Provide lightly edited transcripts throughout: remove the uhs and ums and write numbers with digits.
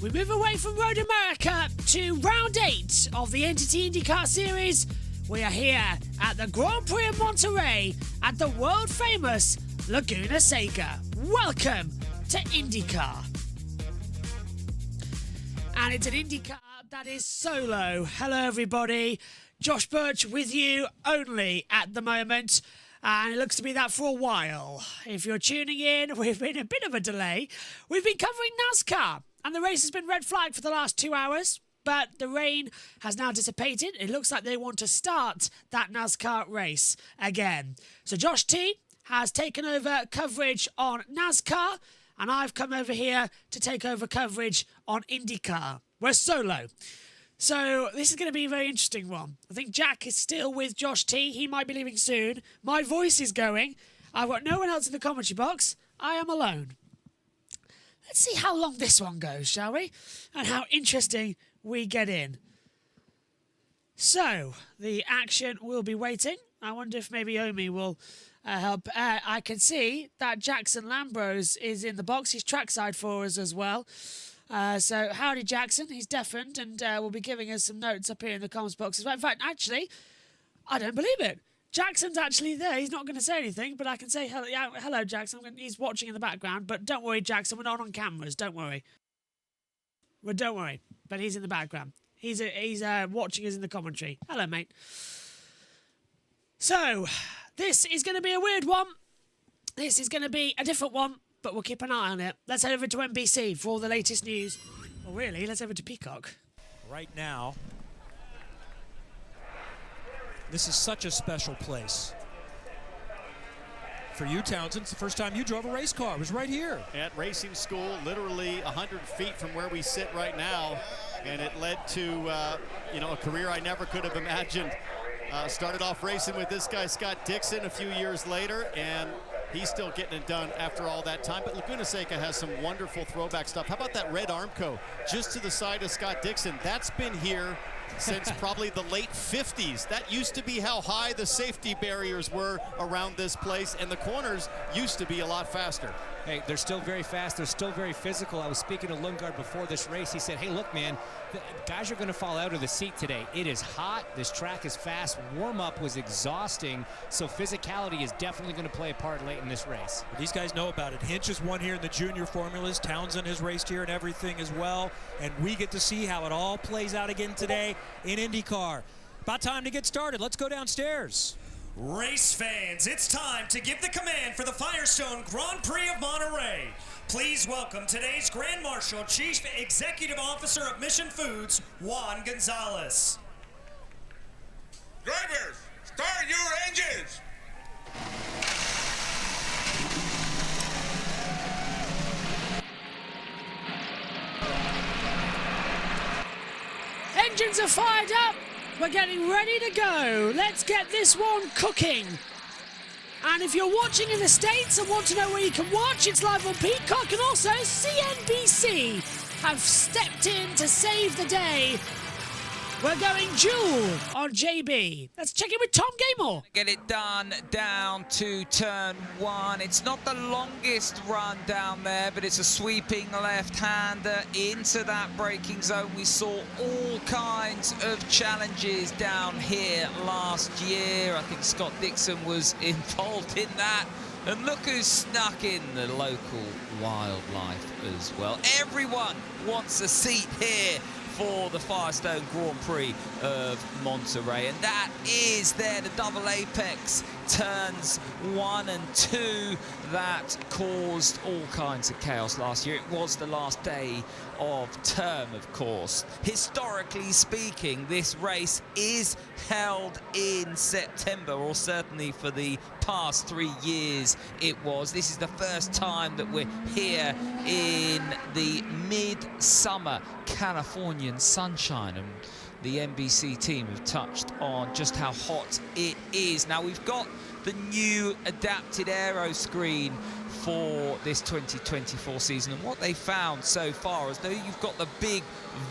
We move away from Road America to round 8 of the Entity INDYCAR Series. We are here at the Grand Prix of Monterey at the world-famous Laguna Seca. Welcome to INDYCAR. And it's an INDYCAR that is solo. Hello, everybody. Josh Birch with you only at the moment. And it looks to be that for a while. If you're tuning in, we've been a bit of a delay. We've been covering NASCAR. And the race has been red flagged for the last 2 hours, but the rain has now dissipated. It looks like they want to start that NASCAR race again. So Josh T has taken over coverage on NASCAR, and I've come over here to take over coverage on INDYCAR. We're solo. So this is going to be a very interesting one. I think Jack is still with Josh T. He might be leaving soon. My voice is going. I've got no one else in the commentary box. I am alone. Let's see how long this one goes, shall we? And how interesting we get in. So, the action will be waiting. I wonder if maybe Omi will help. I can see that Jackson Lambros is in the box. He's trackside for us as well. So, howdy Jackson. He's deafened and will be giving us some notes up here in the comments box as well. In fact, actually, I don't believe it. Jackson's actually there. He's not going to say anything, but I can say hello, yeah, hello Jackson. He's watching in the background, but don't worry, Jackson. We're not on cameras. Don't worry. Well, don't worry. But he's in the background. He's watching us in the commentary. Hello, mate. So, this is going to be a weird one. This is going to be a different one, but we'll keep an eye on it. Let's head over to NBC for all the latest news. Well, really, let's head over to Peacock. Right now, this is such a special place. For you, Townsend, it's the first time you drove a race car. It was right here. At racing school, literally 100 feet from where we sit right now. And it led to, a career I never could have imagined. Started off racing with this guy, Scott Dixon, a few years later. And he's still getting it done after all that time. But Laguna Seca has some wonderful throwback stuff. How about that red Armco just to the side of Scott Dixon? That's been here since probably the late 50s. That used to be how high the safety barriers were around this place, and the corners used to be a lot faster. Hey, they're still very fast. They're still very physical. I was speaking to Lundgaard before this race. He said, hey, look, man, the guys are going to fall out of the seat today. It is hot. This track is fast. Warm-up was exhausting, so physicality is definitely going to play a part late in this race. These guys know about it. Hinch has won here in the junior formulas. Townsend has raced here and everything as well, and we get to see how it all plays out again today in INDYCAR. About time to get started. Let's go downstairs. Race fans, it's time to give the command for the Firestone Grand Prix of Monterey. Please welcome today's Grand Marshal, Chief Executive Officer of Mission Foods, Juan Gonzalez. Drivers, start your engines! Engines are fired up. We're getting ready to go. Let's get this one cooking. And if you're watching in the States and want to know where you can watch, it's live on Peacock, and also CNBC have stepped in to save the day. We're going dual on JB. Let's check in with Tom Gaymore. Get it done down to turn 1. It's not the longest run down there, but it's a sweeping left-hander into that braking zone. We saw all kinds of challenges down here last year. I think Scott Dixon was involved in that. And look who's snuck in, the local wildlife as well. Everyone wants a seat here for the Firestone Grand Prix of Monterey, and that is there, the double apex turns 1 and 2 that caused all kinds of chaos last year. It was the last day of term, of course. Historically speaking, this race is held in September, or certainly for the past 3 years it was. This is the first time that we're here in the mid-summer Californian sunshine, and the NBC team have touched on just how hot it is. Now, we've got the new adapted aero screen for this 2024 season. And what they found so far is though you've got the big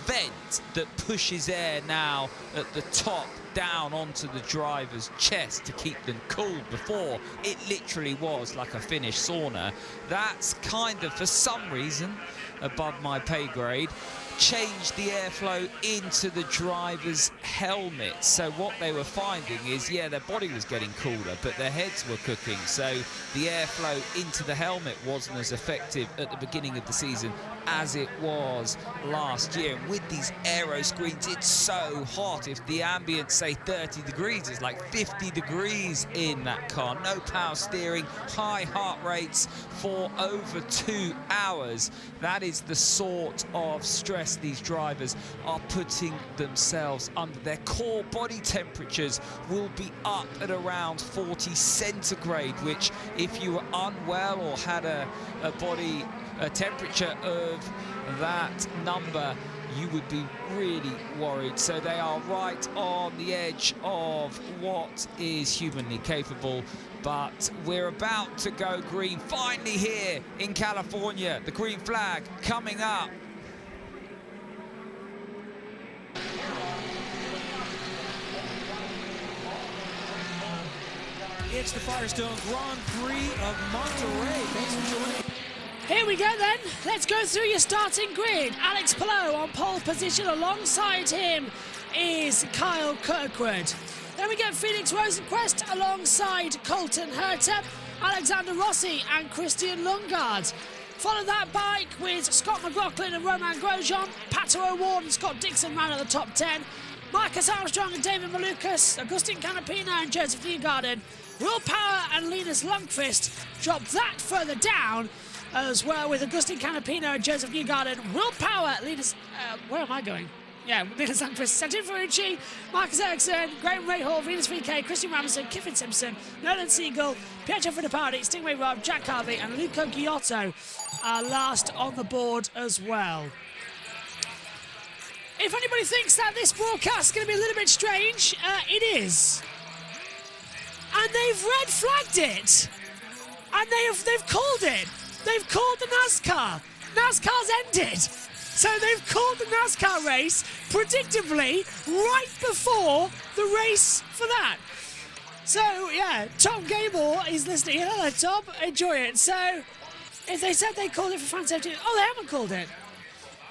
vent that pushes air now at the top down onto the driver's chest to keep them cool. Before it literally was like a Finnish sauna. That's kind of, for some reason, above my pay grade, changed the airflow into the driver's helmet. So what they were finding is, yeah, their body was getting cooler, but their heads were cooking. So the airflow into the helmet wasn't as effective at the beginning of the season as it was last year. And with these aero screens, it's so hot. If the ambient, say 30 degrees, it's like 50 degrees in that car. No power steering, high heart rates for over 2 hours. That is the sort of stress these drivers are putting themselves under. Their core body temperatures will be up at around 40 centigrade, which if you were unwell or had a body temperature of that number, you would be really worried. So they are right on the edge of what is humanly capable. But we're about to go green finally here in California. The green flag coming up. It's the Firestone Grand Prix of Monterey. Thanks for joining. Here we go then. Let's go through your starting grid. Alex Palou on pole position. Alongside him is Kyle Kirkwood. Then we get Felix Rosenquist alongside Colton Herter, Alexander Rossi and Christian Lundgaard. Follow that bike with Scott McLaughlin and Romain Grosjean. Pato O'Ward and Scott Dixon ran at the top 10. Marcus Armstrong and David Malukas, Agustin Canapino and Joseph Newgarden. Will Power and Linus Lundqvist drop that further down as well, with Agustin Canapino and Joseph Newgarden. Will Power, Linus... where am I going? Yeah, Linus Lundqvist, Santin Ferrucci, Marcus Ericsson, Graham Rahal, Venus VK, Christian Ramsden, Kiffin Simpson, Nolan Siegel, Pietro Fittipaldi, Stingray Rob, Jack Harvey and Luca Ghiotto are last on the board as well. If anybody thinks that this broadcast is going to be a little bit strange, it is. And they've red flagged it. And they've called it. They've called the NASCAR. NASCAR's ended. So they've called the NASCAR race, predictably, right before the race for that. So, yeah, Tom Gable is listening. Hello, Tom. Enjoy it. So, if they said they called it for fan safety... Oh, they haven't called it.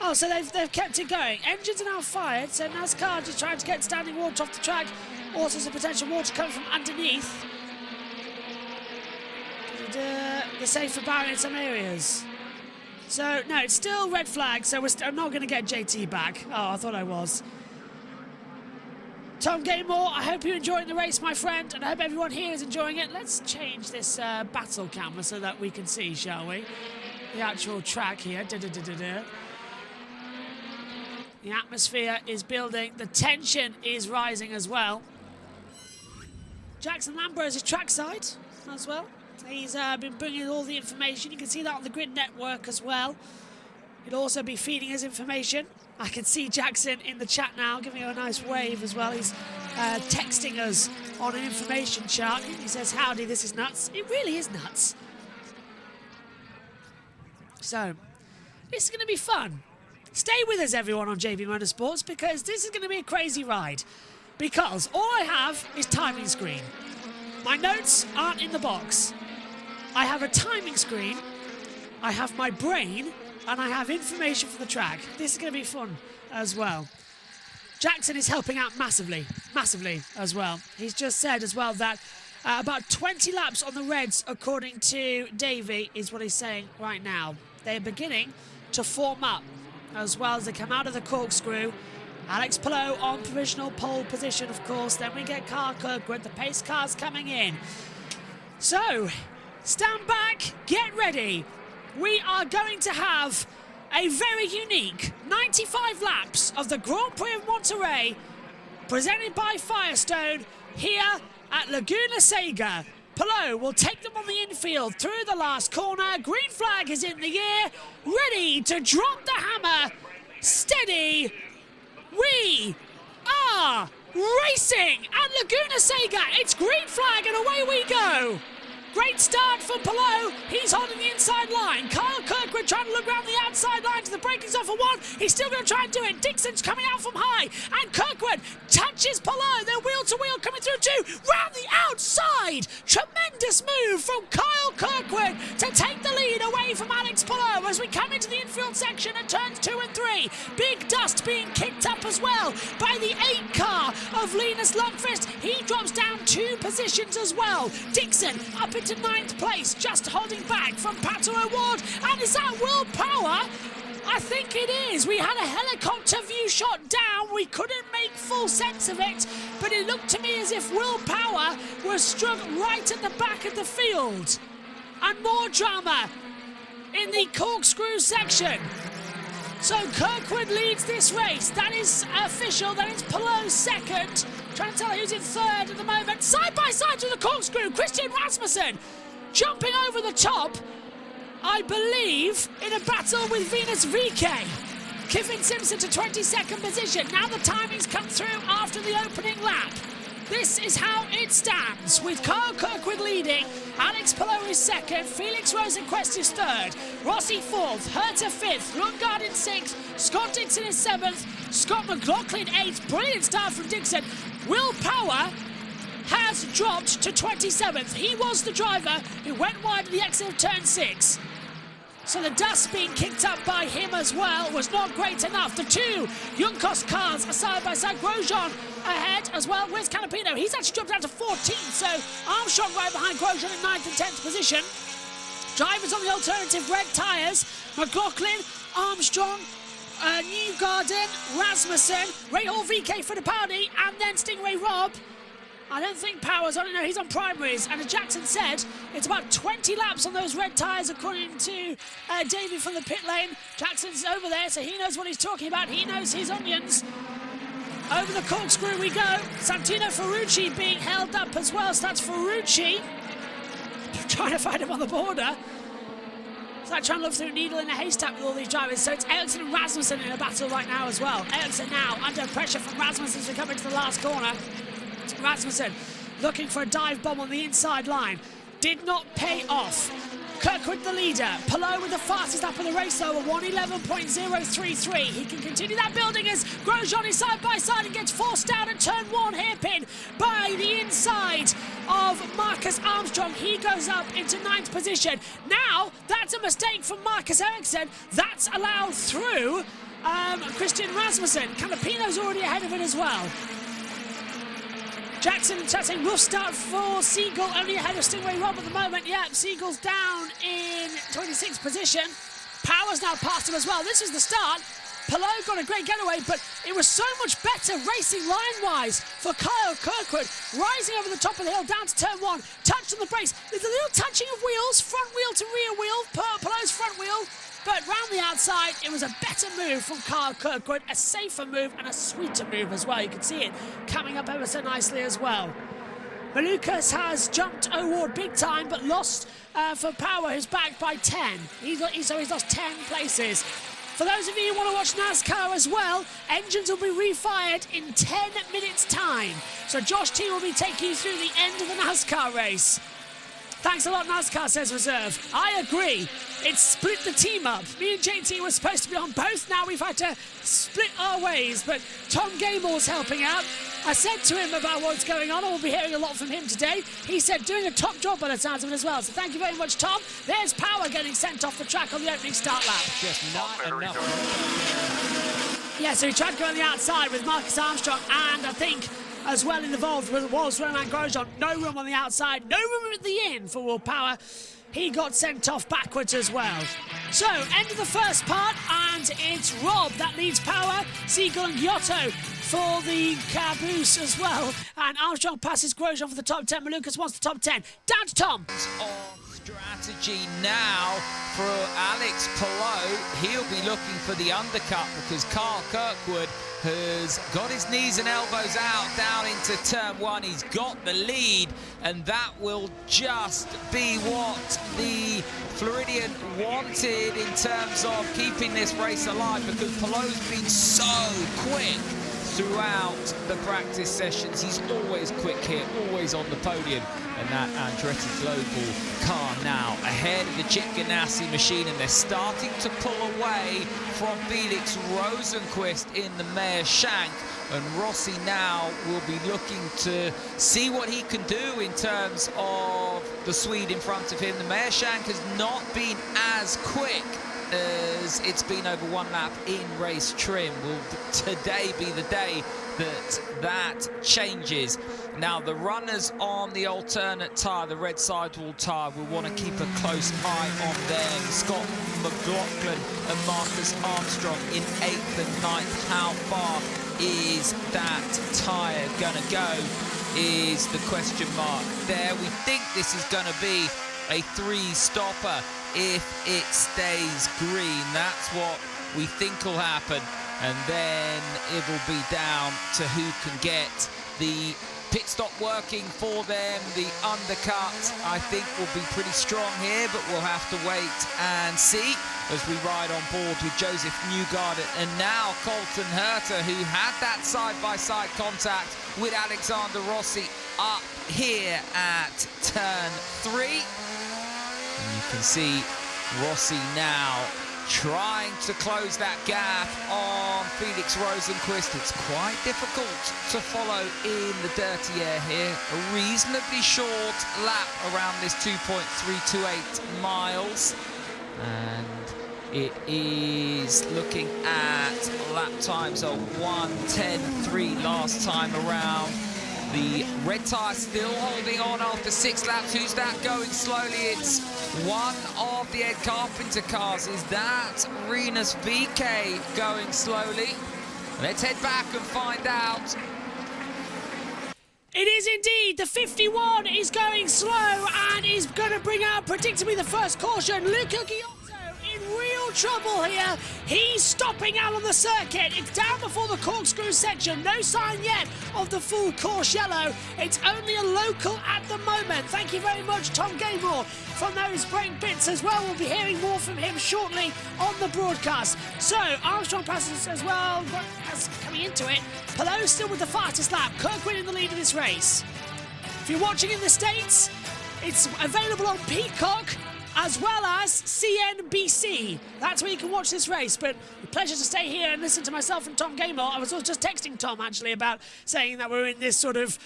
Oh, so they've kept it going. Engines are now fired, so NASCAR just trying to get standing water off the track. Also, some potential water coming from underneath. They're safe for barrier in some areas. So, no, it's still red flag, so I'm not going to get JT back. Oh, I thought I was. Tom Gatemore, I hope you're enjoying the race, my friend, and I hope everyone here is enjoying it. Let's change this battle camera so that we can see, shall we? The actual track here. The atmosphere is building. The tension is rising as well. Jackson Lambro is trackside as well. He's been bringing all the information. You can see that on the grid network as well. He'll also be feeding his information. I can see Jackson in the chat now, giving you a nice wave as well. He's texting us on an information chart. He says, howdy, this is nuts. It really is nuts. So, this is going to be fun. Stay with us, everyone, on JB Motorsports, because this is going to be a crazy ride. Because all I have is timing screen. My notes aren't in the box. I have a timing screen, I have my brain, and I have information for the track. This is going to be fun as well. Jackson is helping out massively as well. He's just said as well that about 20 laps on the Reds, according to Davey, is what he's saying right now. They're beginning to form up as well as they come out of the corkscrew. Alex Palou on provisional pole position, of course. Then we get Kyle Kirkwood, the pace cars coming in. So, stand back, get ready. We are going to have a very unique 95 laps of the Grand Prix of Monterey, presented by Firestone here at Laguna Seca. Palou will take them on the infield through the last corner. Green flag is in the air, ready to drop the hammer. Steady. We are racing at Laguna Seca. It's green flag and away we go. Great start for Palou. He's holding the inside line. Kyle Kirkwood trying to look around the outside line to the breakings off for one. He's still going to try and do it. Dixon's coming out from high. And Kirkwood touches Palou. They're wheel to wheel coming through too. Round the outside. Tremendous move from Kyle Kirkwood to take the lead away from Alex Palou as we come into the infield section at turns 2 and 3. Big dust being kicked up as well by the 8 car of Linus Lundqvist. He drops down 2 positions as well. Dixon up into 9th place, just holding back from Pato O'Ward. And is that Will Power? I think it is. We had a helicopter view shot down. We couldn't make full sense of it, but it looked to me as if Will Power was struck right at the back of the field. And more drama in the corkscrew section. So Kirkwood leads this race. That is official. That is Palou's second. Trying to tell who's in third at the moment. Side by side to the corkscrew. Christian Rasmussen jumping over the top, I believe, in a battle with Venus VK. Kiffin Simpson to 22nd position. Now the timings come through after the opening lap. This is how it stands, with Kyle Kirkwood leading, Alex Palou is second, Felix Rosenquist is third, Rossi fourth, Herta fifth, Lundgaard in sixth, Scott Dixon is seventh, Scott McLaughlin eighth. Brilliant start from Dixon. Will Power has dropped to 27th. He was the driver who went wide at the exit of turn 6. So the dust being kicked up by him as well was not great enough. The 2 Junkos cars are side by side. Grosjean ahead as well. Where's Canapino? He's actually dropped down to 14th. So Armstrong right behind Grosjean in 9th and 10th position. Drivers on the alternative red tyres. McLaughlin, Armstrong, Newgarden, Rasmussen, Rahal VK for the party, and then Stingray Rob. I don't think Power's on it. No, he's on primaries. And as Jackson said, it's about 20 laps on those red tyres, according to Davey from the pit lane. Jackson's over there, so he knows what he's talking about. He knows his onions. Over the corkscrew we go. Santino Ferrucci being held up as well. So that's Ferrucci trying to find him on the border. It's like trying to look through a needle in a haystack with all these drivers. So it's Ericsson and Rasmussen in a battle right now as well. Ericsson now under pressure from Rasmussen as we come into the last corner. Rasmussen looking for a dive bomb on the inside line. Did not pay off. Kirkwood the leader. Palou with the fastest lap of the race though, 1:11.033. He can continue that building as Grosjean is side by side and gets forced down at turn 1 hairpin by the inside of Marcus Armstrong. He goes up into 9th position. Now that's a mistake from Marcus Ericsson. That's allowed through Christian Rasmussen. Canapino's already ahead of it as well. Jackson chatting, rough start for Siegel, only ahead of Stingray Rob at the moment. Yeah, Siegel's down in 26th position. Power's now past him as well. This is the start. Palou got a great getaway, but it was so much better racing line-wise for Kyle Kirkwood. Rising over the top of the hill, down to turn 1, touched on the brakes. There's a little touching of wheels, front wheel to rear wheel, Palou's front wheel. But round the outside, it was a better move from Kyle Kirkwood, a safer move and a sweeter move as well. You can see it coming up ever so nicely as well. Malukas has jumped O'Ward big time, but lost for Power, who's back by 10. So he's lost 10 places. For those of you who want to watch NASCAR as well, engines will be refired in 10 minutes' time. So Josh T will be taking you through the end of the NASCAR race. Thanks a lot, NASCAR, says Reserve. I agree. It's split the team up. Me and JT were supposed to be on both. Now we've had to split our ways. But Tom Gamel's helping out. I said to him about what's going on. I will be hearing a lot from him today. He said doing a top job by the sounds of it as well. So thank you very much, Tom. There's Power getting sent off the track on the opening start lap. Just not enough. Yeah, so he tried to go on the outside with Marcus Armstrong, and I think as well involved was Romain Grosjean. No room on the outside, no room at the in for Will Power. He got sent off backwards as well. So, end of the first part, and it's Rob that leads Power, Siegel and Ghiotto for the caboose as well. And Armstrong passes Grosjean for the top 10. Malukas wants the top 10. Down to Tom. Strategy now for Alex Palou. He'll be looking for the undercut because Kyle Kirkwood has got his knees and elbows out down into turn 1. He's got the lead, and that will just be what the Floridian wanted in terms of keeping this race alive, because Palou's been so quick throughout the practice sessions. He's always quick here, always on the podium. And that Andretti Global car now ahead of the Chip Ganassi machine, and they're starting to pull away from Felix Rosenqvist in the Meyer Shank. And Rossi now will be looking to see what he can do in terms of the Swede in front of him. The Meyer Shank has not been as quick as it's been over one lap in race trim. Will today be the day that changes? Now, the runners on the alternate tyre, the red sidewall tyre, will want to keep a close eye on them. Scott McLaughlin and Marcus Armstrong in 8th and 9th. How far is that tyre going to go is the question mark there. We think this is going to be a 3-stopper if it stays green. That's what we think will happen. And then it will be down to who can get the pit stop working for them. The undercut, I think, will be pretty strong here, but we'll have to wait and see as we ride on board with Joseph Newgarden and now Colton Herta, who had that side-by-side contact with Alexander Rossi up here at turn 3. And you can see Rossi now trying to close that gap on Felix Rosenqvist. It's quite difficult to follow in the dirty air here. A reasonably short lap around this 2.328 miles. And it is looking at lap times of 1:10.3 last time around. The red tyre still holding on after 6 laps. Who's that going slowly? It's one of the Ed Carpenter cars. Is that Rinus VK going slowly? Let's head back and find out. It is indeed. The 51 is going slow and is going to bring out predictably the first caution. Luca Ghiotto in real trouble here. He's stopping out on the circuit. It's down before the corkscrew section. No sign yet of the full course yellow. It's only a local at the moment. Thank you very much, Tom Gaymore, from those brake bits as well. We'll be hearing more from him shortly on the broadcast. So, Armstrong passes as well as coming into it. Palou still with the fastest lap. Kirkwood in the lead of this race. If you're watching in the States, it's available on Peacock as well as CNBC. That's where you can watch this race, but a pleasure to stay here and listen to myself and Tom Gaymore. I was just texting Tom, actually, about saying that we're in this sort of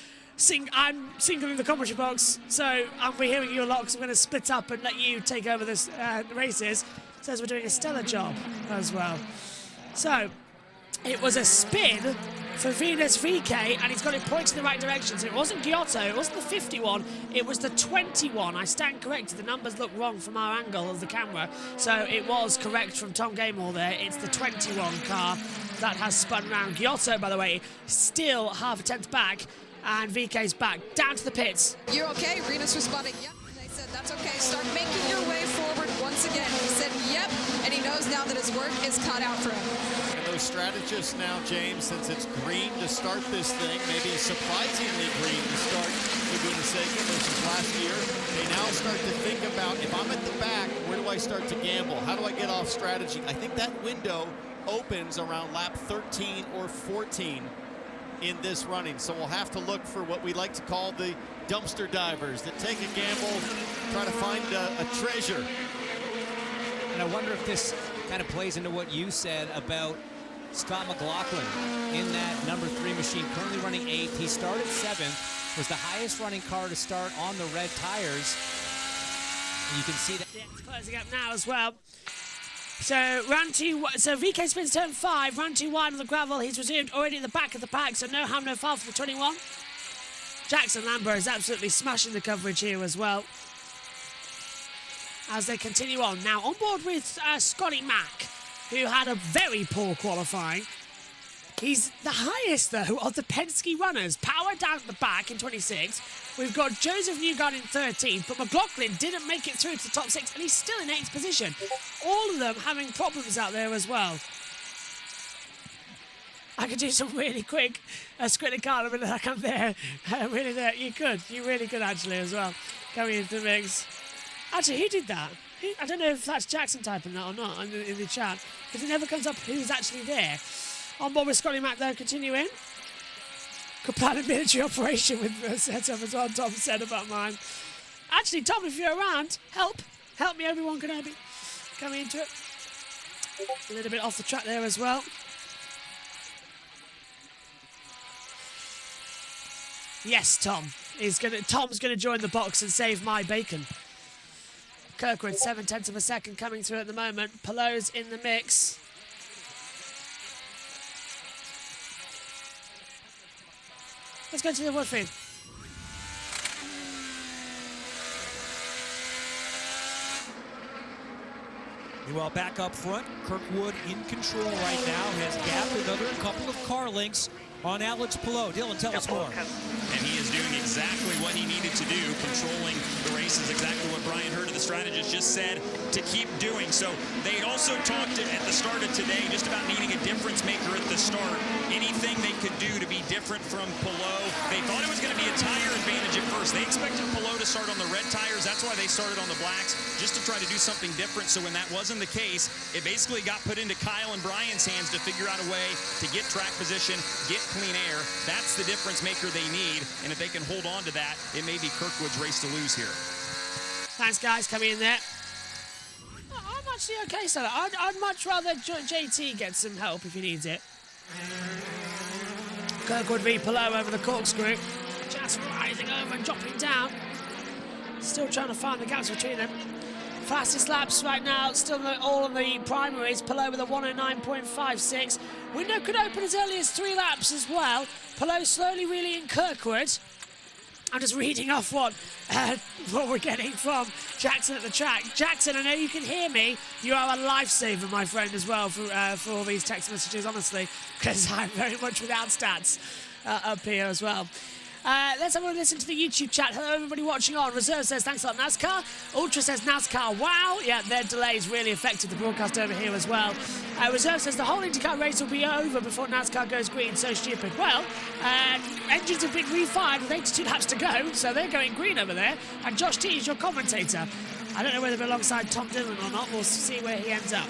I'm single in the commentary box, so I'll be hearing you a lot because I'm going to split up and let you take over this races. Says we're doing a stellar job as well. So, it was a spin for Venus VK, and he's got it pointed in the right direction. So it wasn't Ghiotto, it wasn't the 51, it was the 21. I stand corrected. The numbers look wrong from our angle of the camera. So it was correct from Tom Gaymore there. It's the 21 car that has spun round. Ghiotto, by the way, still half a tenth back, and VK's back. Down to the pits. You're okay? Rinus responding, yep. And they said, that's okay. Start making your way forward once again. He said, yep. And he knows now that his work is cut out for him. Those strategists now, James, since it's green to start this thing, maybe surprisingly green to start Laguna Seca versus last year, they now start to think about, if I'm at the back, where do I start to gamble? How do I get off strategy? I think that window opens around lap 13 or 14 in this running. So we'll have to look for what we like to call the dumpster divers that take a gamble, try to find a treasure. And I wonder if this kind of plays into what you said about Scott McLaughlin in that number 3 machine, currently running 8th. He started 7th, was the highest running car to start on the red tires. And you can see that. Yeah, it's closing up now as well. So round 2, so VK spins turn 5, round 2 wide on the gravel. He's resumed already at the back of the pack, so no harm, no foul for the 21. Jackson Lambert is absolutely smashing the coverage here as well, as they continue on. Now on board with Scotty Mack, who had a very poor qualifying. He's the highest, though, of the Penske runners. Power down at the back in 26. We've got Joseph Newgarden in 13th, but McLaughlin didn't make it through to the top 6, and he's still in 8th position. All of them having problems out there as well. I could do some really quick squint car a minute like I'm there. Really there. You really could, actually, as well. Coming into the mix. Actually, who did that? I don't know if that's Jackson typing that or not in the chat, because it never comes up who's actually there. On board with Scotty Mack, though, continuing. Could plan a military operation with the setup as well, Tom said about mine. Actually, Tom, if you're around, help me, Obi-Wan Kenobi. Coming into it. A little bit off the track there as well. Yes, Tom. Tom's going to join the box and save my bacon. Kirkwood, 0.7 of a second coming through at the moment. Pallou's in the mix. Let's go to the woodfeed. Meanwhile, back up front, Kirkwood in control right now, has gapped another couple of car lengths on Alex Palou. Dylan, tell us more. And he is doing exactly what he needed to do. Controlling the race is exactly what Brian Hurd, the strategist, just said to keep doing. So they also talked at the start of today just about needing a difference maker at the start. Anything they could do to be different from Palou. They thought it was going to be a tire advantage at first. They expected Palou to start on the red tires. That's why they started on the blacks, just to try to do something different. So when that wasn't the case, it basically got put into Kyle and Brian's hands to figure out a way to get track position, get clean air. That's the difference maker they need. And if they can hold on to that, it may be Kirkwood's race to lose here. Thanks, guys, coming in there. I'm actually okay, so I'd much rather JT get some help if he needs it. Kirkwood v Palou over the corkscrew. Just rising over and dropping down. Still trying to find the gaps between them. Fastest laps right now, still all on the primaries. Palou with a 109.56. Window could open as early as 3 laps as well. Palou slowly wheeling Kirkwood. I'm just reading off what we're getting from Jackson at the track. Jackson, I know you can hear me. You are a lifesaver, my friend, as well, for all these text messages, honestly, because I'm very much without stats up here as well. Let's have a listen to the YouTube chat. Hello, everybody watching on. Reserve says, thanks a lot, NASCAR. Ultra says, NASCAR, wow. Yeah, their delays really affected the broadcast over here as well. Reserve says, the whole INDYCAR race will be over before NASCAR goes green. So stupid. Well, engines have been refired with 82 laps to go, so they're going green over there. And Josh T is your commentator. I don't know whether they're alongside Tom Dillon or not. We'll see where he ends up.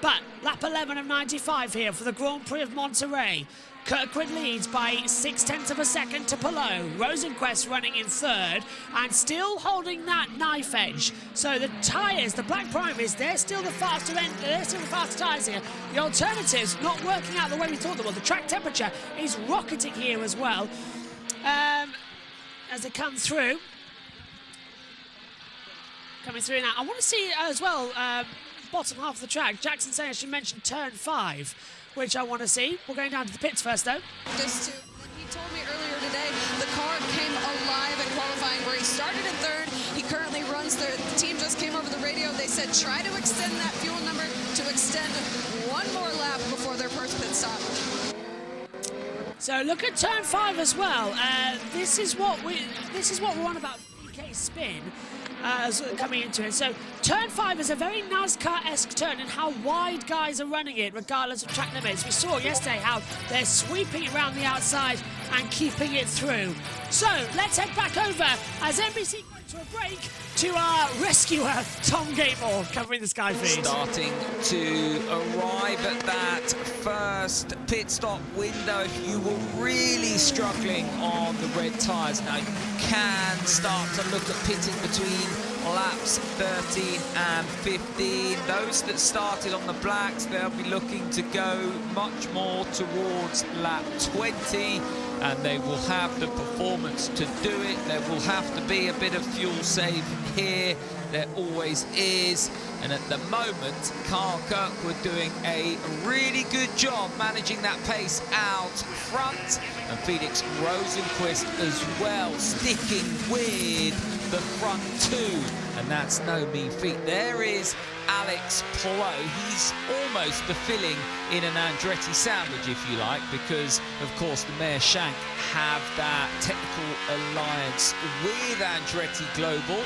But lap 11 of 95 here for the Grand Prix of Monterey. Kirkwood leads by 0.6 of a second to Palou. Rosenquist running in third and still holding that knife edge. So the tyres, the black primaries, they're still the faster end. They're still the faster tyres here. The alternatives not working out the way we thought they would. The track temperature is rocketing here as well as they come through. Coming through now. I want to see as well bottom half of the track. Jackson saying I should mention turn 5. Which I want to see. We're going down to the pits first, though. He told me earlier today the car came alive at qualifying where he started in third. He currently runs third. The team just came over the radio. They said try to extend that fuel number to extend one more lap before their first pit stop. So look at turn 5 as well. This is what we're on about DK spin. Coming into it. So turn 5 is a very NASCAR-esque turn in how wide guys are running it regardless of track limits. We saw yesterday how they're sweeping it around the outside and keeping it through. So let's head back over as NBC goes to a break to our rescuer, Tom Gatemore, covering the Sky feed. Starting to arrive at that first pit stop window. If you were really struggling on the red tyres, now you can start to look at pitting between laps 13 and 15. Those that started on the blacks, they'll be looking to go much more towards lap 20. And they will have the performance to do it. There will have to be a bit of fuel saving here. There always is. And at the moment, Carl Kirkwood doing a really good job managing that pace out front. And Felix Rosenquist as well, sticking with the front 2. And that's no mean feat. There is Alex Palou. He's almost the filling in an Andretti sandwich, if you like, because, of course, the Mayor Shank have that technical alliance with Andretti Global.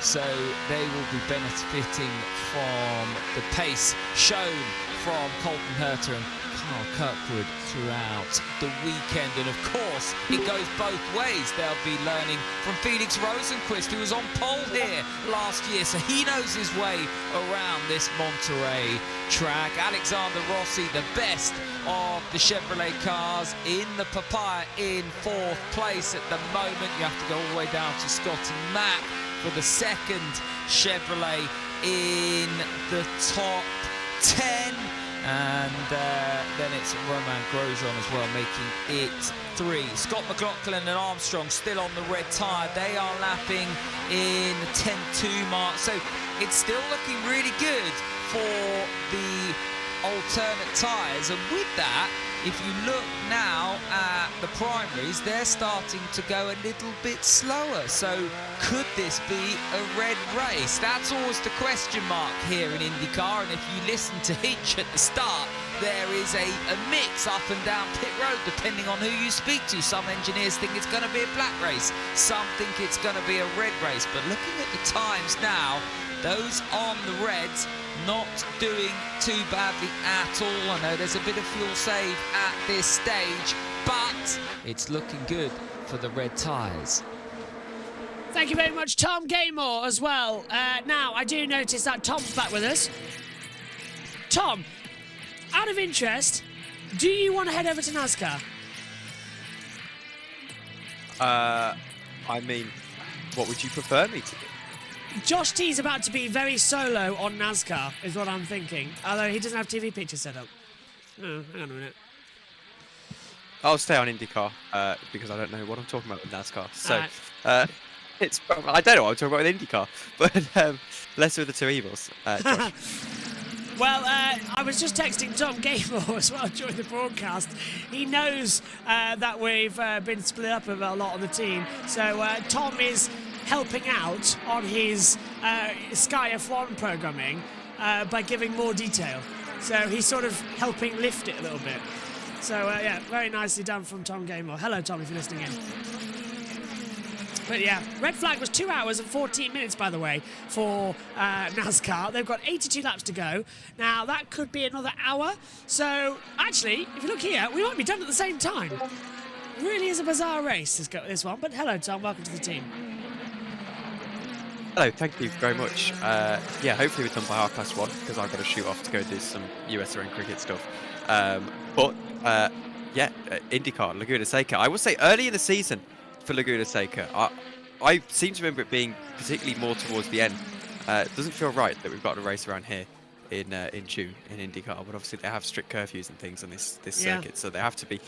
So they will be benefiting from the pace shown from Colton Herter and Carl Kirkwood throughout the weekend. And of course, it goes both ways. They'll be learning from Felix Rosenqvist, who was on pole here last year, so he knows his way around this Monterey track. Alexander Rossi, the best of the Chevrolet cars in the Papaya, in 4th place at the moment. You have to go all the way down to Scotty Mack for the second Chevrolet in the top 10. And then it's Romain Grosjean as well, making it 3. Scott McLaughlin and Armstrong still on the red tyre. They are lapping in the 10.2 mark. So it's still looking really good for the alternate tyres. And with that, if you look now at the primaries, they're starting to go a little bit slower. So could this be a red race? That's always the question mark here in IndyCar. And if you listen to Hitch at the start, there is a mix up and down pit road depending on who you speak to. Some engineers think it's going to be a black race. Some think it's going to be a red race. But looking at the times now, those on the reds not doing too badly at all. I know there's a bit of fuel save at this stage, but it's looking good for the red tyres. Thank you very much, Tom Gaymore, as well. Now, I do notice that Tom's back with us. Tom, out of interest, do you want to head over to NASCAR? I mean, what would you prefer me to do? Josh T's about to be very solo on NASCAR, is what I'm thinking. Although he doesn't have TV pictures set up. Oh, hang on a minute. I'll stay on IndyCar because I don't know what I'm talking about with NASCAR. So I don't know what I'm talking about with IndyCar, but less with the two evils. Josh. Well, I was just texting Tom Gaymore as well during the broadcast. He knows that we've been split up a lot on the team. So Tom is helping out on his Sky F1 programming by giving more detail. So he's sort of helping lift it a little bit. So, yeah, very nicely done from Tom Gaymore. Hello, Tom, if you're listening in. But, yeah, red flag was 2 hours and 14 minutes, by the way, for NASCAR. They've got 82 laps to go. Now, that could be another hour. So, actually, if you look here, we might be done at the same time. It really is a bizarre race, this one. But hello, Tom. Welcome to the team. Hello, thank you very much. Yeah, hopefully we're done by R+1 because I've got to shoot off to go do some USRN cricket stuff. Yeah, IndyCar, Laguna Seca. I would say early in the season for Laguna Seca, I seem to remember it being particularly more towards the end. It doesn't feel right that we've got a race around here in June in IndyCar, but obviously they have strict curfews and things on this circuit, so they have to be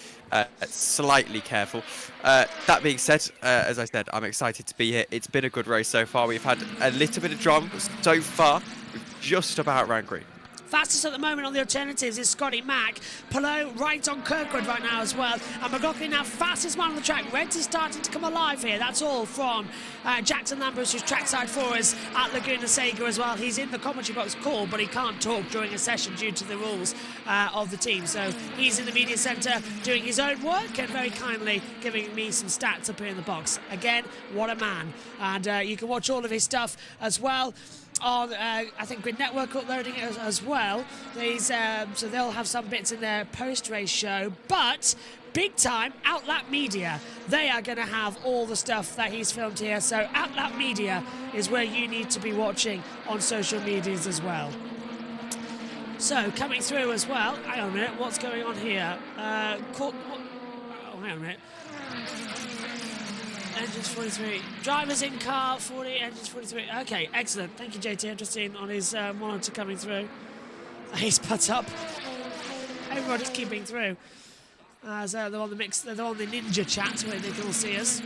slightly careful. That being said, as I said, I'm excited to be here. It's been a good race so far. We've had a little bit of drama, but so far we've just about ran green. Fastest at the moment on the alternatives is Scotty Mack. Palou right on Kirkwood right now as well. And McLaughlin now fastest man on the track. Reds is starting to come alive here. That's all from Jackson Lambros, who's trackside for us at Laguna Seca as well. He's in the commentary box call, but he can't talk during a session due to the rules of the team. So he's in the media centre doing his own work and very kindly giving me some stats up here in the box. Again, what a man. And you can watch all of his stuff as well on, I think, Grid Network uploading it as well. So they'll have some bits in their post-race show. But big time, Outlap Media. They are going to have all the stuff that he's filmed here. So Outlap Media is where you need to be watching on social medias as well. So coming through as well. Hang on a minute, what's going on here? Hang on a minute. Engines 43. Drivers in car 40, engines 43. Okay, excellent. Thank you, JT. I've just seen on his monitor coming through. He's put up. Everybody's keeping through. So they're on the mix. They're on the Ninja chat where they can all see us.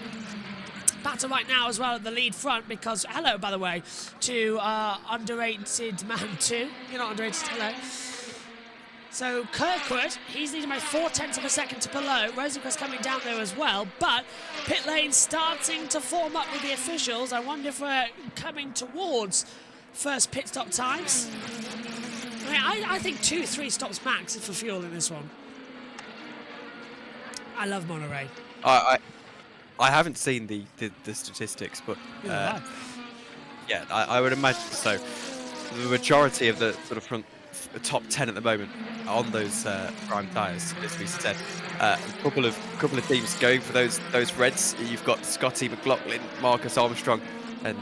Battle right now as well at the lead front because hello, by the way, to underrated man 2. You're not underrated. Hello. So Kirkwood, he's leading by 0.4 of a second to Palou. Rosenqvist coming down there as well, but pit lane starting to form up with the officials. I wonder if we're coming towards first pit stop times. I mean, I think 2-3 stops max for fuel in this one. I love Monterey. I haven't seen the statistics, but yeah, I would imagine so. The majority of the sort of front of a top 10 at the moment on those prime tyres, as we said. A couple of teams going for those reds. You've got Scotty McLaughlin, Marcus Armstrong, and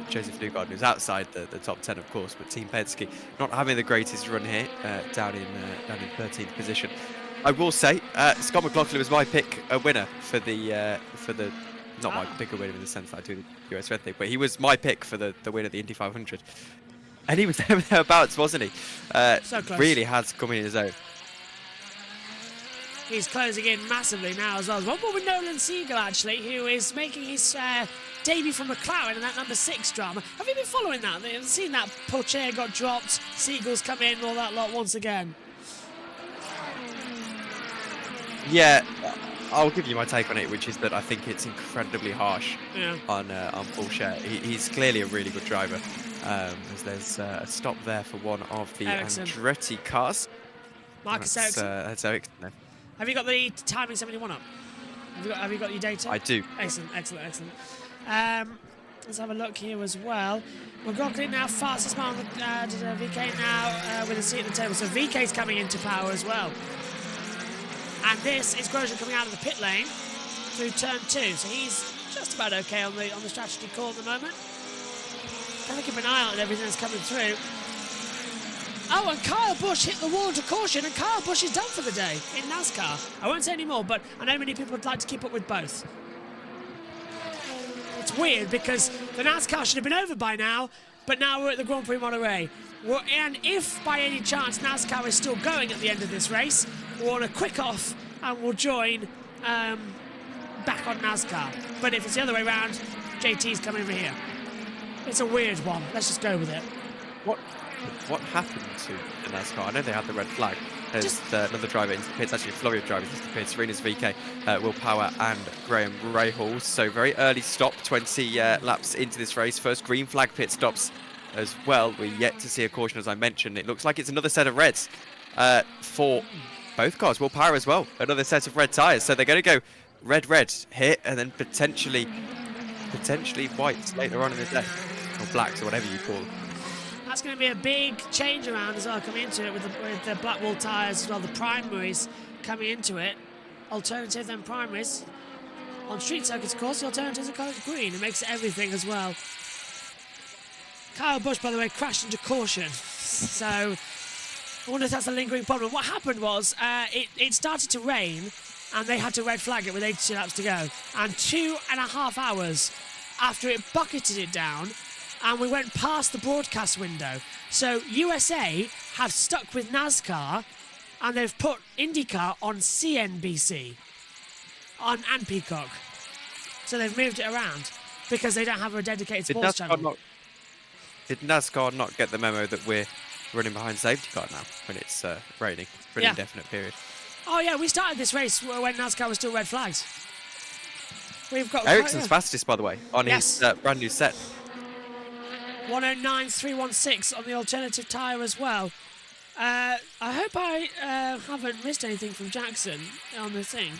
Joseph Newgarden, who's outside the top 10, of course. But Team Penske not having the greatest run here, down in 13th position. I will say, Scott McLaughlin was my pick a winner for the not my pick a winner in the sense that I do the US Red thing, but he was my pick for the win of the Indy 500. And he was thereabouts, wasn't he? So close. Really has come in his own. He's closing in massively now as well. One more with Nolan Siegel, actually, who is making his debut from McLaren in that number 6 drama. Have you been following that? Have you seen that Pocher got dropped, Siegel's come in, all that lot once again? Yeah, I'll give you my take on it, which is that I think it's incredibly harsh on Pocher. He's clearly a really good driver. As there's a stop there for one of the Ericsson. Andretti cars. Marcus Ericsson. That's Ericsson. No. Have you got the timing 71 up? Have you got your data? I do. Excellent. Let's have a look here as well. McLaughlin now fastest man on the VK now with a seat at the table. So VK's coming into power as well. And this is Grosjean coming out of the pit lane through turn 2. So he's just about okay on the strategy call at the moment. Gotta keep an eye on everything that's coming through. Oh, and Kyle Busch hit the wall into caution, and Kyle Busch is done for the day in NASCAR. I won't say any more, but I know many people would like to keep up with both. It's weird because the NASCAR should have been over by now, but now we're at the Grand Prix Monterey. And if by any chance NASCAR is still going at the end of this race, we'll on a quick off and we'll join back on NASCAR. But if it's the other way around, JT's coming over here. It's a weird one. Let's just go with it. What happened to the NASCAR? I know they had the red flag. There's another driver into the pits, actually a flurry of drivers into the pits. Serena's VK, Will Power and Graham Rahal. So very early stop, 20 laps into this race. First green flag pit stops as well. We're yet to see a caution, as I mentioned. It looks like it's another set of reds for both cars. Will Power as well, another set of red tyres. So they're going to go red here, and then potentially whites later on in the day, or blacks, or whatever you call them. That's going to be a big change around as well coming into it with the Blackwall tyres as well, the primaries coming into it. Alternative then primaries. On street circuits, of course, the alternatives are coloured green. It makes everything as well. Kyle Busch, by the way, crashed into caution. So I wonder if that's a lingering problem. What happened was it started to rain and they had to red flag it with 82 laps to go. And 2.5 hours after it bucketed it down, and we went past the broadcast window. So USA have stuck with NASCAR, and they've put INDYCAR on CNBC and Peacock. So they've moved it around because they don't have a dedicated sports channel. Did NASCAR not get the memo that we're running behind safety car now when it's raining for an indefinite period? Oh yeah, we started this race when NASCAR was still red flags. We've got Ericsson's fastest, by the way, on his brand new set. 109.316 on the alternative tyre as well. I hope I haven't missed anything from Jackson on the thing.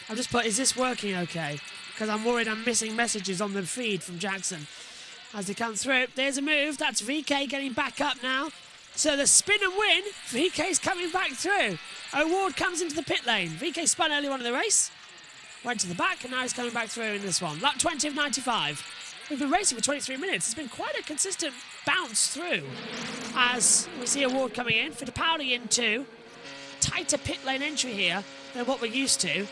I've just put, is this working okay? Because I'm worried I'm missing messages on the feed from Jackson as they come through. There's a move. That's VK getting back up now. So the spin and win, VK's coming back through. O'Ward comes into the pit lane. VK spun early on in the race. Went to the back, and now he's coming back through in this one. Lap 20 of 95. We've been racing for 23 minutes. It's been quite a consistent bounce through. As we see O'Ward coming in. Fittipaldi in too. Tighter pit lane entry here than what we're used to.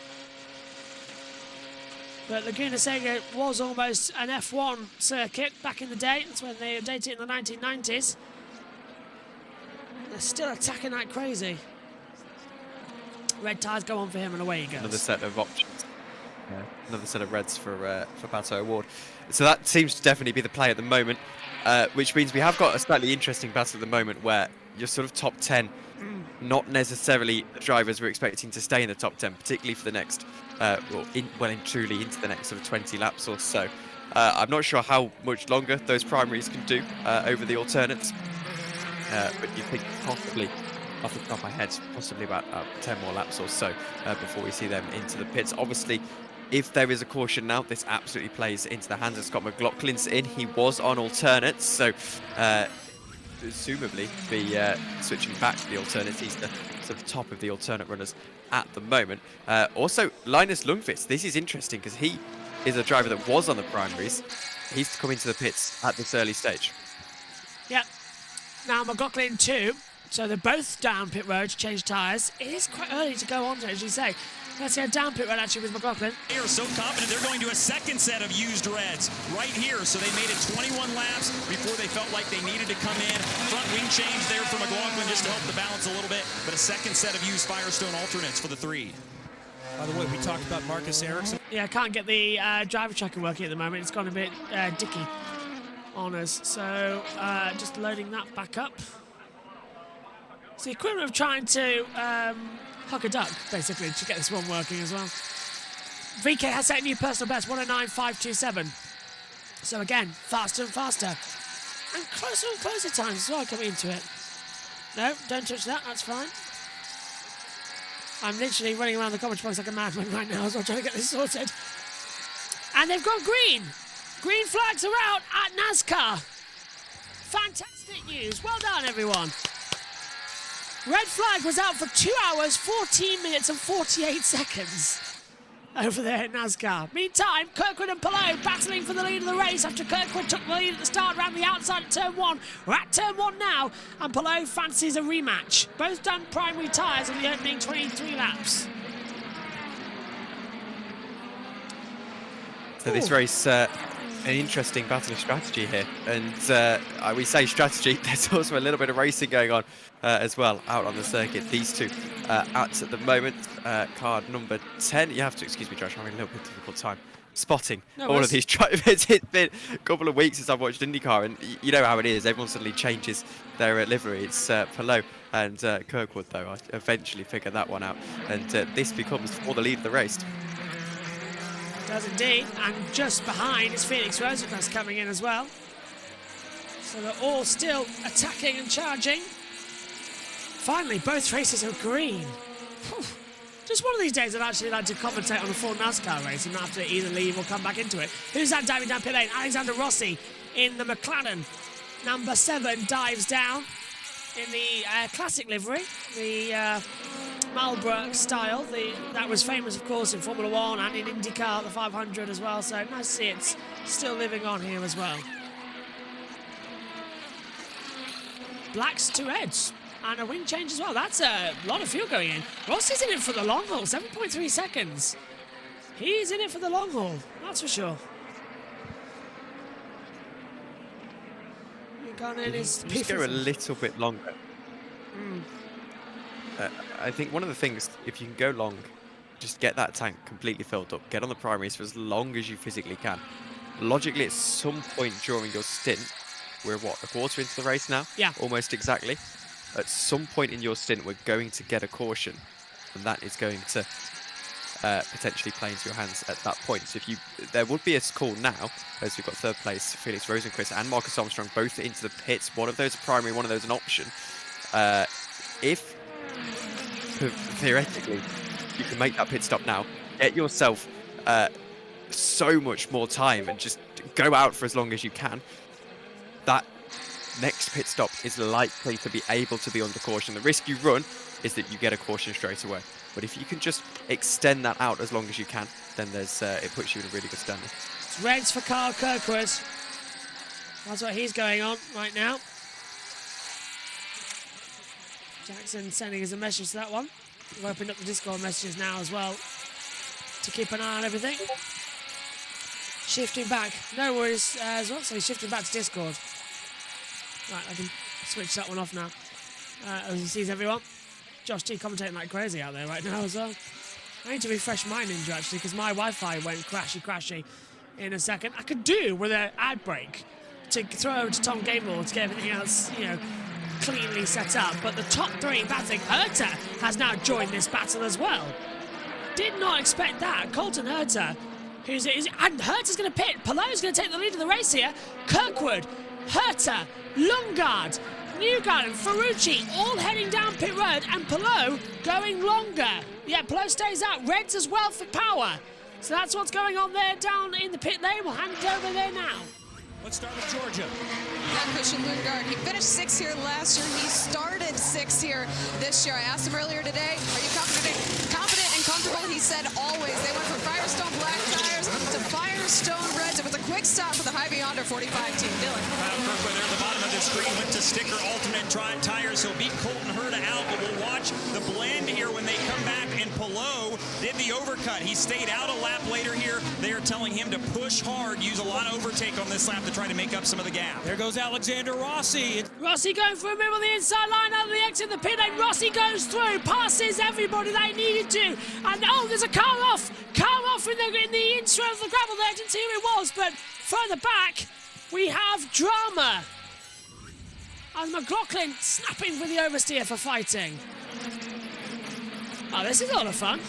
But Laguna Seca was almost an F1 circuit back in the day. That's when they updated it in the 1990s. They're still attacking like crazy. Red tyres go on for him, and away he goes. Another set of options. Yeah, another set of reds for Pato O'Ward. So that seems to definitely be the play at the moment, which means we have got a slightly interesting battle at the moment where you're sort of top 10, not necessarily the drivers we're expecting to stay in the top 10, particularly for the next, truly into the next sort of 20 laps or so. I'm not sure how much longer those primaries can do over the alternates, but you think possibly, off the top of my head, possibly about 10 more laps or so before we see them into the pits. Obviously, if there is a caution now, this absolutely plays into the hands of Scott McLaughlin's in. He was on alternates, so presumably be switching back to the alternates. He's the sort of top of the alternate runners at the moment. Also, Linus Lundqvist, this is interesting because he is a driver that was on the primaries. He's come into the pits at this early stage. Yep. Now McLaughlin too. So they're both down pit road to change tyres. It is quite early to go on to, as you say. Let's go down pit road actually with McLaughlin. They are so confident they're going to a second set of used reds right here. So they made it 21 laps before they felt like they needed to come in. Front wing change there for McLaughlin just to help the balance a little bit. But a second set of used Firestone alternates for the 3. By the way, we talked about Marcus Ericsson. Yeah, I can't get the driver tracker working at the moment. It's gone a bit dicky on us. So just loading that back up. It's the equivalent of trying to hug a duck, basically, to get this one working as well. VK has set a new personal best, 109.527. So again, faster and faster. And closer times as well coming into it. No, don't touch that, that's fine. I'm literally running around the commentary box like a madman right now as well, trying to get this sorted. And they've gone green. Green flags are out at NASCAR. Fantastic news. Well done, everyone. Red flag was out for 2 hours, 14 minutes and 48 seconds over there at NASCAR. Meantime, Kirkwood and Palou battling for the lead of the race after Kirkwood took the lead at the start around the outside of turn 1. We're at turn 1 now, and Palou fancies a rematch. Both done primary tyres in the opening 23 laps. So this race, an interesting battle of strategy here. And we say strategy, there's also a little bit of racing going on as well out on the circuit. These two at the moment, card number 10. You have to excuse me, Josh, I'm having a little bit difficult time spotting all of these drivers. It's been a couple of weeks since I've watched IndyCar, and you know how it is. Everyone suddenly changes their livery. It's Palou and Kirkwood, though. I eventually figured that one out. And this becomes for the lead of the race. Does indeed, and just behind is Felix Rosenqvist coming in as well. So they're all still attacking and charging. Finally, both races are green. Whew. Just one of these days I'd actually like to commentate on a full NASCAR race and not have to either leave or come back into it. Who's that diving down pit lane? Alexander Rossi in the McLaren. Number 7 dives down in the classic livery, the Marlboro style. That was famous, of course, in Formula 1 and in INDYCAR, the 500 as well. So nice to see it's still living on here as well. Blacks to reds. And a wing change as well. That's a lot of fuel going in. Rossi's in it for the long haul, 7.3 seconds. He's in it for the long haul, that's for sure. Just go a little bit longer. I think one of the things, if you can go long, just get that tank completely filled up. Get on the primaries for as long as you physically can. Logically, at some point during your stint, we're what, a quarter into the race now? Yeah. Almost exactly. At some point in your stint, we're going to get a caution, and that is going to potentially play into your hands at that point. So there would be a call now, as we've got third place, Felix Rosenqvist and Marcus Armstrong both into the pits. One of those a primary, one of those an option. If theoretically you can make that pit stop now, get yourself so much more time and just go out for as long as you can, that next pit stop is likely to be able to be under caution. The risk you run is that you get a caution straight away. But if you can just extend that out as long as you can, then it puts you in a really good standing. It's reds for Carl Kirkwood. That's what he's going on right now. Jackson sending us a message to that one. We've opened up the Discord messages now as well to keep an eye on everything. Shifting back. No worries as well. So he's shifting back to Discord. Right, I can switch that one off now. As he sees everyone. Josh T commentating like crazy out there right now as well. I need to refresh my Ninja actually because my Wi-Fi went crashy in a second. I could do with an ad break to throw over to Tom Gaynor to get everything else, cleanly set up. But the top 3 battling, Herta has now joined this battle as well. Did not expect that. Colton Herta, and Herta's going to pit. Palou's going to take the lead of the race here. Kirkwood, Herta, Lundgaard, Newgarden, Ferrucci, all heading down pit road, and Palou going longer. Yeah, Palou stays out. Reds as well for power. So that's what's going on there down in the pit lane. We'll hand it over there now. Let's start with Georgia. Yeah, Christian Lundgaard, he finished 6th here last year. He started 6th here this year. I asked him earlier today, are you confident and comfortable? He said always. They went from Firestone black tires to Firestone reds. It was a quick stop for the Hy-Vee Honda 45 team. Dylan. Kirkwood there at the bottom of the screen went to sticker alternate tires. He'll beat Colton Herta out, but we'll watch the blend here when they come back. And Palou did the overcut. He stayed out a lap later here. They are telling him to push hard, use a lot of overtake on this lap to try to make up some of the gap. There goes Alexander Rossi. Rossi going for a move on the inside line out of the exit of the pit lane. Rossi goes through, passes everybody they needed to. And oh, there's a car off. Car off in the intro of the gravel there. I didn't see who it was, but further back, we have drama. And McLaughlin snapping for the oversteer for fighting. Oh, this is a lot of fun.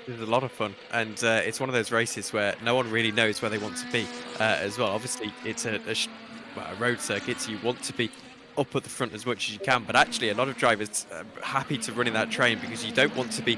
This is a lot of fun, and it's one of those races where no one really knows where they want to be as well. Obviously, it's a road circuit, so you want to be up at the front as much as you can, but actually a lot of drivers are happy to run in that train because you don't want to be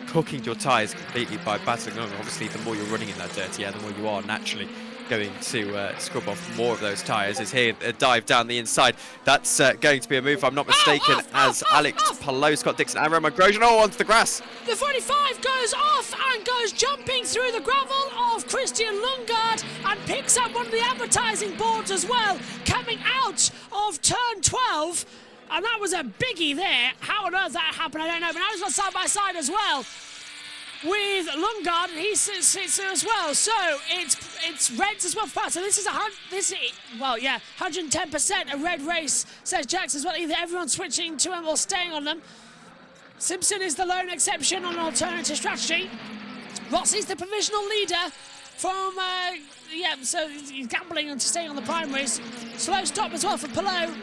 cooking your tyres completely by battling along. Obviously, the more you're running in that dirty air, the more you are naturally going to scrub off more of those tyres. Is here a dive down the inside. That's going to be a move, if I'm not mistaken, as Alex Palou, Scott Dixon, and Roman Grosjean onto the grass. The 45 goes off and goes jumping through the gravel of Christian Lundgaard and picks up one of the advertising boards as well, coming out of turn 12. And that was a biggie there. How on earth that happened, I don't know. But now he's got side by side as well with Lundgaard, and he sits there as well. So it's reds as well. So this is 110% a red race, says Jax as well. Either everyone's switching to them or staying on them. Simpson is the lone exception on an alternative strategy. Rossi's the provisional leader from, so he's gambling on staying on the primaries. Slow stop as well for Palou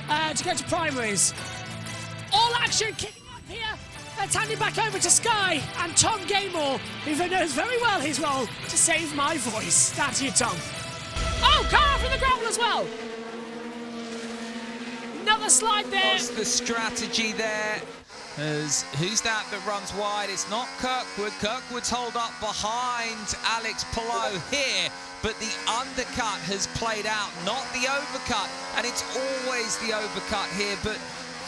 to go to primaries. All action kicking up here. Let's hand it back over to Sky and Tom Gaymore, who knows very well his role to save my voice. That's you, Tom. Oh, car off in the gravel as well. Another slide there. What's the strategy there? Who's that runs wide? It's not Kirkwood. Kirkwood's holed up behind Alex Palou here, but the undercut has played out, not the overcut. And it's always the overcut here, but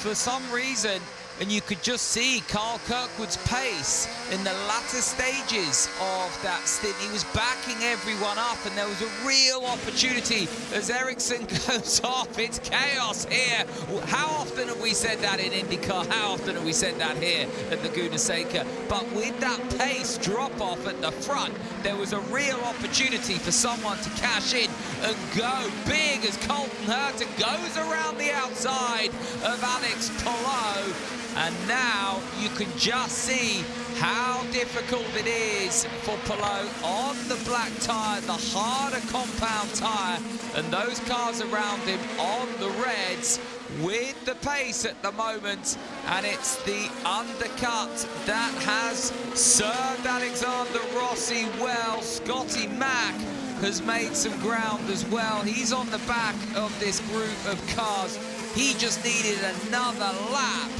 for some reason, and you could just see Carl Kirkwood's pace in the latter stages of that stint. He was backing everyone up, and there was a real opportunity as Ericsson goes off. It's chaos here. How often have we said that in INDYCAR? How often have we said that here at Laguna Seca? But with that pace drop-off at the front, there was a real opportunity for someone to cash in and go big as Colton Herta goes around the outside of Alex Palou. And now you can just see how difficult it is for Palou on the black tyre, the harder compound tyre, and those cars around him on the reds with the pace at the moment. And it's the undercut that has served Alexander Rossi well. Scotty Mack has made some ground as well. He's on the back of this group of cars. He just needed another lap,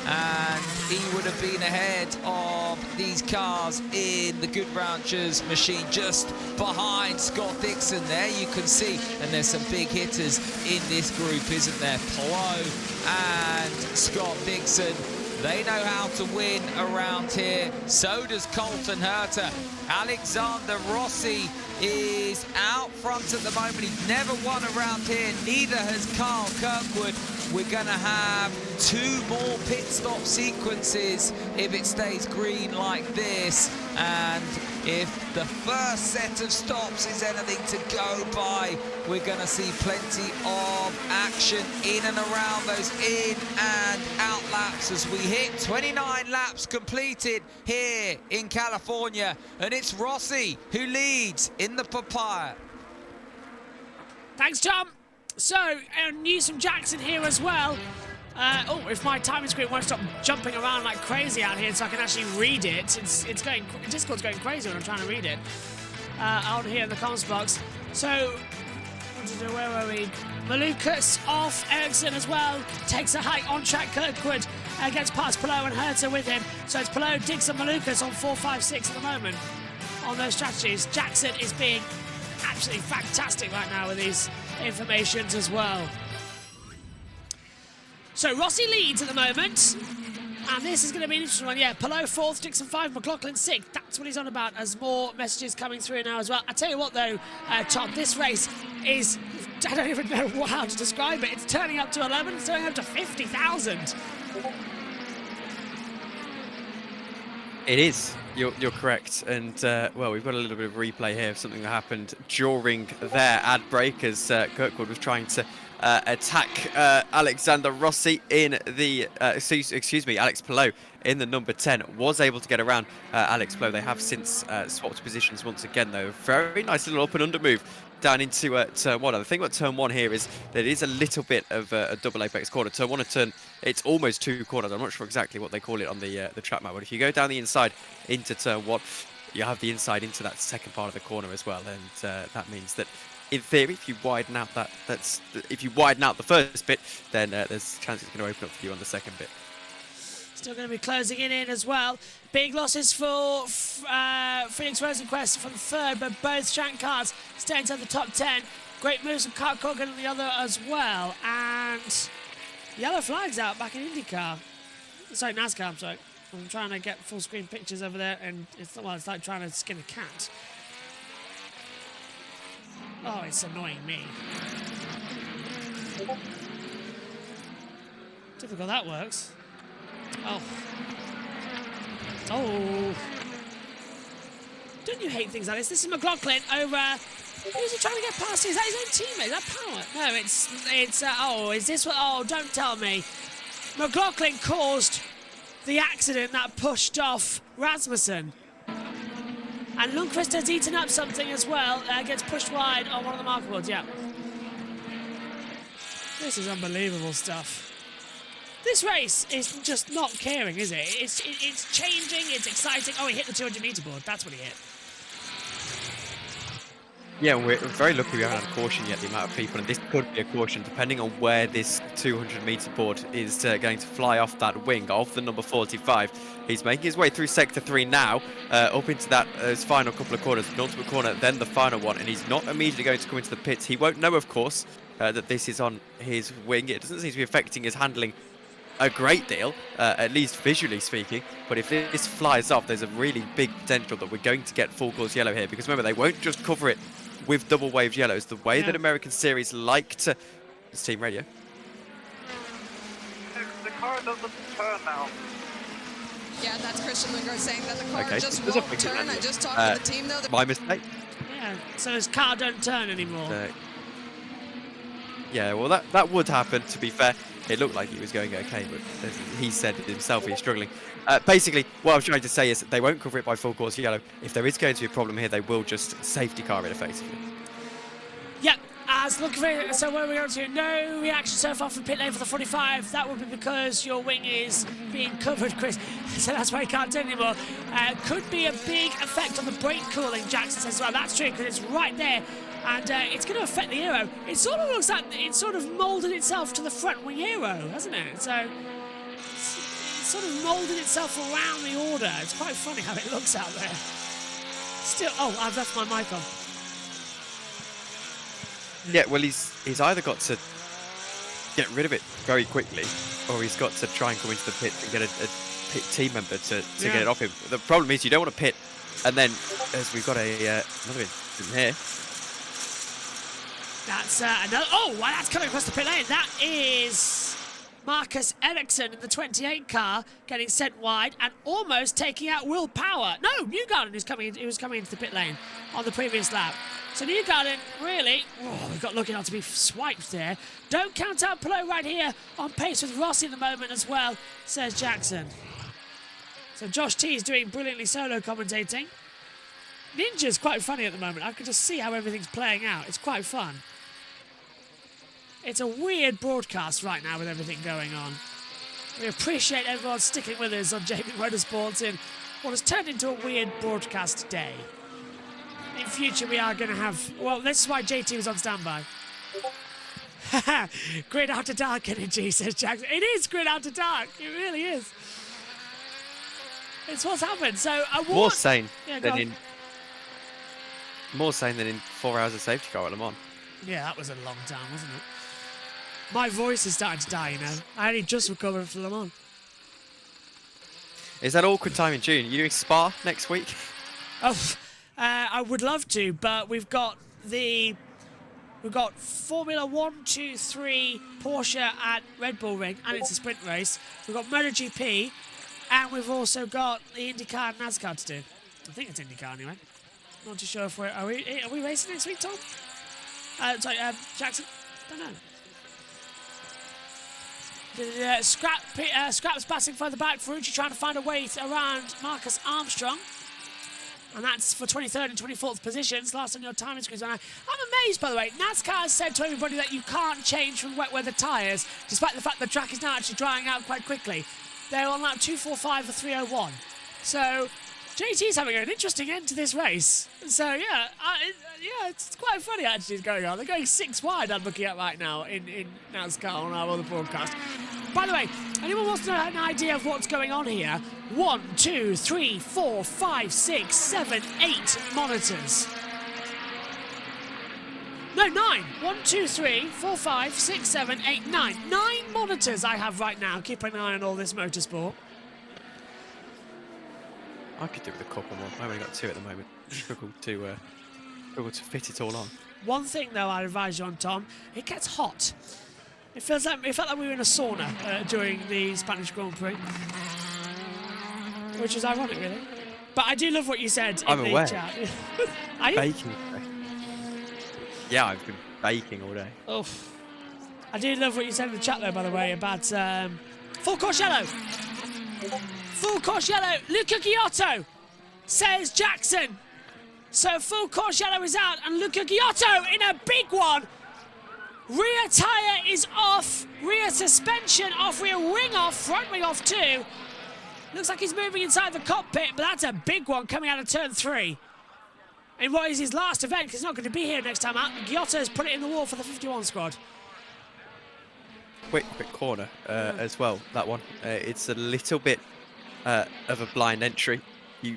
and he would have been ahead of these cars in the Good Ranchers machine, just behind Scott Dixon there. You can see, and there's some big hitters in this group, isn't there? Palou and Scott Dixon. They know how to win around here. So does Colton Herta. Alexander Rossi is out front at the moment. He's never won around here. Neither has Carl Kirkwood. We're going to have 2 more pit stop sequences if it stays green like this. And if the first set of stops is anything to go by, we're going to see plenty of action in and around those in and out laps as we hit 29 laps completed here in California. And it's Rossi who leads in the papaya. Thanks, Tom. So, news from Jackson here as well. If my timing screen won't stop jumping around like crazy out here so I can actually read it. Discord's going crazy when I'm trying to read it out here in the comms box. So, where were we? Malukas off, Ericsson as well takes a hike on track. Kirkwood gets past Pelot and Hertz with him. So it's Pelot, Dixon, Malukas on 4, 5, 6 at the moment on those strategies. Jackson is being absolutely fantastic right now with these informations as well. So Rossi leads at the moment. And this is going to be an interesting one. Yeah, Pelot 4th, Dixon 5, McLaughlin 6th. That's what he's on about as more messages coming through now as well. I tell you what though, Tom, this race is, I don't even know how to describe it. It's turning up to 11, it's turning up to 50,000. It is. You're correct. And, well, we've got a little bit of replay here of something that happened during their ad break as Kirkwood was trying to attack Alexander Rossi in the, excuse me, Alex Pelot in the number 10. Was able to get around Alex Pelot. They have since swapped positions once again, though. Very nice little up and under move down into turn 1. The thing about turn 1 here is that it is a little bit of a double apex corner. Turn 1 and turn, it's almost 2 corners. I'm not sure exactly what they call it on the track map, but if you go down the inside into turn 1, you have the inside into that second part of the corner as well, and that means that in theory, if you widen out if you widen out the first bit, then there's a chance it's going to open up for you on the second bit. Still going to be closing it in as well. Big losses for Phoenix Rosenquist from 3rd, but both Shank cars staying to the top 10. Great moves from Kurt Corgan on the other as well. And yellow flags out back in IndyCar. Sorry, NASCAR, I'm sorry. I'm trying to get full screen pictures over there, and it's like trying to skin a cat. Oh, it's annoying me. Typical that works. Oh. Oh. Don't you hate things like this? This is McLaughlin over... Who's he trying to get past? Is that his own teammate? Is that Power? No, it's oh, is this what... Oh, don't tell me. McLaughlin caused the accident that pushed off Rasmussen. And Lundqvist has eaten up something as well. Gets pushed wide on one of the marker boards, yeah. This is unbelievable stuff. This race is just not caring, is it? It's changing, it's exciting. Oh, he hit the 200-meter board. That's what he hit. Yeah, we're very lucky we haven't had a caution yet, the amount of people, and this could be a caution depending on where this 200-meter board is going to fly off that wing of the number 45. He's making his way through sector 3 now, up into that his final couple of corners, penultimate corner, then the final one, and he's not immediately going to come into the pits. He won't know, of course, that this is on his wing. It doesn't seem to be affecting his handling a great deal, at least visually speaking, but if this flies off, there's a really big potential that we're going to get full course yellow here, because remember, they won't just cover it with double waved yellows, the way that American Series like to... It's team radio. The car doesn't turn now. Yeah, that's Christian Lingard saying that the car just there's won't turn. I just talked to the team though. My mistake. Yeah, so his car don't turn anymore. Yeah, well that would happen, to be fair. It looked like he was going okay, but as he said himself, he's struggling. Basically, what I was trying to say is that they won't cover it by full course yellow. If there is going to be a problem here, they will just safety car it effectively. Yep, as look for it. So where are we going to? No reaction so far from pit lane for the 45. That would be because your wing is being covered, Chris. So that's why you can't turn anymore. Could be a big effect on the brake cooling, Jackson says. Well, that's true because it's right there. And it's going to affect the aero. It sort of looks like it's sort of moulded itself to the front wing aero, hasn't it? So it's sort of moulded itself around the order. It's quite funny how it looks out there. Still, oh, I've left my mic on. Yeah, well, he's either got to get rid of it very quickly, or he's got to try and come into the pit and get a pit team member to get it off him. The problem is you don't want to pit, and then as we've got another incident here. That's another. Oh, wow, that's coming across the pit lane. That is Marcus Ericsson in the 28 car getting sent wide and almost taking out Will Power. No, Newgarden is coming. He was coming into the pit lane on the previous lap. So Newgarden really, we've got lucky not to be swiped there. Don't count out Pelot right here on pace with Rossi at the moment as well, says Jackson. So Josh T is doing brilliantly solo commentating. Ninja's quite funny at the moment. I can just see how everything's playing out. It's quite fun. It's a weird broadcast right now with everything going on. We appreciate everyone sticking with us on JBMotorsports in what has turned into a weird broadcast day. In future, we are going to have... Well, this is why JT was on standby. Grid after dark energy, says Jackson. It is grid after dark. It really is. It's what's happened. So more sane go than in 4 hours of safety car at Le Mans. Yeah, that was a long time, wasn't it? My voice is starting to die, you know. I only just recovered from Le Mans. Is that awkward time in June? Are you doing Spa next week? Oh, I would love to, but we've got Formula 1, 2, 3 Porsche at Red Bull Ring, and it's a sprint race. We've got MotoGP, and we've also got the INDYCAR and NASCAR to do. I think it's INDYCAR anyway. Not too sure if are we racing next week, Tom? Jackson? Don't know. Scrap's passing further back. Ferrucci trying to find a way around Marcus Armstrong. And that's for 23rd and 24th positions. Last on your timing screens. I'm amazed, by the way. NASCAR has said to everybody that you can't change from wet weather tyres, despite the fact the track is now actually drying out quite quickly. They're on lap 245 for 301. So JT's having an interesting end to this race. So yeah, it's quite funny actually going on. They're going 6 wide, I'm looking at right now in NASCAR on our other broadcast. By the way, anyone wants to know an idea of what's going on here? 1, 2, 3, 4, 5, 6, 7, 8 monitors. No, 9. 1, 2, 3, 4, 5, 6, 7, 8, 9. 9 monitors I have right now. Keep an eye on all this motorsport. I could do with a couple more. I've only got 2 at the moment. Struggle to fit it all on. One thing though, I advise you on, Tom. It gets hot. It felt like we were in a sauna during the Spanish Grand Prix, which is ironic, really. But I do love what you said in the chat. Are you? Baking. Yeah, I've been baking all day. Oh, I do love what you said in the chat though, by the way, about full course yellow. Full course yellow. Luca Ghiotto says Jackson. So full course yellow is out, and Luca Ghiotto in a big one. Rear tyre is off, rear suspension off, rear wing off, front wing off too. Looks like he's moving inside the cockpit, but that's a big one coming out of turn 3. In what is his last event, because he's not going to be here next time out. Ghiotto's put it in the wall for the 51 squad. Quick corner as well, that one. It's a little bit of a blind entry. You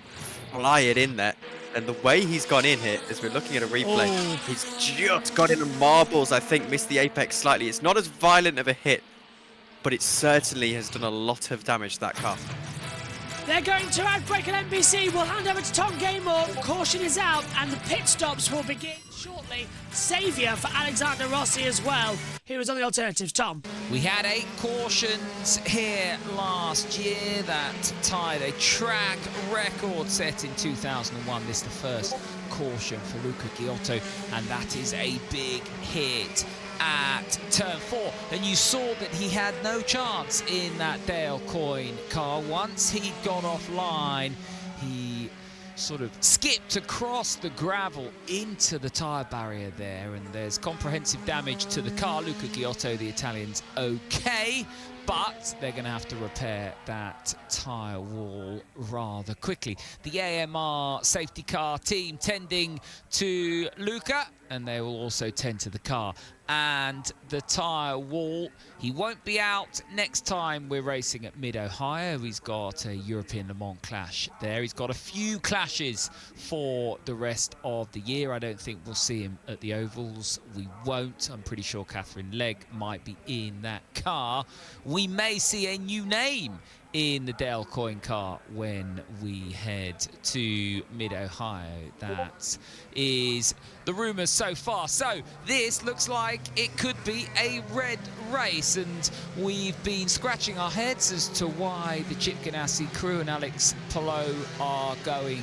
fly it in there. And the way he's gone in here, as we're looking at a replay, he's just got in the marbles, I think, missed the apex slightly. It's not as violent of a hit, but it certainly has done a lot of damage to that car. They're going to outbreak at NBC. We'll hand over to Tom Gaymore. Caution is out, and the pit stops will begin shortly. Saviour for Alexander Rossi as well. Who was on the alternatives, Tom? We had 8 cautions here last year that tied a track record set in 2001. This is the first caution for Luca Ghiotto, and that is a big hit at turn 4, and you saw that he had no chance in that Dale Coyne car. Once he got offline, he sort of skipped across the gravel into the tyre barrier there, and there's comprehensive damage to the car. Luca Ghiotto, the Italian's okay, but they're going to have to repair that tyre wall rather quickly. The AMR safety car team tending to Luca, and they will also tend to the car and the tyre wall. He won't be out next time we're racing at Mid-Ohio. He's got a European Le Mans clash there. He's got a few clashes for the rest of the year. I don't think we'll see him at the ovals. We won't. I'm pretty sure Catherine Legg might be in that car. We may see a new name in the Dale Coyne car when we head to Mid-Ohio. That is the rumours so far. So this looks like it could be a red race, and we've been scratching our heads as to why the Chip Ganassi crew and Alex Palou are going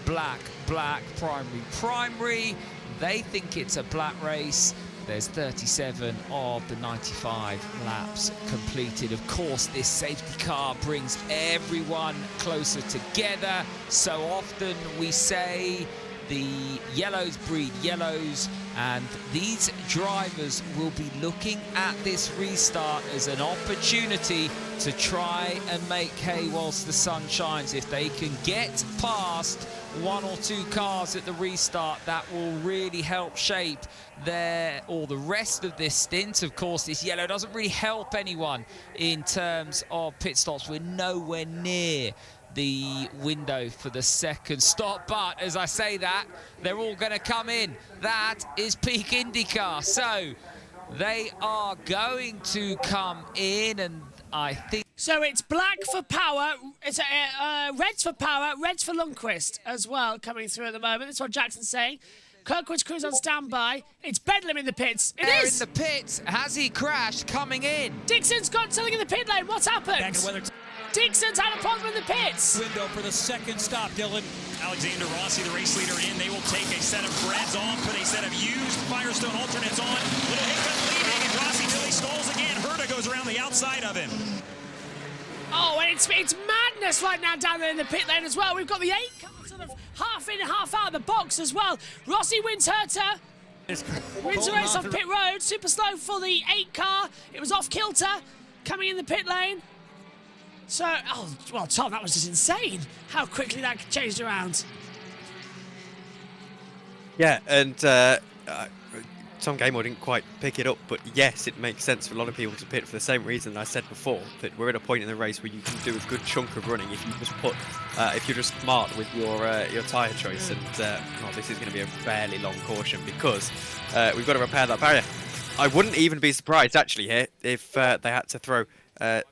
black, primary. They think it's a black race. There's 37 of the 95 laps completed. Of course, this safety car brings everyone closer together. So often we say The yellows breed yellows, and these drivers will be looking at this restart as an opportunity to try and make hay whilst the sun shines. If they can get past 1 or 2 cars at the restart, that will really help shape the rest of this stint. Of course, this yellow doesn't really help anyone in terms of pit stops. We're nowhere near the window for the second stop, but as I say that, they're all going to come in. That is peak IndyCar, so they are going to come in, and I think... So it's black for Power, it's reds for Power, reds for Lundqvist as well coming through at the moment. That's what Jackson's saying. Kirkwood's crew's on standby. It's Bedlam in the pits. It is! in the pits. Has he crashed coming in? Dixon's got something in the pit lane. What's happened? Dixon's had a problem in the pits. Window for the second stop, Dylan. Alexander Rossi, the race leader, in. They will take a set of reds on, put a set of used Firestone alternates on. Little hiccup leaving, and Rossi really stalls again. Herta goes around the outside of him. Oh, and it's madness right now down there in the pit lane as well. We've got the 8 cars sort of half in and half out of the box as well. Rossi wins Herta. Wins the race off pit road. Super slow for the 8 car. It was off kilter coming in the pit lane. So, oh, well, Tom, that was just insane how quickly that changed around. Yeah, and Tom Gamemore didn't quite pick it up, but yes, it makes sense for a lot of people to pit for the same reason I said before, that we're at a point in the race where you can do a good chunk of running if you just if you're just smart with your tyre choice. And well, this is going to be a fairly long caution because we've got to repair that barrier. I wouldn't even be surprised actually here if they had to throw a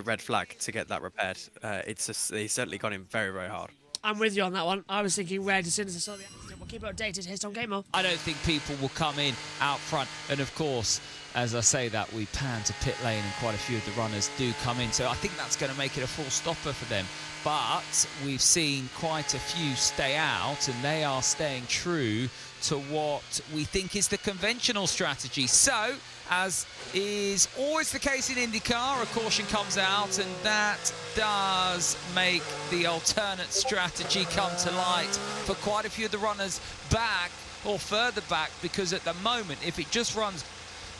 red flag to get that repaired. It's certainly gone in very, very hard. I'm with you on that one. I was thinking red as soon as I saw the accident. We'll keep it updated. Here's Tom Gamemore. I don't think people will come in out front. And of course, as I say that, we pan to pit lane and quite a few of the runners do come in. So I think that's going to make it a full stopper for them. But we've seen quite a few stay out, and they are staying true to what we think is the conventional strategy. So, as is always the case in IndyCar, a caution comes out, and that does make the alternate strategy come to light for quite a few of the runners back or further back, because at the moment, if it just runs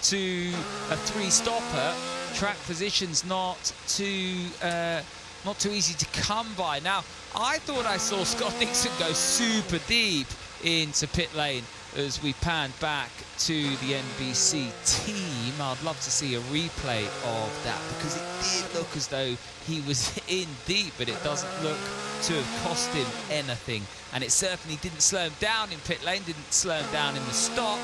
to a 3-stopper, track position's not too easy to come by. Now, I thought I saw Scott Dixon go super deep into pit lane as we pan back to the NBC team. I'd love to see a replay of that, because it did look as though he was in deep, but it doesn't look to have cost him anything. And it certainly didn't slow him down in pit lane, didn't slow him down in the stop,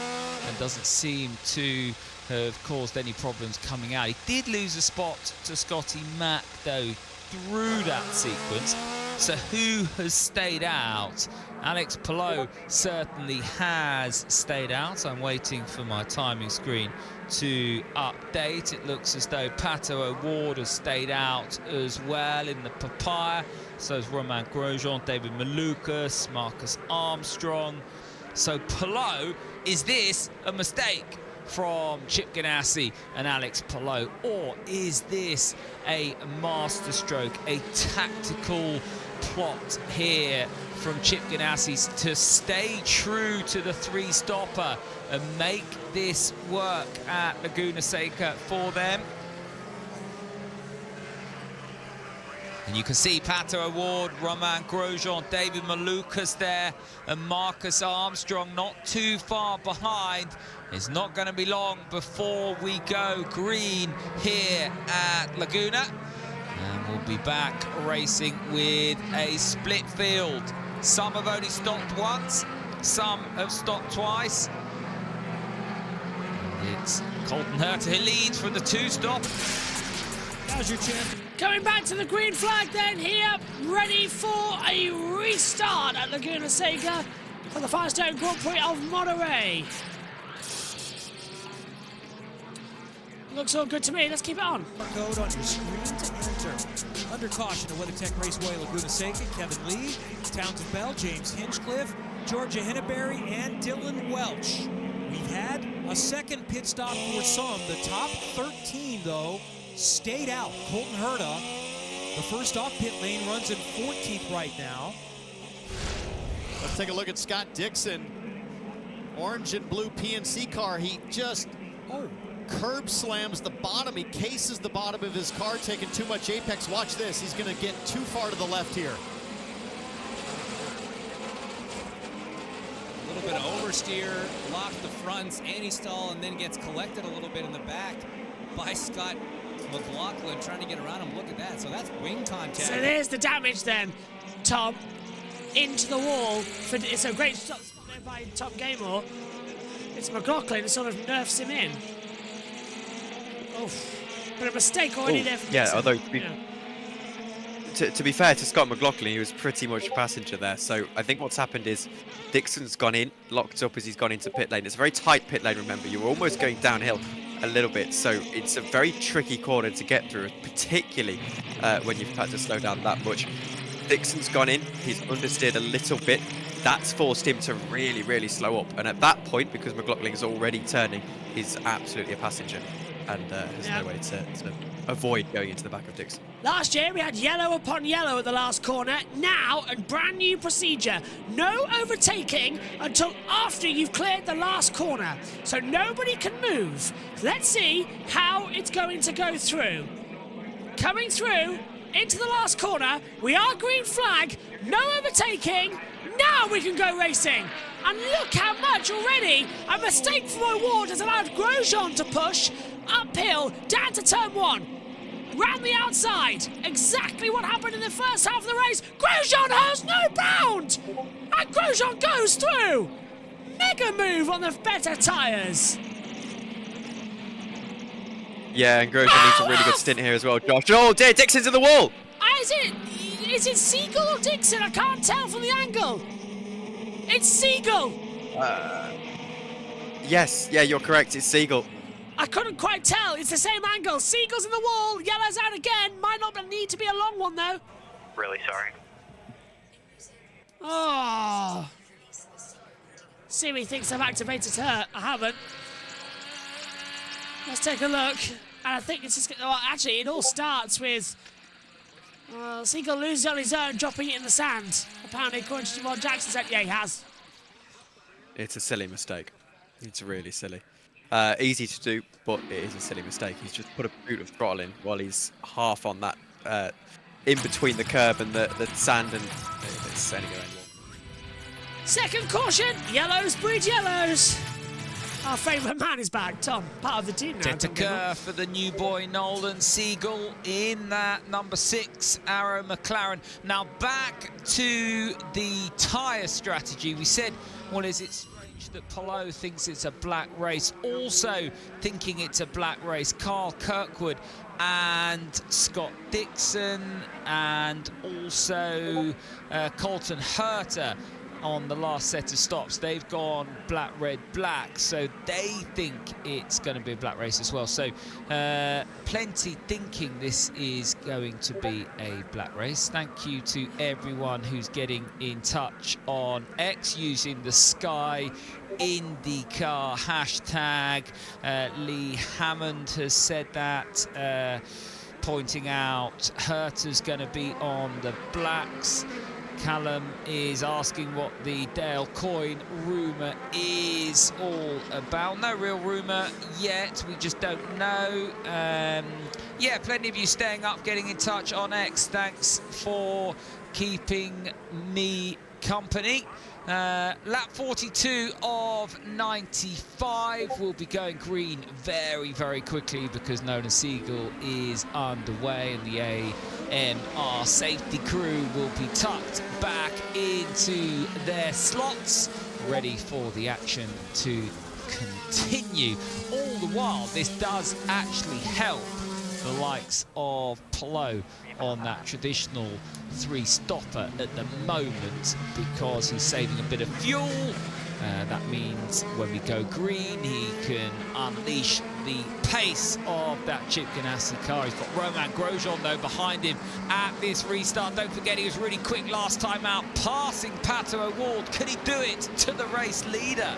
and doesn't seem to have caused any problems coming out. He did lose a spot to Scotty Mack, though, through that sequence. So who has stayed out? Alex Palou certainly has stayed out. I'm waiting for my timing screen to update. It looks as though Pato O'Ward has stayed out as well in the papaya. So is Romain Grosjean, David Malukas, Marcus Armstrong. So Palou, is this a mistake from Chip Ganassi and Alex Palou, or is this a masterstroke, a tactical plot here from Chip Ganassi to stay true to the 3-stopper and make this work at Laguna Seca for them? And you can see Pato O'Ward, Romain Grosjean, David Malukas there, and Marcus Armstrong not too far behind. It's not going to be long before we go green here at Laguna. And we'll be back racing with a split field. Some have only stopped once, some have stopped twice. It's Colton Herta who leads from the 2-stop. How's your champion? Going back to the green flag then here, ready for a restart at Laguna Seca for the Firestone Grand Prix of Monterey. Looks all good to me. Let's keep it on. Code on your screen to enter. Under caution at WeatherTech Raceway, Laguna Seca, Kevin Lee, Townsend Bell, James Hinchcliffe, Georgia Hinneberry, and Dylan Welch. We've had a second pit stop for some. The top 13, though, stayed out. Colton Herta, the first off pit lane, runs in 14th right now. Let's take a look at Scott Dixon. Orange and blue PNC car. He just curb slams the bottom. He cases the bottom of his car, taking too much apex. Watch this. He's going to get too far to the left here. A little bit of oversteer, lock the fronts, anti-stall, and then gets collected a little bit in the back by Scott McLaughlin trying to get around him. Look at that. So that's wing contact. So there's the damage then, Tom, into the wall. It's a great shot there by Tom Gaymore. It's McLaughlin that sort of nerfs him in. Oh, but a mistake already there from Dixon. Although to be fair to Scott McLaughlin, he was pretty much a passenger there. So I think what's happened is Dixon's gone in, locked up as he's gone into pit lane. It's a very tight pit lane, remember. You were almost going downhill a little bit, so it's a very tricky corner to get through, particularly when you've had to slow down that much. Dixon's gone in, he's understeered a little bit. That's forced him to really, really slow up. And at that point, because McLaughlin is already turning, he's absolutely a passenger and has no way to avoid going into the back of Dixon. Last year we had yellow upon yellow at the last corner. Now a brand new procedure. No overtaking until after you've cleared the last corner. So nobody can move. Let's see how it's going to go through. Coming through into the last corner. We are green flag. No overtaking. Now we can go racing. And look how much already a mistake from O'Ward has allowed Grosjean to push uphill down to turn 1. Round the outside. Exactly what happened in the first half of the race. Grosjean has no bound. And Grosjean goes through. Mega move on the better tyres. Yeah, and Grosjean needs a really good stint here as well, Josh. Oh dear, Dixon's in the wall. Is it Siegel or Dixon? I can't tell from the angle. It's Siegel. Yes, yeah, you're correct. It's Siegel. I couldn't quite tell. It's the same angle. Siegel's in the wall. Yellow's out again. Might not need to be a long one, though. Really sorry. Oh. Siri thinks I've activated her. I haven't. Let's take a look. And I think it's just... Well, actually, it all starts with... Siegel loses on his own, dropping it in the sand. Apparently, according to Javon Jackson said, yeah, he has. It's a silly mistake. It's really silly. Easy to do, but it is a silly mistake. He's just put a boot of throttle in while he's half on that, in between the curb and the sand, and it's only going one. Second caution, yellows breed yellows. Our favourite man is back, Tom, part of the team now. INDYCAR for the new boy Nolan Siegel in that number 6 Arrow McLaren. Now back to the tyre strategy. We said, well, is it strange that Palou thinks it's a black race? Also thinking it's a black race, Carl Kirkwood and Scott Dixon and also Colton Herter on the last set of stops. They've gone black, red, black, so they think it's going to be a black race as well. So plenty thinking this is going to be a black race. Thank you to everyone who's getting in touch on X using the Sky INDYCAR hashtag. Lee Hammond has said that, pointing out Herter's going to be on the blacks. Callum is asking what the Dale Coyne rumour is all about. No real rumour yet, we just don't know. Yeah, plenty of you staying up, getting in touch on X. Thanks for keeping me company. Lap 42 of 95 will be going green very, very quickly because Nolan Siegel is underway and the AMR safety crew will be tucked back into their slots, ready for the action to continue. All the while, this does actually help the likes of Palou on that traditional 3-stopper at the moment because he's saving a bit of fuel. That means when we go green, he can unleash the pace of that Chip Ganassi car. He's got Romain Grosjean, though, behind him at this restart. Don't forget, he was really quick last time out, passing Pato O'Ward. Can he do it to the race leader?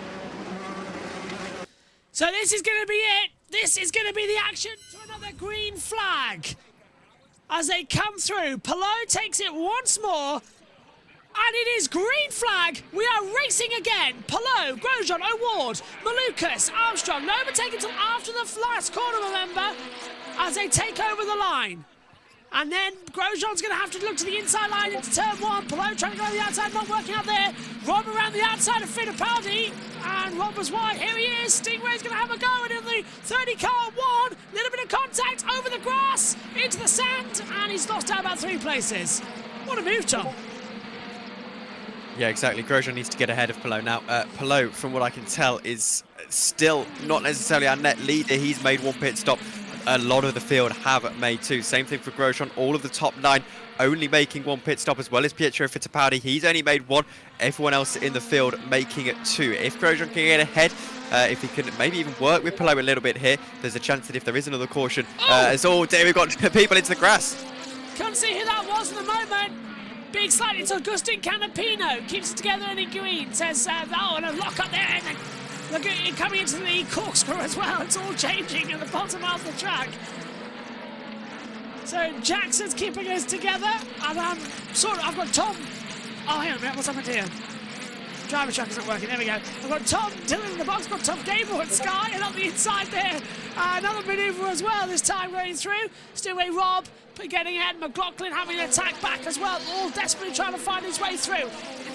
So this is going to be it. This is going to be the action to another green flag. As they come through, Palou takes it once more. And it is green flag. We are racing again. Palou, Grosjean, O'Ward, Malukas, Armstrong. No overtake until after the last corner, remember, as they take over the line. And then Grosjean's going to have to look to the inside line into turn 1. Palou trying to go to the outside, not working out there. Rob around the outside of Fittipaldi. And Rob was wide. Here he is. Stingray's going to have a go. And in the 30 car 1, little bit of contact over the grass, into the sand. And he's lost out about 3 places. What a move, Tom. Yeah, exactly. Grosjean needs to get ahead of Palou now. Palou, from what I can tell, is still not necessarily our net leader. He's made 1 pit stop. A lot of the field have made 2. Same thing for Grosjean. All of the top 9 only making 1 pit stop, as well as Pietro Fittipaldi. He's only made 1. Everyone else in the field making it 2. If Grosjean can get ahead, if he can maybe even work with Palou a little bit here, there's a chance that if there is another caution, there we've got people into the grass. Can't see who that was at the moment. Big slide into Agustin Canapino. Keeps it together and green. Says, and a lock up there. And then look at it coming into the corkscrew as well. It's all changing at the bottom of the track. So Jackson's keeping us together. And I've got Tom. Oh, hang on a minute. What's happened here? Driver track isn't working. There we go. I've got Tom Dillon in the box. I've got Tom Gable at Sky. And on the inside there, another manoeuvre as well. This time going through. Stingray Rob getting ahead. McLaughlin having an attack back as well. All desperately trying to find his way through.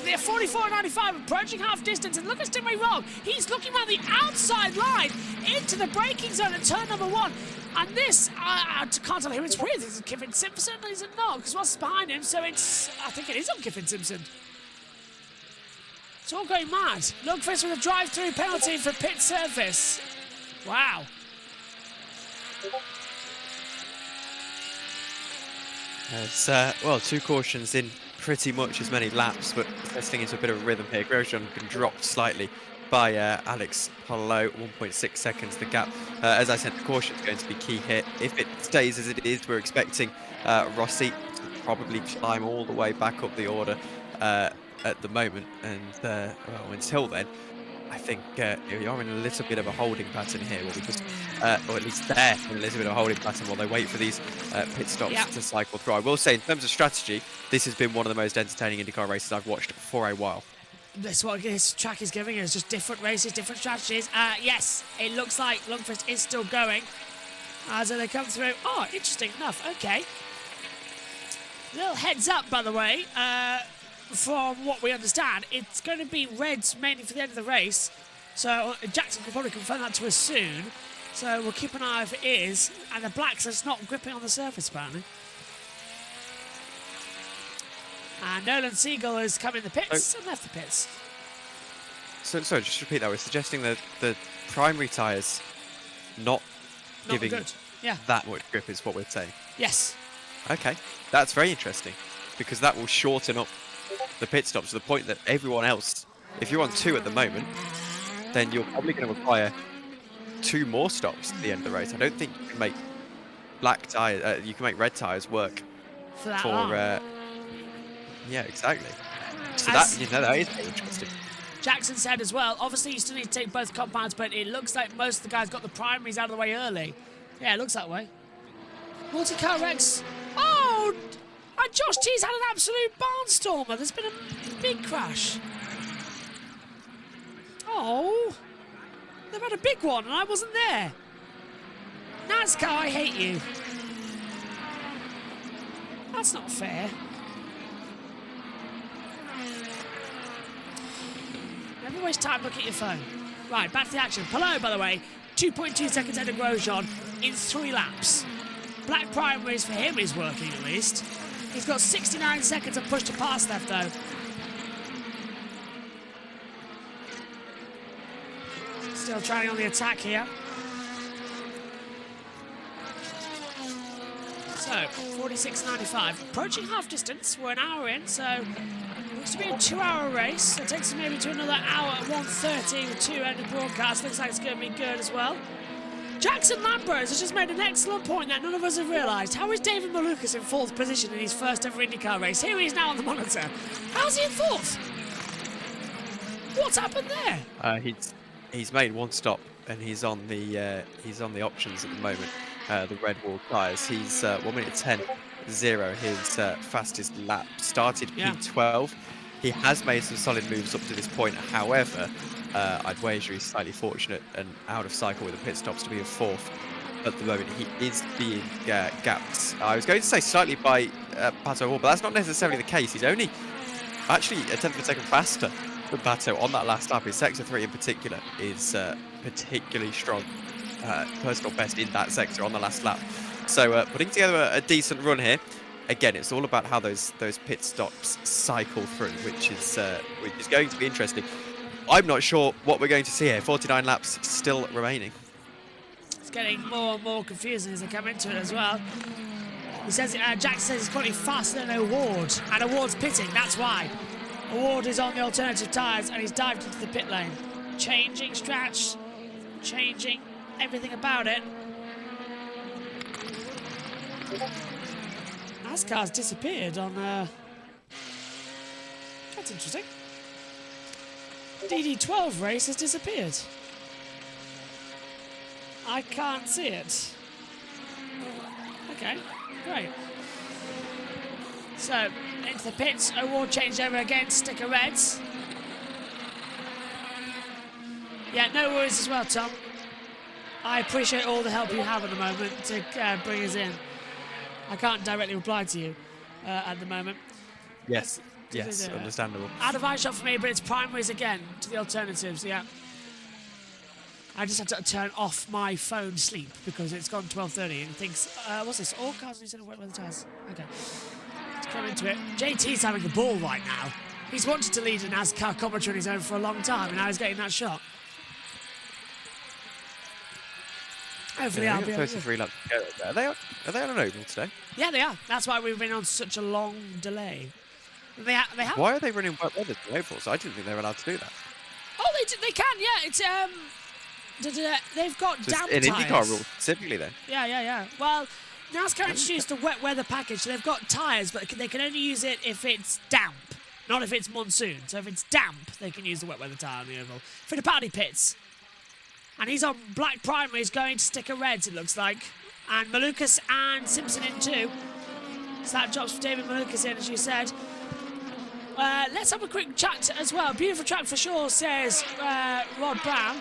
They're 44.95, approaching half distance. And look at Stingray Rob. He's looking around the outside line into the braking zone at turn number 1. And this, I can't tell who it's with. Is it Kiffin Simpson? Is it not? Because what's behind him? So I think it is on Kiffin Simpson. It's all going mad. Lundqvist with a drive-through penalty for pit surface. Wow. It's, 2 cautions in pretty much as many laps, but testing into a bit of a rhythm here. Grosjean been dropped slightly by Alex Palou, 1.6 seconds the gap. As I said, the caution is going to be key here. If it stays as it is, we're expecting Rossi to probably climb all the way back up the order at the moment, and until then, I think we are in a little bit of a holding pattern here, where we just, or at least they're in a little bit of a holding pattern while they wait for these pit stops to cycle through. I will say, in terms of strategy, this has been one of the most entertaining IndyCar races I've watched for a while. That's what this track is giving us, just different races, different strategies. Yes, it looks like Lundqvist is still going as they come through. Oh, interesting enough. Okay. Little heads up, by the way. From what we understand, it's going to be reds mainly for the end of the race. So Jackson can probably confirm that to us soon. So we'll keep an eye if it is. And the blacks are not gripping on the surface, apparently. And Nolan Siegel has come in the pits and left the pits. So just repeat that. We're suggesting that the primary tyres not giving good. Yeah. that much grip is what we're saying. Yes. Okay, that's very interesting, because that will shorten up the pit stops to the point that everyone else, if you're on 2 at the moment, then you're probably going to require 2 more stops at the end of the race. I don't think you can make black tyres, you can make red tyres work for that long. Yeah, exactly. So that is very interesting. Jackson said as well, obviously you still need to take both compounds, but it looks like most of the guys got the primaries out of the way early. Yeah, it looks that way. Multi-car Rex. Oh! And Josh T's had an absolute barnstormer. There's been a big crash. Oh. They've had a big one and I wasn't there. NASCAR, I hate you. That's not fair. Never waste time looking at your phone. Right, back to the action. Palou, by the way, 2.2 seconds ahead of Grosjean in 3 laps. Black primaries for him is working at least. He's got 69 seconds of push to pass left though. Still trying on the attack here. So, 46.95. Approaching half distance. We're an hour in, so looks to be a 2-hour race. It takes us maybe to another hour at 1:30 with 2 ended broadcasts. Looks like it's going to be good as well. Jackson Lambros has just made an excellent point that none of us have realised. How is David Malukas in 4th position in his first ever IndyCar race? Here he is now on the monitor. How's he in 4th? What's happened there? He's made 1 stop and he's on the options at the moment. The red wall tyres. He's 1 minute 10.0. His fastest lap. Started P12. He has made some solid moves up to this point. However, I'd wager he's slightly fortunate and out of cycle with the pit stops to be a 4th. At the moment, he is being gapped. I was going to say slightly by Pato Hall, but that's not necessarily the case. He's only actually a 10th of a second faster than Pato on that last lap. His Sector 3 in particular is particularly strong. Personal best in that sector on the last lap. So putting together a decent run here. Again, it's all about how those pit stops cycle through, which is going to be interesting. I'm not sure what we're going to see here. 49 laps still remaining. It's getting more and more confusing as they come into it as well. He says, Jack says he's currently faster than Award, and Award's pitting, that's why. Award is on the alternative tyres, and he's dived into the pit lane. Changing stretch, changing everything about it. NASCAR's disappeared on... That's interesting. DD12 race has disappeared. I can't see it. Okay, great. So, into the pits, Award changed over again, sticker reds. Yeah, no worries as well, Tom. I appreciate all the help you have at the moment to bring us in. I can't directly reply to you at the moment. Yes, yes, understandable. Out of eye shot for me, but it's primaries again to the alternatives, yeah. I just have to turn off my phone sleep because it's gone 12:30 and thinks, what's this? All cars need to wet weather tyres. Okay. Let's come into it. JT's having the ball right now. He's wanted to lead a NASCAR commentary on his own for a long time, and now he's getting that shot. Hopefully I'll be able to... 33 laps to go. Are they on an oval today? Yeah, they are. That's why we've been on such a long delay. They have. Why are they running wet weather to ovals? I didn't think they were allowed to do that. Oh, they can, yeah. It's they've got damp in tyres. IndyCar rules specifically then. Yeah. Well, NASCAR introduced a wet weather package, so they've got tyres, but they can only use it if it's damp, not if it's monsoon. So if it's damp, they can use the wet weather tyre on the oval. Fittipaldi pits. And he's on black primaries going to sticker reds, it looks like. And Malukas and Simpson in too. So that drops for David Malukas in, as you said. Let's have a quick chat as well. Beautiful track for sure, says Rod Brown.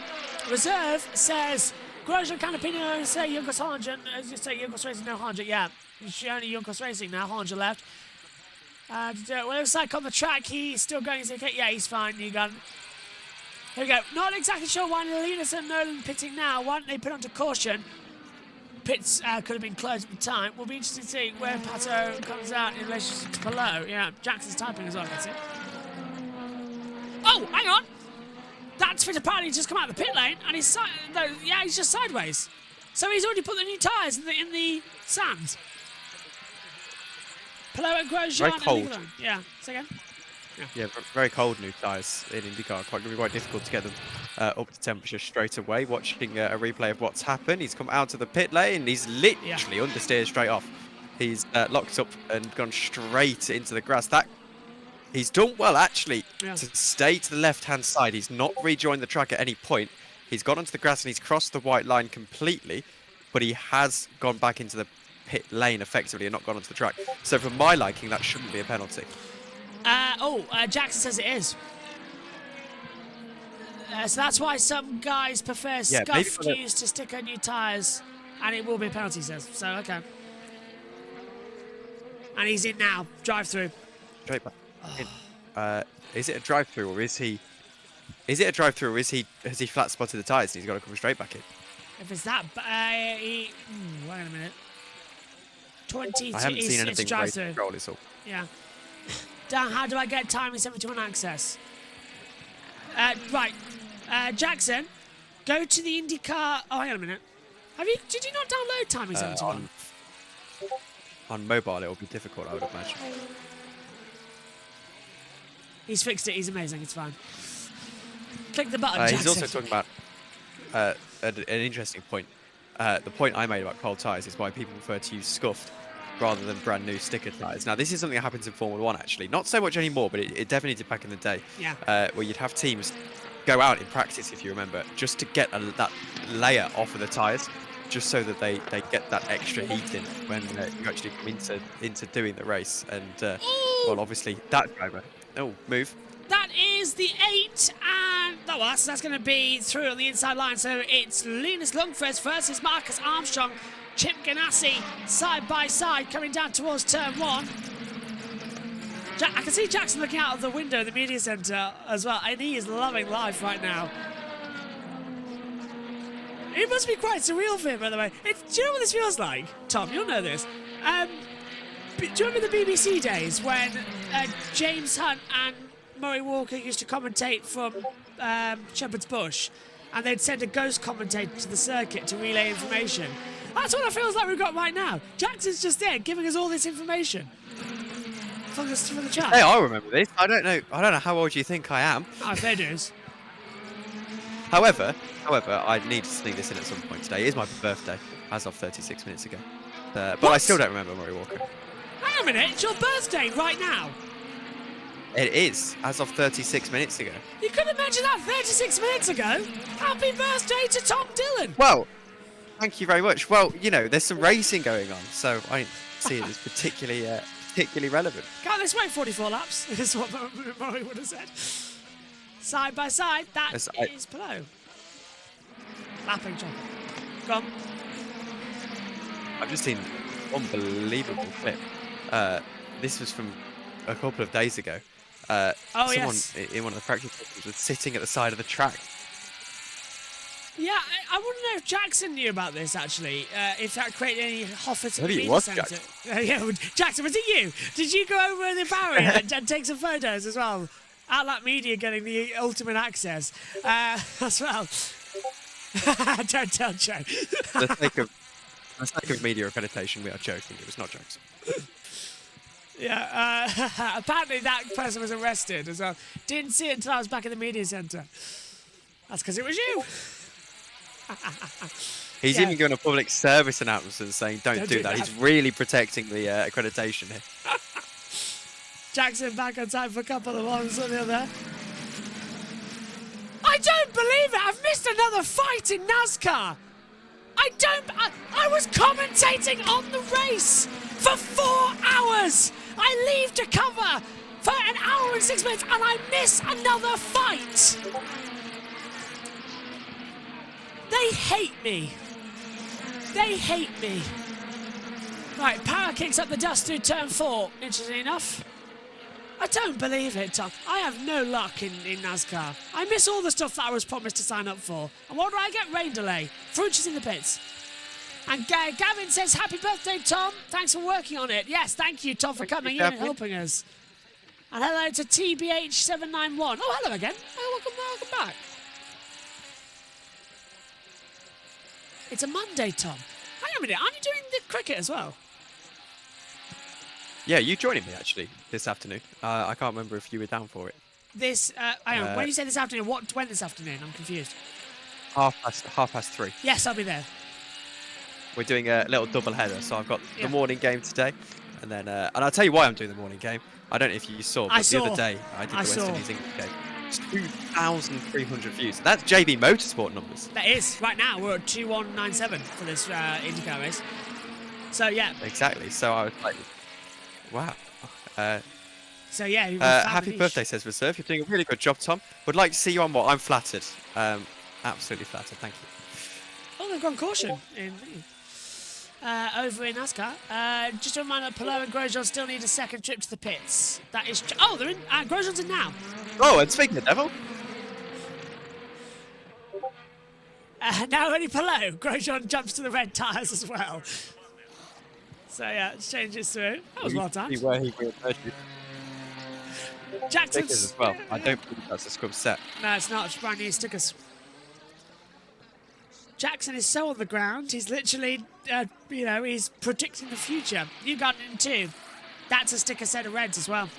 Reserve says Grosjean, Canapino, say Junkos Harjan. As you say, Junkos Racing, no Harjan. Yeah, it's only Junkos Racing now. Harjan left. Well, it looks like on the track he's still going. Yeah, he's fine. New gun. Here we go. Not exactly sure why Linus and Nolan pitting now. Why don't they put onto caution? Pits could have been closed at the time. We'll be interested to see where Pato comes out in relation to below. Yeah, Jackson's typing as well, I can see. Oh, hang on. That's Fittipaldi just come out of the pit lane, and he's just sideways. So he's already put the new tyres in the sand. Palou and Grosjean. Very cold. Yeah, say again. Yeah, very cold new tyres in IndyCar. Going to be quite difficult to get them up to temperature straight away. Watching a replay of what's happened. He's come out of the pit lane. He's literally understeered straight off. He's locked up and gone straight into the grass. He's done well, actually, to stay to the left-hand side. He's not rejoined the track at any point. He's gone onto the grass and he's crossed the white line completely, but he has gone back into the pit lane effectively and not gone onto the track. So for my liking, that shouldn't be a penalty. Jackson says it is. So that's why some guys prefer scuffed used to stick on new tyres, and it will be a penalty, he says. So, okay. And he's in now. Drive-through. Straight back in. Is it a drive-through or is he... Is it a drive-through or has he flat spotted the tyres and he's got to come straight back in? If it's that... wait a minute. 22... I haven't seen anything race control, it's all. Yeah. Dan, how do I get timing 71 access? Right. Jackson, go to the IndyCar... Oh, hang on a minute. Did you not download timing 71? On mobile, it will be difficult, I would imagine. He's fixed it. He's amazing. It's fine. Click the button, Jackson. He's also talking about an interesting point. The point I made about cold tyres is why people prefer to use scuffed rather than brand new sticker tyres. Now, this is something that happens in Formula 1, actually. Not so much anymore, but it definitely did back in the day. Yeah. Where you'd have teams go out in practice, if you remember, just to get that layer off of the tyres, just so that they get that extra heat in when you actually come into doing the race. And, well, obviously, that Oh, move. That is the 8, and that's going to be through on the inside line. So it's Linus Lundqvist versus Marcus Armstrong. Chip Ganassi side by side coming down towards turn 1. I can see Jackson looking out of the window of the media centre as well, and he is loving life right now. It must be quite surreal for him, by the way. Do you know what this feels like? Tom, you'll know this. Do you remember the BBC days when James Hunt and Murray Walker used to commentate from Shepherd's Bush, and they'd send a ghost commentator to the circuit to relay information? That's what it feels like we've got right now. Jackson's just there giving us all this information for the chat. Hey, I remember this. I don't know how old you think I am. Oh, fair dues. However, I need to sneak this in at some point today. It is my birthday, as of 36 minutes ago. But I still don't remember Murray Walker. Hang on a minute, it's your birthday right now. It is, as of 36 minutes ago. You couldn't imagine that 36 minutes ago. Happy birthday to Tom Dillon. Well, thank you very much. Well, you know, there's some racing going on, so I don't see it as particularly relevant. Can't this wait 44 laps? Is what Murray would have said. Side by side, that is Pillow. Lapping job. Go on. I've just seen an unbelievable clip. This was from a couple of days ago. Someone in one of the practice sessions was sitting at the side of the track. Yeah, I wouldn't know if Jackson knew about this, actually. If that created any Hoffert Maybe it was Jackson. Jackson, was it you? Did you go over in the barrier and take some photos as well? Outlet Media getting the ultimate access as well. Don't tell Joe. For the sake of media accreditation, we are joking. It was not jokes. Yeah, apparently that person was arrested as well. Didn't see it until I was back in the media centre. That's because it was you. He's even given a public service announcement saying don't do that. He's really protecting the accreditation here. Jackson back on time for a couple of ones on the other. I don't believe it! I've missed another fight in NASCAR! I was commentating on the race for 4 hours! I leave to cover for an hour and 6 minutes and I miss another fight! They hate me. They hate me. Right, Power kicks up the dust through turn 4, interesting enough. I don't believe it, Tom. I have no luck in NASCAR. I miss all the stuff that I was promised to sign up for. And what do I get? Rain delay. Fruch is in the pits. And Gavin says, happy birthday, Tom. Thanks for working on it. Yes, thank you, Tom, for coming in and helping us. And hello to TBH791. Oh, hello again. Oh, welcome back. It's a Monday, Tom. Hang on a minute. Aren't you doing the cricket as well? Yeah, you joining me actually this afternoon. I can't remember if you were down for it. Hang on. When you say this afternoon, when this afternoon? I'm confused. 3:30. Yes, I'll be there. We're doing a little double header, so I've got the morning game today, and then and I'll tell you why I'm doing the morning game. I don't know if you saw, but the other day I did the West Indies England game. 2,300 views. That's JB Motorsport numbers. That is. Right now we're at 2197 for this INDYCAR race. So yeah. Exactly. So I was like, wow. So yeah. Happy birthday, says Reserve. You're doing a really good job, Tom. Would like to see you on more. I'm flattered. Absolutely flattered. Thank you. Oh, they've gone caution over in NASCAR. Just a reminder, Palou and Grosjean still need a second trip to the pits. That is. They're in. Grosjean's in now. Oh, and speaking of devil. Now only Palou. Grosjean jumps to the red tyres as well. So yeah, it changes through. That was well done. Where he Jackson's as well. I don't believe that's a scrub set. No, it's not. It's brand new stickers. Jackson is so on the ground. He's literally, he's predicting the future. You got in 2. That's a sticker set of reds as well.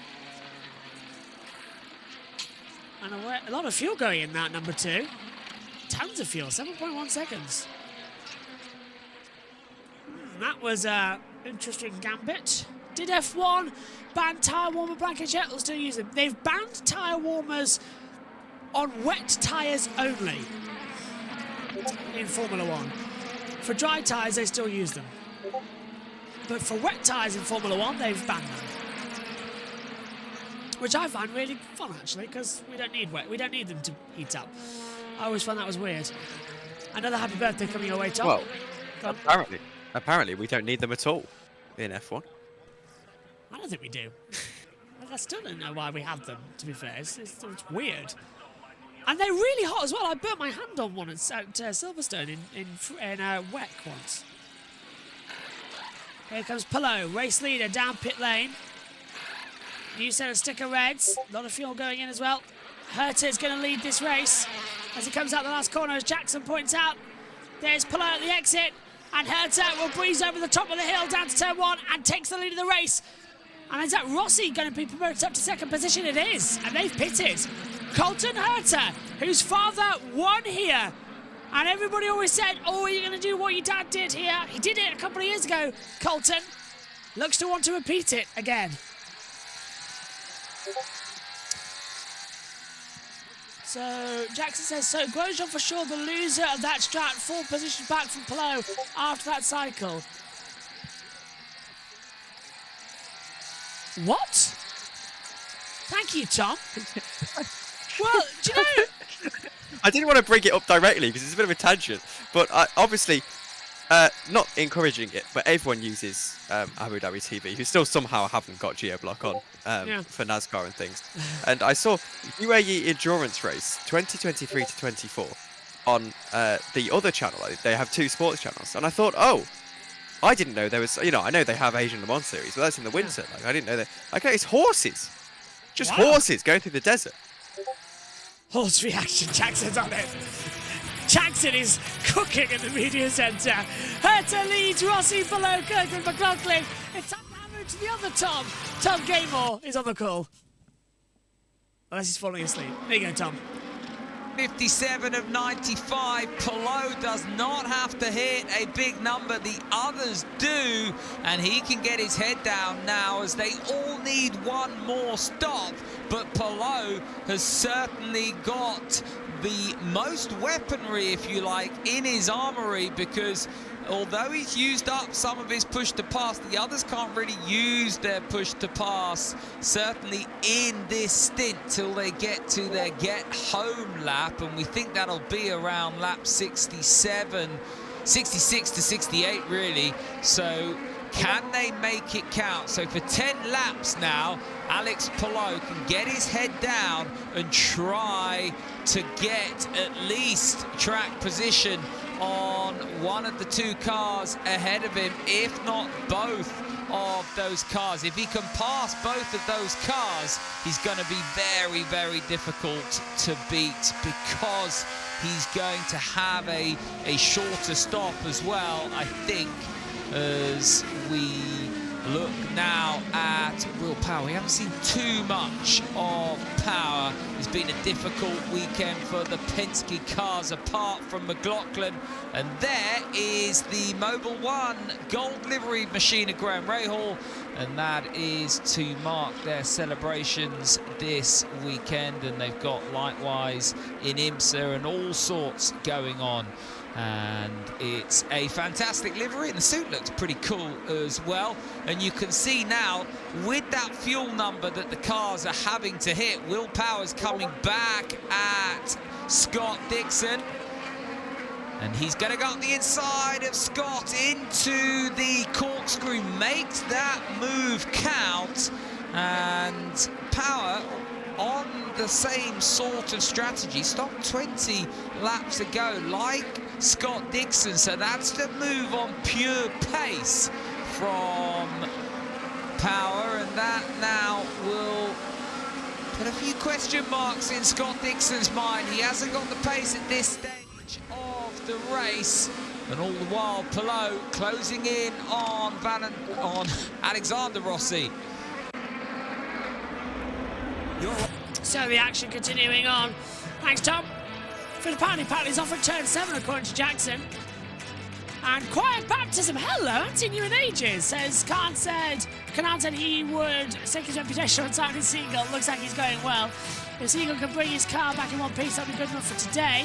And a lot of fuel going in that number 2. Tons of fuel, 7.1 seconds. That was an interesting gambit. Did F1 ban tyre warmer blankets yet? They'll still use them. They've banned tyre warmers on wet tyres only in Formula 1. For dry tyres, they still use them. But for wet tyres in Formula 1, they've banned them. which I find really fun actually, because we don't need them to heat up. I always found that was weird. Another happy birthday coming your way, Tom. Well, apparently we don't need them at all in F1. I don't think we do. I still don't know why we have them, to be fair. It's weird. And they're really hot as well. I burnt my hand on one at Silverstone in WEC once. Here comes Pelot, race leader down pit lane. New set of sticker reds. A lot of fuel going in as well. Herta is going to lead this race as he comes out the last corner, as Jackson points out. There's Pelot at the exit, and Herta will breeze over the top of the hill down to turn 1 and takes the lead of the race. And is that Rossi going to be promoted up to second position? It is, and they've pitted. Colton Herta, whose father won here. And everybody always said, oh, are you going to do what your dad did here? He did it a couple of years ago, Colton. Looks to want to repeat it again. So Jackson says, so Grosjean for sure the loser of that strat, 4 positions back from Pelot after that cycle. What? Thank you, Tom. Well, do you know... I didn't want to bring it up directly because it's a bit of a tangent, but obviously not encouraging it, but everyone uses Abu Dhabi TV, who still somehow haven't got Geoblock on for NASCAR and things. And I saw UAE Endurance Race 2023 to 24 on the other channel. They have 2 sports channels, and I thought, oh, I didn't know there was, I know they have Asian Le Mans series, but that's in the winter. Like, I didn't know that. Okay, it's horses. Just horses going through the desert. Horse reaction, Jackson's on it. Jackson is cooking in the media centre. Herta leads Rossi below Kirkland McLaughlin. It's up now to the other Tom. Tom Gaymore is on the call. Unless he's falling asleep. There you go, Tom. 57 of 95. Pelot does not have to hit a big number. The others do, and he can get his head down now as they all need one more stop. But Pelot has certainly got the most weaponry, if you like, in his armory, because although he's used up some of his push to pass, the others can't really use their push to pass, certainly in this stint, till they get to their get home lap, and we think that'll be around lap 67, 66 to 68 really. So can they make it count? So for 10 laps now, Alex Pelot can get his head down and try to get at least track position on one of the 2 cars ahead of him, if not both of those cars. If he can pass both of those cars, he's going to be very, very difficult to beat, because he's going to have a shorter stop as well, I think, as we look now at Will Power. We haven't seen too much of Power. It's been a difficult weekend for the Penske cars, apart from McLaughlin. And there is the Mobil 1 gold livery machine at Graham Rahal, and that is to mark their celebrations this weekend. And they've got likewise in IMSA and all sorts going on. And it's a fantastic livery, and the suit looks pretty cool as well. And you can see now, with that fuel number that the cars are having to hit, Will Power's coming back at Scott Dixon. And he's going to go up the inside of Scott into the corkscrew, makes that move count. And Power on the same sort of strategy, stopped 20 laps ago like Scott Dixon, so that's the move on pure pace from Power, and that now will put a few question marks in Scott Dixon's mind. He hasn't got the pace at this stage of the race, and all the while Pelot closing in on Alexander Rossi. So the action continuing on. Thanks, Tom. Fittipaldi's off at turn 7, according to Jackson. And quiet baptism. Hello, I haven't seen you in ages, says Khan said. Kanan said he would stake his reputation on Simon Siegel. Looks like he's going well. If Siegel can bring his car back in one piece, that'll be good enough for today.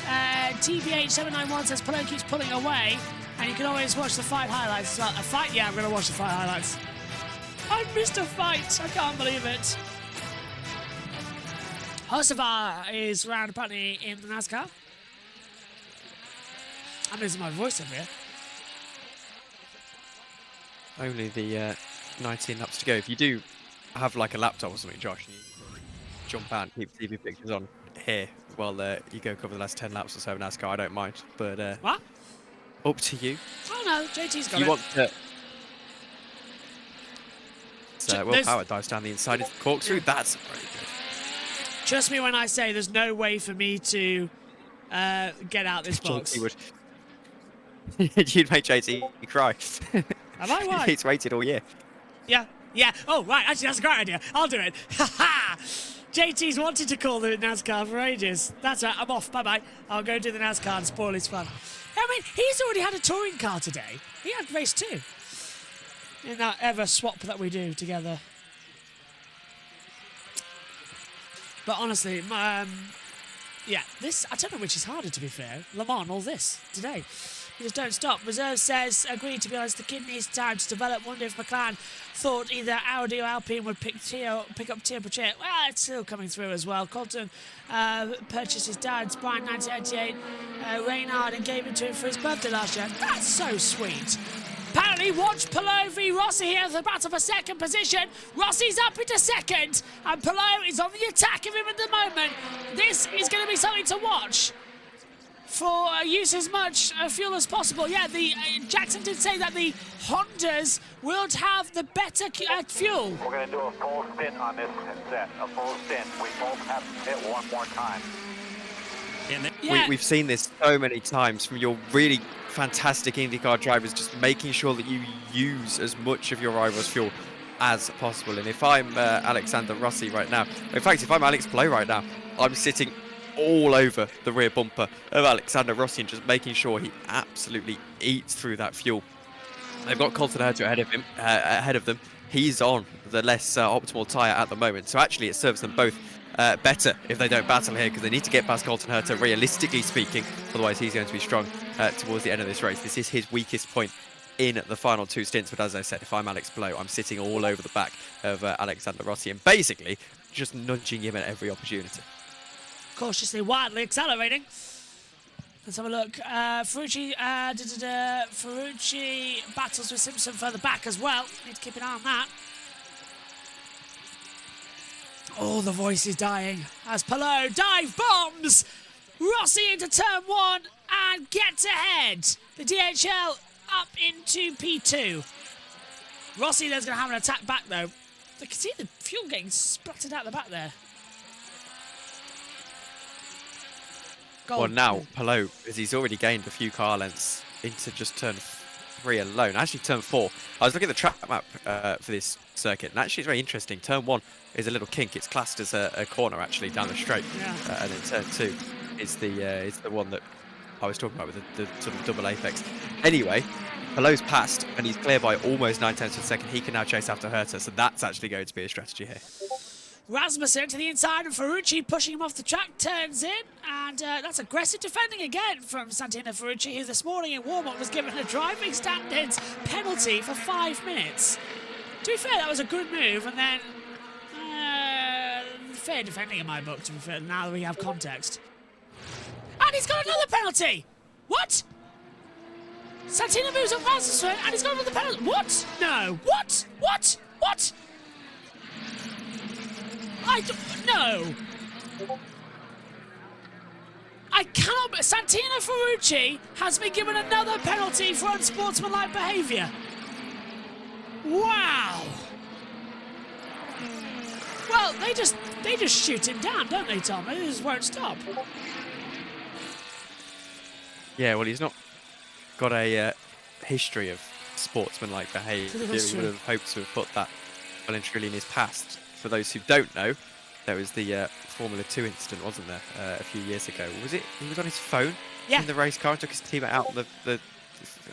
TBH791 says Pelot keeps pulling away. And you can always watch the fight highlights as well. A fight? Yeah, I'm going to watch the fight highlights. I missed a fight. I can't believe it. Hocevar is round apparently in the NASCAR. I'm losing my voice over here. Only the 19 laps to go. If you do have like a laptop or something, Josh, and you jump out and keep TV pictures on here while you go cover the last 10 laps or so of NASCAR, I don't mind. But what? Up to you. Oh no, JT's got You it. want to... So, well, power dives down the inside. It's corkscrew. That's very good. Trust me when I say there's no way for me to get out this box. JT would. You'd make JT cry. Am I right? He's waited all year. Yeah. Oh, right. Actually, that's a great idea. I'll do it. Ha ha! JT's wanted to call the NASCAR for ages. That's right. I'm off. Bye-bye. I'll go do the NASCAR and spoil his fun. I mean, he's already had a touring car today. He had race 2. In that ever swap that we do together. But honestly, yeah, this, I don't know which is harder, to be fair. Le Mans or this, today. You just don't stop. Reserve says, agreed, to be honest, the kid needs time to develop. Wonder if McLaren thought either Audi or Alpine would pick up Tio Pachet. Well, it's still coming through as well. Colton purchased his dad's Brian 1988 Reynard and gave it to him for his birthday last year. That's so sweet. Apparently, watch Palou v Rossi here at the battle for second position. Rossi's up into second, and Palou is on the attack of him at the moment. This is going to be something to watch for use as much fuel as possible. Yeah, the Jackson did say that the Hondas will have the better fuel. We're going to do a full stint on this set, a full stint. We both have to hit one more time. Yeah. We've seen this so many times from your really fantastic IndyCar drivers, just making sure that you use as much of your rival's fuel as possible. And if I'm Alexander Rossi right now, in fact, if I'm Alex Palou right now, I'm sitting all over the rear bumper of Alexander Rossi and just making sure he absolutely eats through that fuel. They've got Colton Herta ahead of them. He's on the less optimal tyre at the moment, so actually it serves them both better if they don't battle here, because they need to get past Colton Herta, realistically speaking, otherwise he's going to be strong towards the end of this race. This is his weakest point in the final 2 stints, but as I said, if I'm Alex Palou, I'm sitting all over the back of Alexander Rossi and basically just nudging him at every opportunity. Cautiously, wildly accelerating. Let's have a look. Ferrucci battles with Simpson further back as well. Need to keep an eye on that. Oh, the voice is dying as Palou dive bombs Rossi into turn 1 and gets ahead. The DHL up into P2. Rossi there's going to have an attack back though. I can see the fuel getting splattered out the back there. Well, now Palou, as he's already gained a few car lengths into just turn 3 alone. Actually, turn 4. I was looking at the track map for this circuit, and actually it's very interesting. Turn 1 is a little kink. It's classed as a corner, actually, down the straight. Yeah. And then turn 2 is the one that I was talking about with the sort of double apex. Anyway, Palou's passed, and he's clear by almost 9 tenths of a second. He can now chase after Herta, so that's actually going to be a strategy here. Rasmussen to the inside, and Ferrucci pushing him off the track, turns in, and that's aggressive defending again from Santino Ferrucci, who this morning in warm-up was given a driving standards penalty for 5 minutes. To be fair, that was a good move, and then fair defending in my book, to be fair, now that we have context. And he's got another penalty! What? Santino moves on Rasmussen, and he's got another penalty. What? No. What? What? What? No! I cannot... Santino Ferrucci has been given another penalty for unsportsmanlike behaviour. Wow! Well, they just shoot him down, don't they, Tom? They just won't stop. Yeah, well, he's not got a history of sportsmanlike behaviour. He would have hoped to have put that well and truly in his past. For those who don't know, there was the Formula 2 incident, wasn't there, a few years ago? Was it? He was on his phone in the race car and took his teammate out.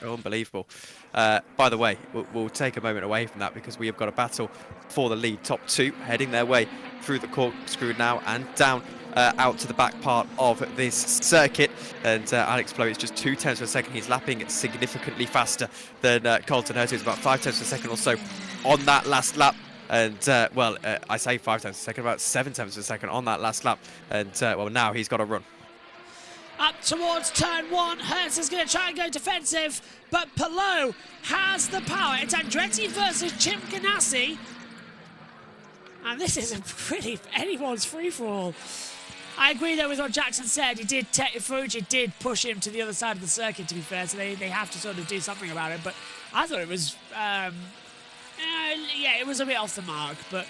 Unbelievable. By the way, we'll take a moment away from that because we have got a battle for the lead. Top 2 heading their way through the corkscrew now and down out to the back part of this circuit. And Alex Palou is just 2 tenths of a second. He's lapping significantly faster than Colton Herta. It's about 5 tenths of a second or so on that last lap. And, I say 5 tenths a second, about 7 tenths a second on that last lap. And, now he's got to run. Up towards turn 1, Hertz is going to try and go defensive, but Palou has the power. It's Andretti versus Chip Ganassi. And this is a pretty anyone's free-for-all. I agree, though, with what Jackson said. Ferrucci did push him to the other side of the circuit, to be fair, so they have to sort of do something about it. But I thought it was, it was a bit off the mark, but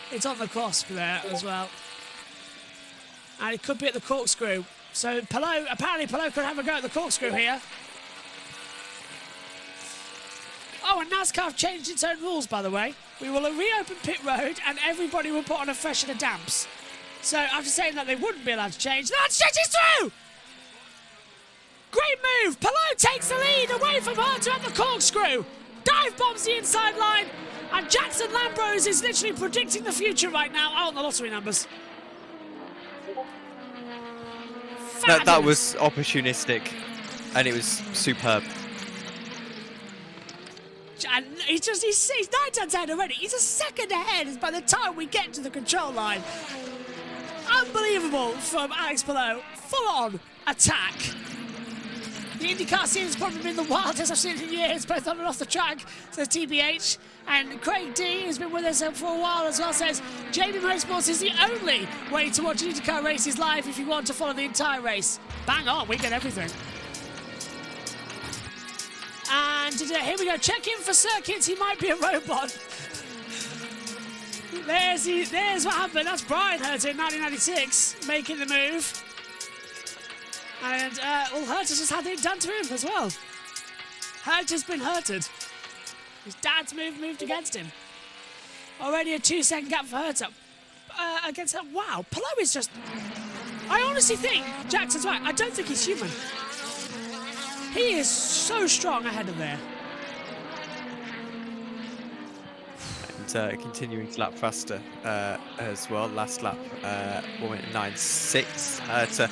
it's on the cusp there as well. And it could be at the corkscrew. So apparently Palou could have a go at the corkscrew here. Oh, and NASCAR have changed its own rules, by the way. We will reopen pit road and everybody will put on a fresh set of damps. So after saying that they wouldn't be allowed to change, that stretches through! Great move! Palou takes the lead away from Herta at the corkscrew. Dive bombs the inside line. And Jackson Lambrose is literally predicting the future right now. Oh, the lottery numbers. That was opportunistic, and it was superb. And he's 9 times ahead already. He's a second ahead by the time we get to the control line. Unbelievable from Alex Palou. Full-on attack. The IndyCar scene has probably been the wildest I've seen in years, both on and off the track, says TBH. And Craig D, who's been with us for a while as well, says JBMotorsports is the only way to watch IndyCar races live if you want to follow the entire race. Bang on, we get everything. And here we go, check in for circuits, he might be a robot. There's what happened, that's Brian Herta in 1996, making the move. And, Herta's just had it done to him as well. Herta's been hurted. His dad's moved against him. Already a 2-second gap for Herta. Against that, wow, Palou is just... I honestly think, Jackson's right, I don't think he's human. He is so strong ahead of there. And continuing to lap faster as well. Last lap, 1 minute 9.6. Herta,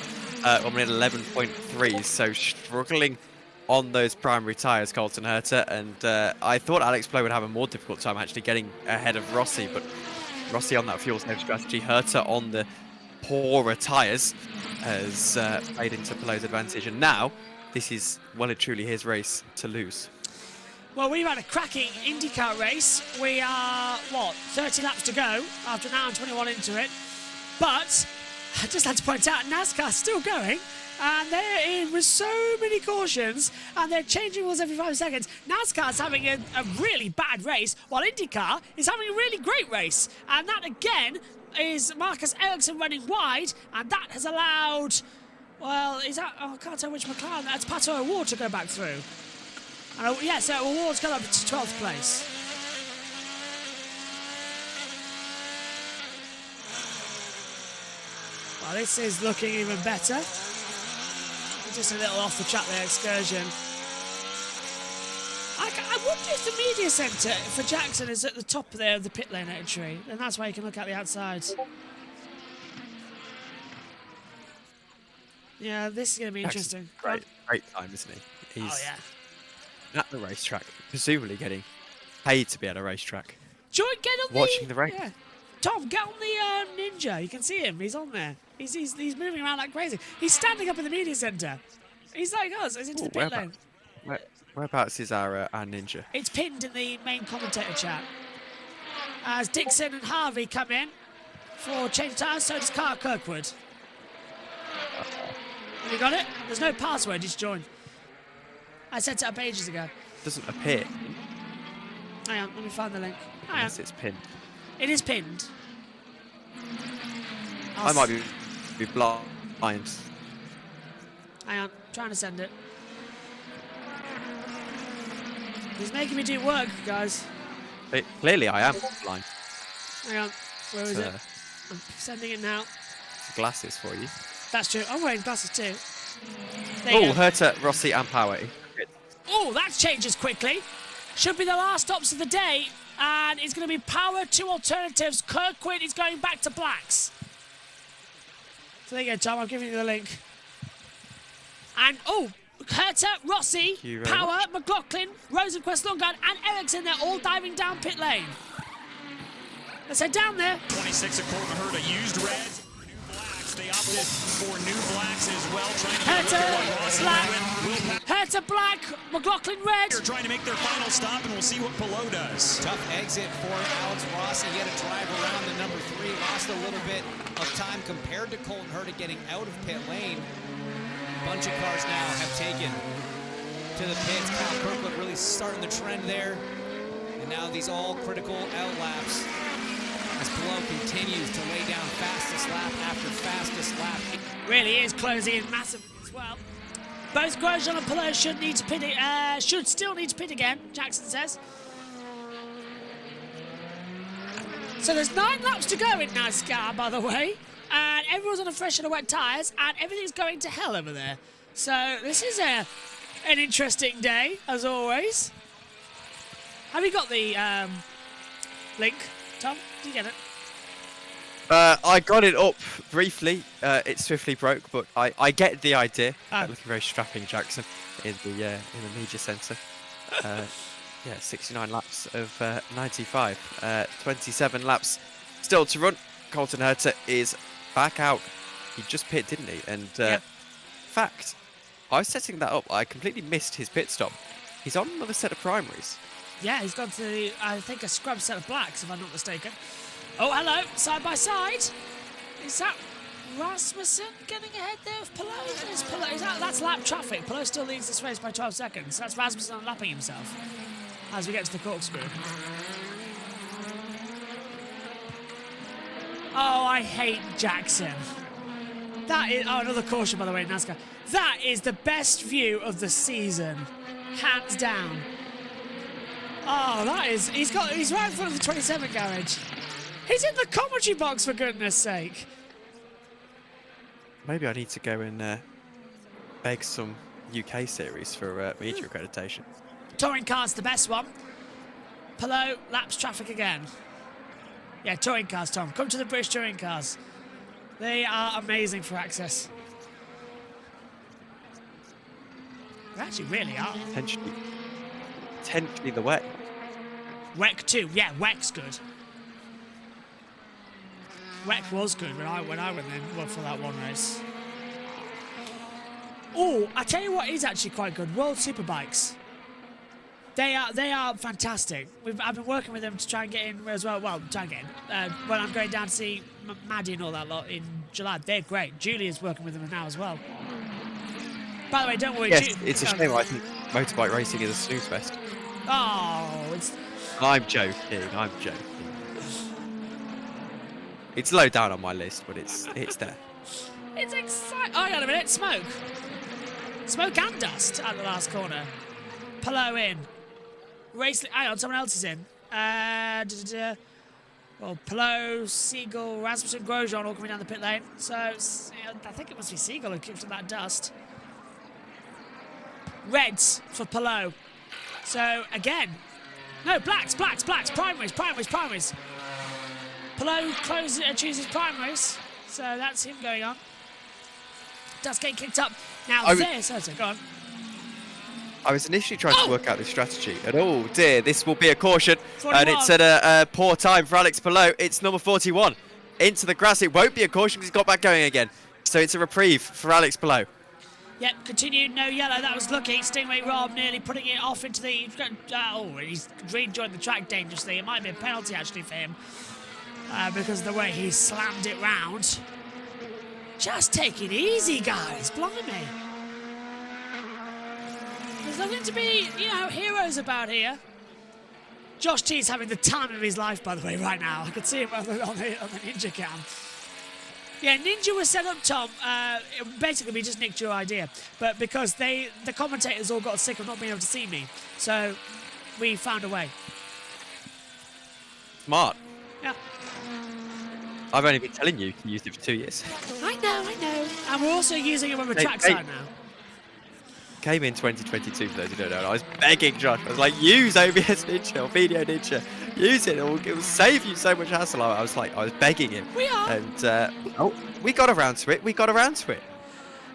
1 minute 11.3. So struggling on those primary tyres, Colton Herta. And I thought Alex Palou would have a more difficult time actually getting ahead of Rossi. But Rossi on that fuel save strategy. Herta on the poorer tyres has played into Palou's advantage. And now this is well and truly his race to lose. Well, we've had a cracking IndyCar race. We are, 30 laps to go after an hour and 21 into it. But I just had to point out, NASCAR's still going. And they're in with so many cautions. And they're changing rules every 5 seconds. NASCAR's having a really bad race, while IndyCar is having a really great race. And that, again, is Marcus Ericsson running wide. And that has allowed... Well, is that... Oh, I can't tell which McLaren. That's Pato O'Ward to go back through. And, so O'Ward's got up to 12th place. Well, this is looking even better. Just a little off the track there, excursion. I wonder if the media centre for Jackson is at the top there of the pit lane entry. And that's why you can look out the outside. Yeah, this is going to be interesting. Great time, isn't he? He's at the racetrack, presumably getting paid to be at a racetrack. Joy, get on watching the race. Yeah. Tom, get on the Ninja. You can see him. He's on there. He's moving around like crazy. He's standing up in the media centre. He's like us. He's into the pit lane. Whereabouts is our Ninja? It's pinned in the main commentator chat. As Dixon and Harvey come in for change tyres, so does Carl Kirkwood. Have you got it? There's no password, just join. I set it up ages ago. Doesn't appear. Hang on, let me find the link. Yes, it's pinned. It is pinned. I might be blind. Hang on, trying to send it. He's making me do work, guys. Clearly, I am blind. Hang on, where is it? I'm sending it now. Glasses for you. That's true. I'm wearing glasses too. Oh, Herta, Rossi, and Power. Oh, that changes quickly. Should be the last stops of the day, and it's going to be Power, 2 alternatives. Kirkwood is going back to blacks. So there you go, Tom. I'm giving you the link. And Herta, Rossi, Power, McLaughlin, Rosenquist, Lundgaard, and Ericsson. They're all diving down pit lane. Let's head down there. 26 of Colton Herta used reds. New blacks. They opted for new blacks as well. Trying to Herta, black. Herta, black. McLaughlin, red. They're trying to make their final stop, and we'll see what Pelot does. Tough exit for Alex Rossi. He had to drive around the number 3. Lost a little bit of time compared to Colton Herta getting out of pit lane. A bunch of cars now have taken to the pits. Kyle Kirkwood really starting the trend there. And now these all critical out laps as Pelot continues to lay down fastest lap after fastest lap. Really is closing in massively as well. Both Grosjean and Pelot should still need to pit again, Jackson says. So there's 9 laps to go in NASCAR, by the way, and everyone's on a fresh set of wet tyres, and everything's going to hell over there. So this is an interesting day, as always. Have you got the link, Tom? Did you get it? I got it up briefly. It swiftly broke, but I get the idea. Looking very strapping, Jackson, in the media centre. Yeah, 69 laps of 95. 27 laps still to run. Colton Herta is back out. He just pit, didn't he? And in fact, I was setting that up. I completely missed his pit stop. He's on another set of primaries. Yeah, he's gone to, I think, a scrub set of blacks, if I'm not mistaken. Oh, hello, side by side. Is that Rasmussen getting ahead there of Pelot? That's lap traffic. Pelot still leads this race by 12 seconds. That's Rasmussen lapping himself as we get to the corkscrew. Oh, I hate Jackson. That is, oh, another caution, by the way, in NASCAR. That is the best view of the season, hands down. Oh, that is, he's right in front of the 27 garage. He's in the commentary box, for goodness sake. Maybe I need to go and beg some UK series for media accreditation. Touring car's the best one. Pelot laps traffic again. Yeah, touring cars, Tom. Come to the British touring cars. They are amazing for access. They actually really are. Potentially the WEC. WEC too. Yeah, WEC's good. WEC was good when I went in for that one race. Oh, I tell you what is actually quite good. World Superbikes. They are fantastic. I've been working with them to try and get in as well. Well, try and get in. When I'm going down to see Maddie and all that lot in July, they're great. Julia's working with them now as well. By the way, don't worry. Yes, it's a shame. I think motorbike racing is a snooze fest. Oh, it's... I'm joking. It's low down on my list, but it's there. It's exciting. Oh, hang on a minute. Smoke and dust at the last corner. Pelot in. Race. Hang on, someone else is in. Well, Pelot, Siegel, Rasmussen, Grosjean all coming down the pit lane. So I think it must be Siegel who kicked up that dust. Reds for Pelot. So again, no, blacks, primaries. Pelot chooses primaries, so that's him going on. Dust getting kicked up. Now there's Herta, go on. I was initially trying to work out this strategy, and oh dear, this will be a caution, 41. and it's at a poor time for Alex Pelot. It's number 41 into the grass. It won't be a caution because he's got back going again. So it's a reprieve for Alex Pelot. Yep, continued, no yellow, that was lucky. Stingray Rob nearly putting it off into the... he's rejoined the track dangerously. It might be a penalty, actually, for him. Because of the way he slammed it round. Just take it easy, guys. Blimey. There's nothing to be, heroes about here. Josh T's having the time of his life, by the way, right now. I can see him on the Ninja cam. Yeah, Ninja was set up, Tom. Basically, we just nicked your idea. But because the commentators all got sick of not being able to see me. So we found a way. Smart. Yeah. I've only been telling you to use it for 2 years. I know. And we're also using it when we're trackside now. Came in 2022, for those who don't know. I was begging Josh. I was like, use OBS Ninja or Video Ninja. Use it. It will save you so much hassle. I was begging him. We are. And we got around to it.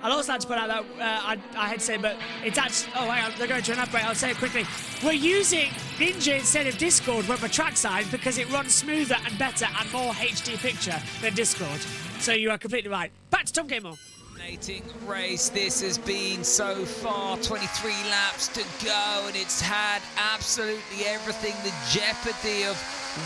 I'd also like to put out that, I had to say, but it's actually, oh, hang on, they're going to an upgrade. I'll say it quickly. We're using Ninja instead of Discord when we're trackside because it runs smoother and better and more HD picture than Discord. So you are completely right. Back to Tom Gilmore. Race. This has been so far 23 laps to go, and it's had absolutely everything. The jeopardy of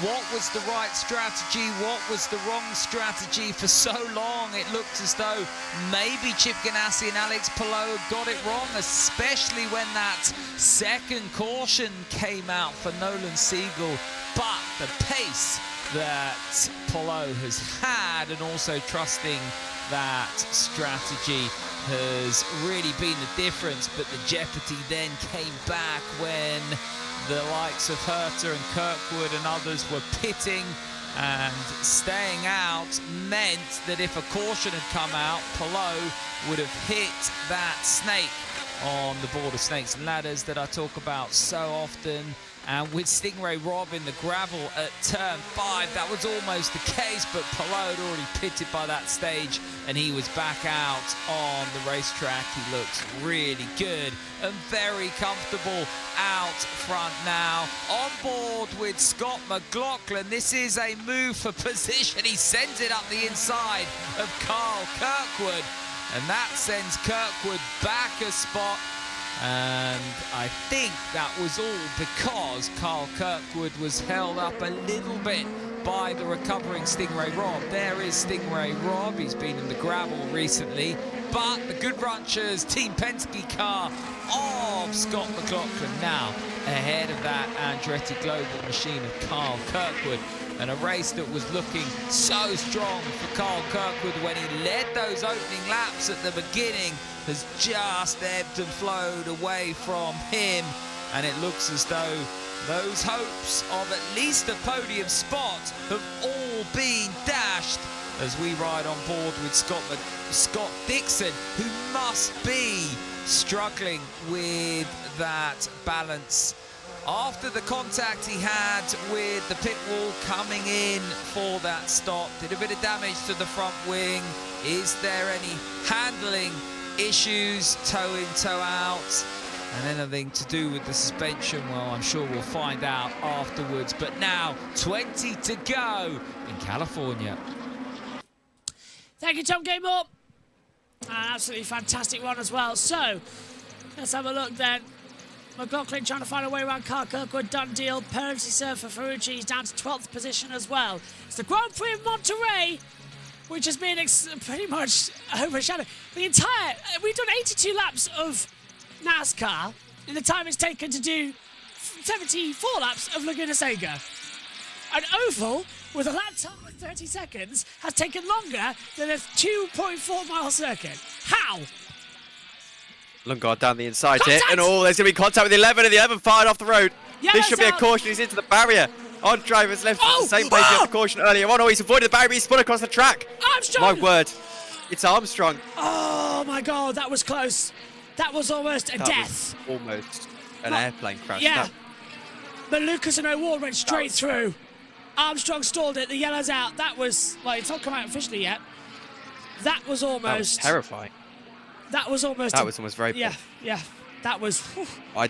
what was the right strategy, what was the wrong strategy. For so long it looked as though maybe Chip Ganassi and Alex Palou got it wrong, especially when that second caution came out for Nolan Siegel. But the pace that Palou has had, and also trusting that strategy, has really been the difference. But the jeopardy then came back when the likes of Herta and Kirkwood and others were pitting, and staying out meant that if a caution had come out, Palou would have hit that snake on the board of snakes and ladders that I talk about so often. And with Stingray Rob in the gravel at turn 5, that was almost the case, but Palou had already pitted by that stage and he was back out on the racetrack. He looks really good and very comfortable out front now. On board with Scott McLaughlin. This is a move for position. He sends it up the inside of Carl Kirkwood, and that sends Kirkwood back a spot. And I think that was all because Carl Kirkwood was held up a little bit by the recovering Stingray Rob. There is Stingray Rob. He's been in the gravel recently. But the Good Ranchers Team Penske car of Scott McLaughlin now ahead of that Andretti Global machine of Carl Kirkwood. And a race that was looking so strong for Carl Kirkwood when he led those opening laps at the beginning has just ebbed and flowed away from him. And it looks as though those hopes of at least a podium spot have all been dashed as we ride on board with Scott Dixon, who must be struggling with that balance after the contact he had with the pit wall coming in for that stop. Did a bit of damage to the front wing. Is there any handling issues, toe in, toe out, and anything to do with the suspension? Well, I'm sure we'll find out afterwards. But now 20 to go in California. Thank you, Tom Gilmore. An absolutely fantastic one as well. So let's have a look then. McLaughlin trying to find a way around Carl Kirkwood, done deal. Penalty serve for Ferrucci, he's down to 12th position as well. It's the Grand Prix of Monterey, which has been pretty much overshadowed. The entire, we've done 82 laps of NASCAR in the time it's taken to do 74 laps of Laguna Seca. An oval with a lap time of 30 seconds has taken longer than a 2.4 mile circuit. How? Lundgaard down the inside here, and there's going to be contact with 11, and the 11 fired off the road. Yeah, this should be a caution. He's into the barrier. On driver's left, the same place he had the caution earlier on. Oh, he's avoided the barrier, he's spun across the track. Armstrong! My word, it's Armstrong. Oh my God, that was close. That was almost a death. Almost an airplane crash. Yeah. But Lucas and O'Ward went straight through. Armstrong stalled it, the yellow's out. That was, well, it's not come out officially yet. That was almost... That was terrifying. That was almost... That was almost very bad. Yeah. That was... I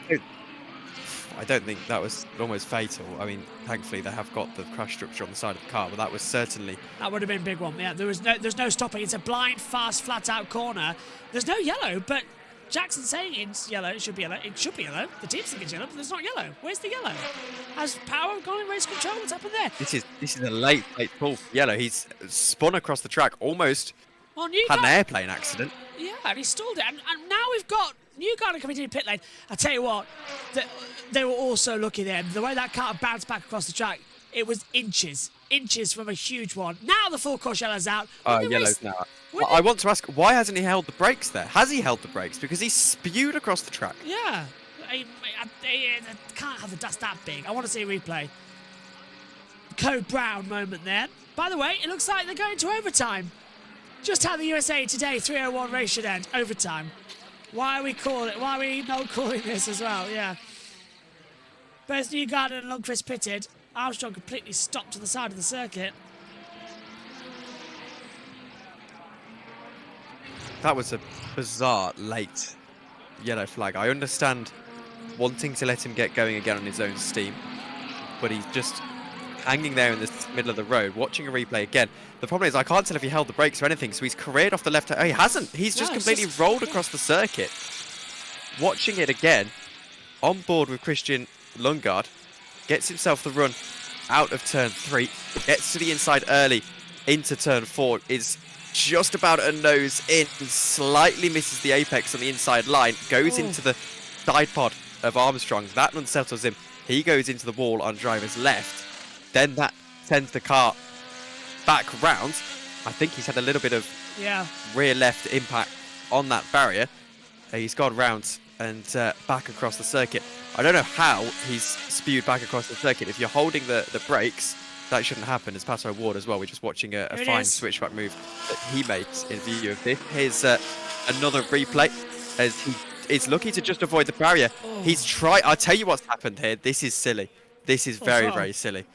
don't think that was almost fatal. I mean, thankfully they have got the crash structure on the side of the car, but that was certainly... That would have been a big one. Yeah, there's no stopping. It's a blind, fast, flat-out corner. There's no yellow, but Jackson's saying it's yellow. It should be yellow. It should be yellow. The team's think it's yellow, but there's not yellow. Where's the yellow? Has Power gone in race control? What's happened there? This is a late pull for yellow. He's spun across the track, almost had an airplane accident. Yeah, and he stalled it. And now we've got Newgarden coming into the pit lane. I tell you what, they were also lucky there. The way that car bounced back across the track, it was inches from a huge one. Now the full course yellow's out. Yellow's now. Well, I want to ask, why hasn't he held the brakes there? Has he held the brakes? Because he spewed across the track. Yeah. I can't have the dust that big. I want to see a replay. Code Brown moment there. By the way, it looks like they're going to overtime. Just how the USA Today 301 race should end. Overtime. Why are we not calling this as well? Yeah. Both Newgarden and Lundqvist pitted. Armstrong completely stopped to the side of the circuit. that was a bizarre late yellow flag. I understand wanting to let him get going again on his own steam, but he's just hanging there in the middle of the road, watching a replay again. The problem is I can't tell if he held the brakes or anything, so he's careered off the left. Oh, he hasn't. He's just completely rolled across the circuit. Watching it again, on board with Christian Lundgaard, gets himself the run out of turn 3, gets to the inside early into turn 4, is just about a nose in, slightly misses the apex on the inside line, goes into the side pod of Armstrong. That unsettles him. He goes into the wall on driver's left. Then that sends the car back round. I think he's had a little bit of rear left impact on that barrier. He's gone round and back across the circuit. I don't know how he's spewed back across the circuit. If you're holding the brakes, that shouldn't happen. It's Pato Ward as well. We're just watching a fine switchback move that he makes in view of this. Here's another replay as he is looking to just avoid the barrier. He's trying. I'll tell you what's happened here. This is silly. This is very, very silly.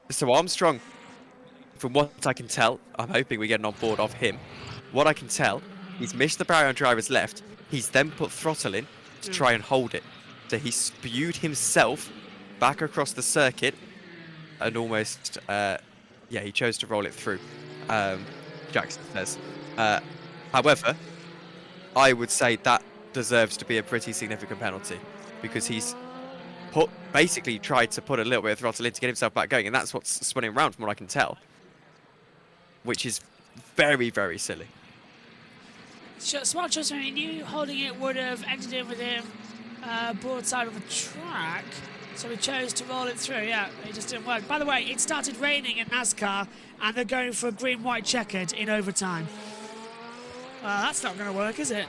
So Armstrong, from what I can tell, I'm hoping we get an on board of him. What I can tell, he's missed the barrier on driver's left. He's then put throttle in to try and hold it. So he spewed himself back across the circuit and almost, he chose to roll it through, Jackson says. However, I would say that deserves to be a pretty significant penalty because he's basically tried to put a little bit of throttle in to get himself back going, and that's what's spun him around from what I can tell, which is very, very silly. Smart choice. I mean, you holding it would have ended in with him broadside of the track, so he chose to roll it through. Yeah, it just didn't work. By the way, it started raining in NASCAR, and they're going for a green-white checkered in overtime. Well, that's not going to work, is it?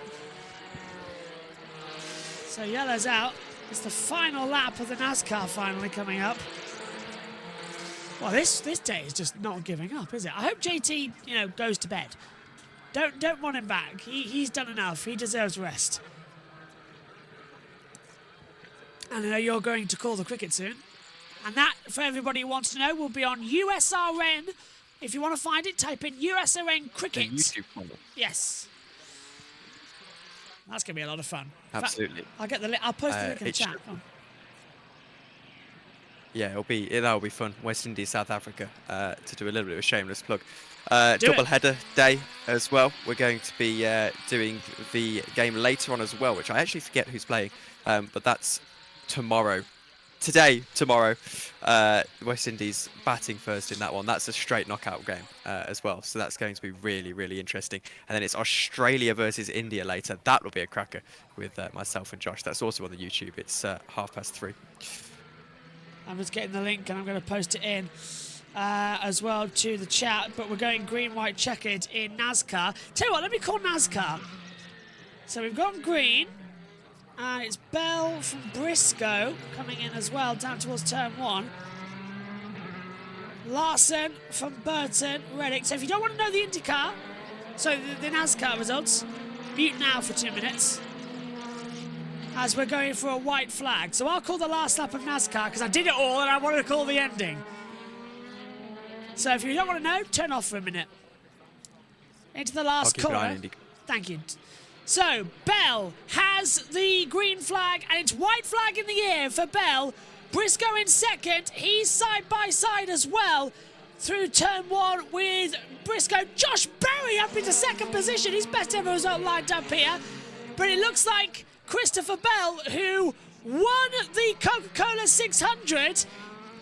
So yellow's out. It's the final lap of the NASCAR finally coming up. Well, this day is just not giving up, is it? I hope JT, goes to bed. Don't want him back. He's done enough. He deserves rest. And I know you're going to call the cricket soon. And that, for everybody who wants to know, will be on USRN. If you want to find it, type in USRN cricket. The YouTube channel. Yes. That's going to be a lot of fun. Absolutely. I'll post the link in the chat. Yeah, that'll be fun. West Indies, South Africa, to do a little bit of a shameless plug. Double header day as well. We're going to be doing the game later on as well, which I actually forget who's playing, but that's tomorrow. Tomorrow, West Indies batting first in that one. That's a straight knockout game as well, so that's going to be really, really interesting. And then it's Australia versus India later. That will be a cracker with myself and Josh. That's also on the YouTube. It's 3:30. I'm just getting the link and I'm going to post it in as well to the chat. But we're going green, white, checkered in NASCAR. Tell you what, let me call NASCAR. So we've got green. And it's Bell from Briscoe coming in as well, down towards turn 1. Larson from Burton, Reddick. So if you don't want to know the INDYCAR, so the NASCAR results, mute now for 2 minutes. As we're going for a white flag. So I'll call the last lap of NASCAR because I did it all and I wanted to call the ending. So if you don't want to know, turn off for a minute. Into the last corner. Thank you. So, Bell has the green flag, and it's white flag in the air for Bell. Briscoe in second. He's side by side as well through turn 1 with Briscoe. Josh Berry up into second position. His best ever result lined up here. But it looks like Christopher Bell, who won the Coca-Cola 600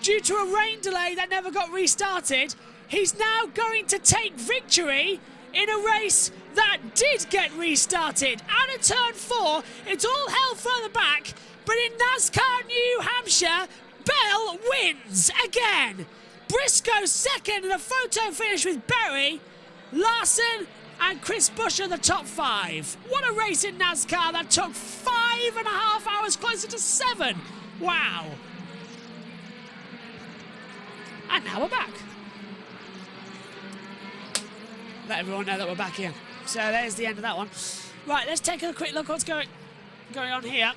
due to a rain delay that never got restarted, he's now going to take victory in a race that did get restarted. Out of turn 4, it's all hell further back, but in NASCAR New Hampshire, Bell wins again. Briscoe second in a photo finish with Berry. Larson and Chris Buescher the top 5. What a race in NASCAR that took 5.5 hours, closer to 7. Wow. And now we're back. Let everyone know that we're back here. So there's the end of that one. Right, let's take a quick look what's going on here.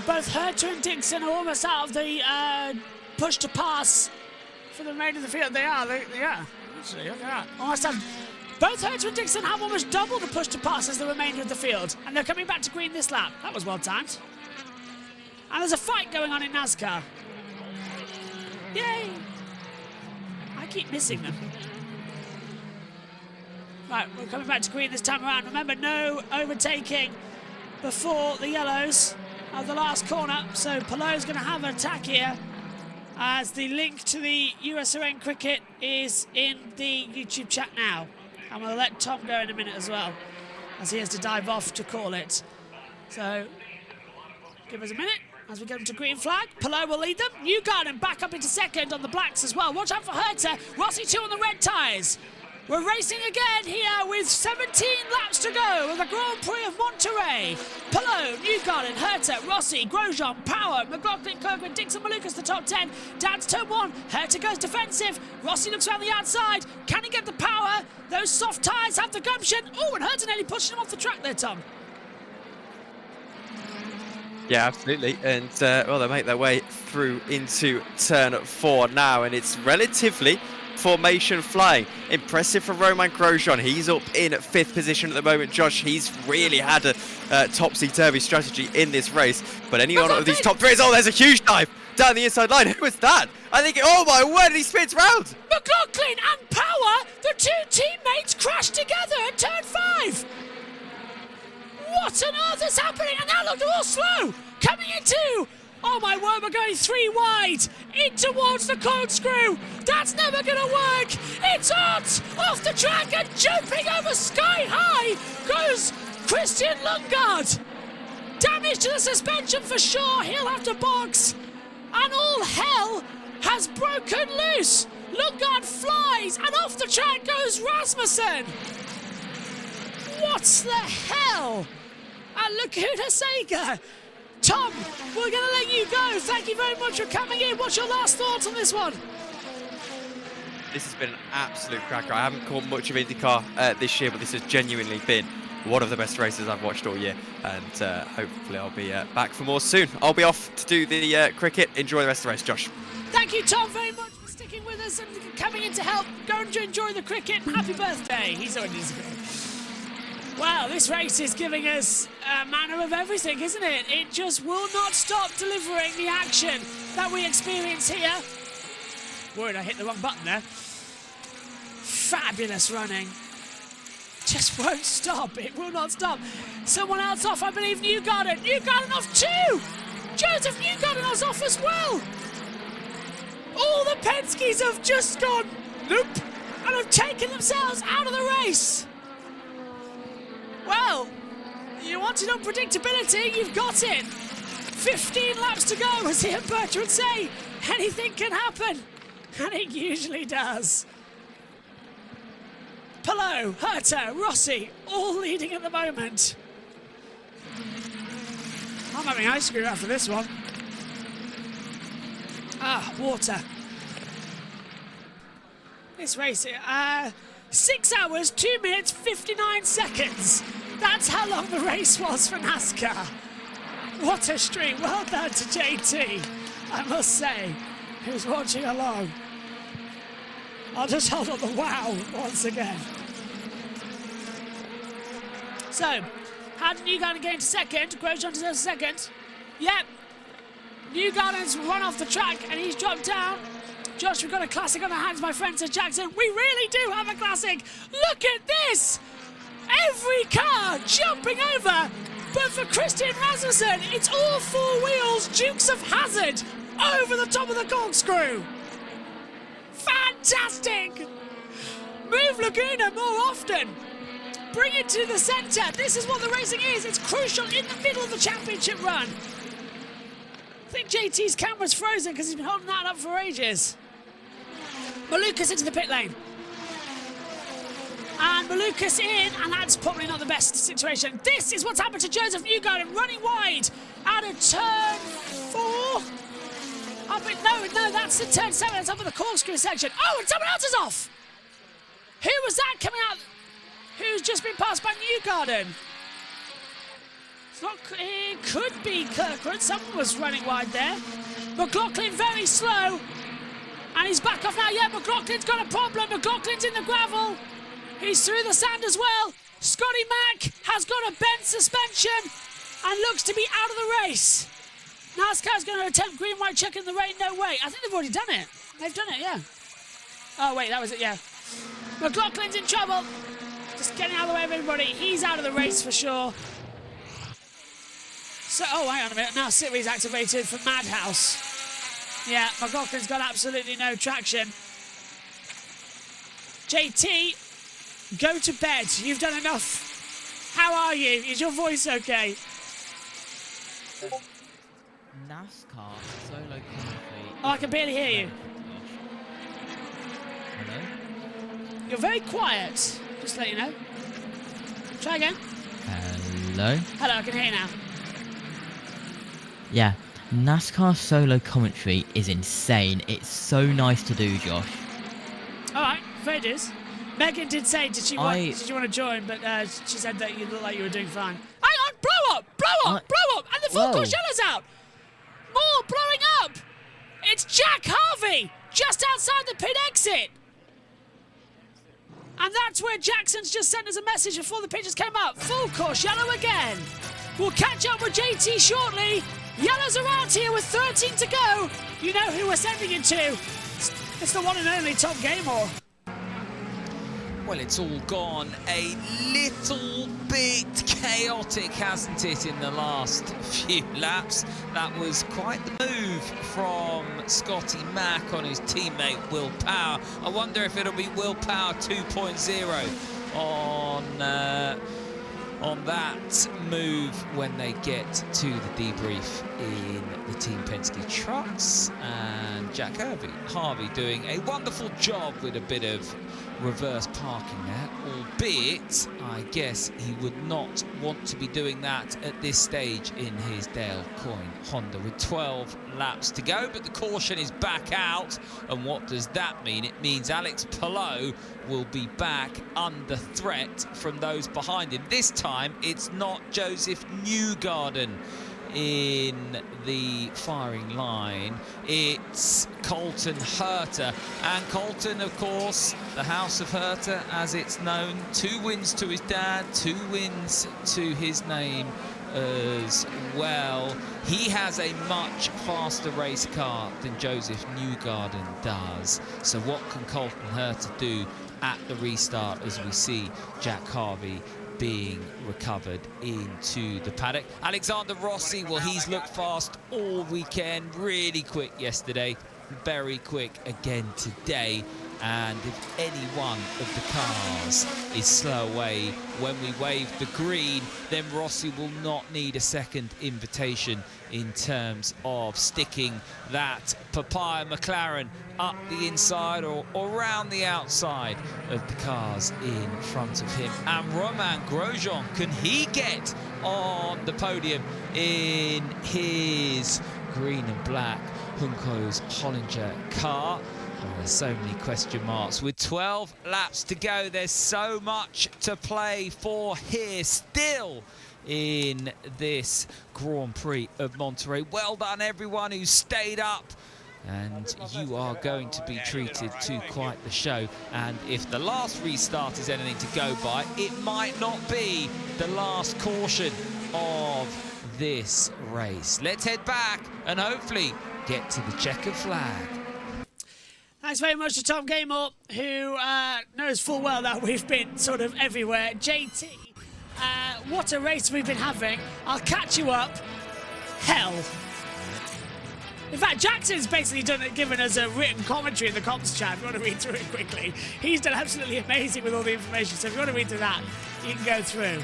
Both Herter and Dixon are almost out of the push to pass for the remainder of the field. They are. Actually, look at that. Almost have Both Herter and Dixon have almost double the push to pass as the remainder of the field, and they're coming back to green this lap. That was well timed. And there's a fight going on in NASCAR. Yay! I keep missing them. Right, we're coming back to green this time around. Remember, no overtaking before the yellows of the last corner. So Pallou's going to have an attack here, as the link to the USRN cricket is in the YouTube chat now. I'm going to let Tom go in a minute as well, as he has to dive off to call it. So give us a minute as we go to green flag. Palou will lead them. Newgarden back up into second on the blacks as well. Watch out for Herter. Rossi 2 on the red tyres. We're racing again here with 17 laps to go with the Grand Prix of Monterey. Palou, Newgarden, Herter, Rossi, Grosjean, Power, McLaughlin, Kirkwood, Dixon, Malukas, the top 10. Down to turn 1. Herter goes defensive. Rossi looks around the outside. Can he get the power? Those soft tyres have the gumption. Oh, and Herter nearly pushed him off the track there, Tom. Yeah, absolutely. And, well, they make their way through into turn 4 now, and it's relatively formation flying. Impressive for Romain Grosjean. He's up in 5th position at the moment. Josh, he's really had a topsy-turvy strategy in this race. But any one of these top 3s, oh, there's a huge dive down the inside line. Who was that? I think, oh my word, he spins round. McLaughlin and Power, the 2 teammates crashed together at turn 5. What on earth is happening? And now look, they're all slow. Coming into, oh my word, we're going 3 wide in towards the corkscrew. That's never going to work. It's Ott off the track and jumping over sky high goes Christian Lundgaard. Damage to the suspension for sure. He'll have to box. And all hell has broken loose. Lundgaard flies and off the track goes Rasmussen. What the hell? And Luca Ghiotto. Tom, we're going to let you go. Thank you very much for coming in. What's your last thoughts on this one? This has been an absolute cracker. I haven't caught much of INDYCAR this year, but this has genuinely been one of the best races I've watched all year. And hopefully I'll be back for more soon. I'll be off to do the cricket. Enjoy the rest of the race, Josh. Thank you, Tom, very much for sticking with us and coming in to help. Go and enjoy the cricket. Happy birthday. He's already Wow, this race is giving us a manner of everything, isn't it? It just will not stop delivering the action that we experience here. Worried I hit the wrong button there. Fabulous running. Just won't stop. It will not stop. Someone else off, I believe, Newgarden. Newgarden off too! Joseph Newgarden is off as well. All the Penske's have just gone nope and have taken themselves out of the race. Well, you wanted unpredictability, you've got it. 15 laps to go, as Ian Birch would say. Anything can happen, and it usually does. Palou, Herter, Rossi, all leading at the moment. I'm having ice cream after this one. Ah, water. This race, 6 hours, 2 minutes, 59 seconds. That's how long the race was for NASCAR. What a stream. Well done to JT, I must say, who's watching along. I'll just hold up the wow once again. So, how did Newgarden get into second? Grosjean deserves second. Yep. Newgarden's run off the track and he's dropped down. Josh, we've got a classic on our hands, my friend, says Jackson. We really do have a classic. Look at this. Every car jumping over. But for Christian Rasmussen, it's all 4 wheels, Dukes of Hazzard, over the top of the corkscrew. Fantastic. Move Laguna more often. Bring it to the centre. This is what the racing is. It's crucial in the middle of the championship run. I think JT's camera's frozen because he's been holding that up for ages. Malukas into the pit lane. And Malukas in, and that's probably not the best situation. This is what's happened to Joseph Newgarden, running wide out of turn 4. No, that's the turn 7. That's up at the corkscrew section. Oh, and someone else is off. Who was that coming out? Who's just been passed by Newgarden? It could be Kirkwood. Someone was running wide there. McLaughlin very slow. And he's back off now. Yeah, McLaughlin's got a problem. McLaughlin's in the gravel. He's through the sand as well. Scotty Mack has got a bent suspension and looks to be out of the race. NASCAR's going to attempt green, white, check in the rain. No way. I think they've already done it. They've done it, yeah. Oh, wait, that was it, yeah. McLaughlin's in trouble. Just getting out of the way of everybody. He's out of the race for sure. So, oh, hang on a minute. Now Siri's activated for Madhouse. Yeah, McLaughlin's got absolutely no traction. JT, go to bed. You've done enough. How are you? Is your voice okay? NASCAR solo commentary. Oh, I can barely hear you. Hello? You're very quiet. Just to let you know. Try again. Hello? Hello, I can hear you now. Yeah, NASCAR solo commentary is insane. It's so nice to do, Josh. All right, fair dues. Megan did say, did you want to join? But she said that you looked like you were doing fine. Hang on, blow up, blow up, blow up, and the full course yellow's out. More blowing up. It's Jack Harvey just outside the pit exit. And that's where Jackson's just sent us a message before the pictures came up. Full course yellow again. We'll catch up with JT shortly. Yellow's around here with 13 to go. You know who we're sending it to. It's the one and only Tom Gaymore. Well, it's all gone a little bit chaotic, hasn't it, in the last few laps? That was quite the move from Scotty Mack on his teammate Will Power. I wonder if it'll be Will Power 2.0 on that move when they get to the debrief in the Team Penske trucks. And Jack Harvey doing a wonderful job with a bit of reverse parking there, albeit I guess he would not want to be doing that at this stage in his Dale Coyne Honda with 12 laps to go. But the caution is back out, and what does that mean? It means Alex Palou will be back under threat from those behind him. This time it's not Joseph Newgarden in the firing line, it's Colton Herta. And Colton, of course, the House of Herta as it's known, 2 wins to his dad, 2 wins to his name as well. He has a much faster race car than Joseph Newgarden does. So what can Colton Herta do at the restart as we see Jack Harvey being recovered into the paddock? Alexander Rossi, well, he's looked fast all weekend, really quick yesterday, very quick again today. And if any one of the cars is slow away when we wave the green, then Rossi will not need a second invitation in terms of sticking that papaya McLaren up the inside or around the outside of the cars in front of him. And Romain Grosjean, can he get on the podium in his green and black Hunko's Hollinger car? Oh, there's so many question marks. With 12 laps to go, there's so much to play for here still in this Grand Prix of Monterey. Well done, everyone who stayed up. And you are going to be treated to quite the show. And if the last restart is anything to go by, it might not be the last caution of this race. Let's head back and hopefully get to the checkered flag. Thanks very much to Tom Gaymore, who knows full well that we've been sort of everywhere. JT, what a race we've been having. I'll catch you up. Hell. In fact, Jackson's basically given us a written commentary in the comms chat. If you want to read through it quickly. He's done absolutely amazing with all the information. So if you want to read through that, you can go through.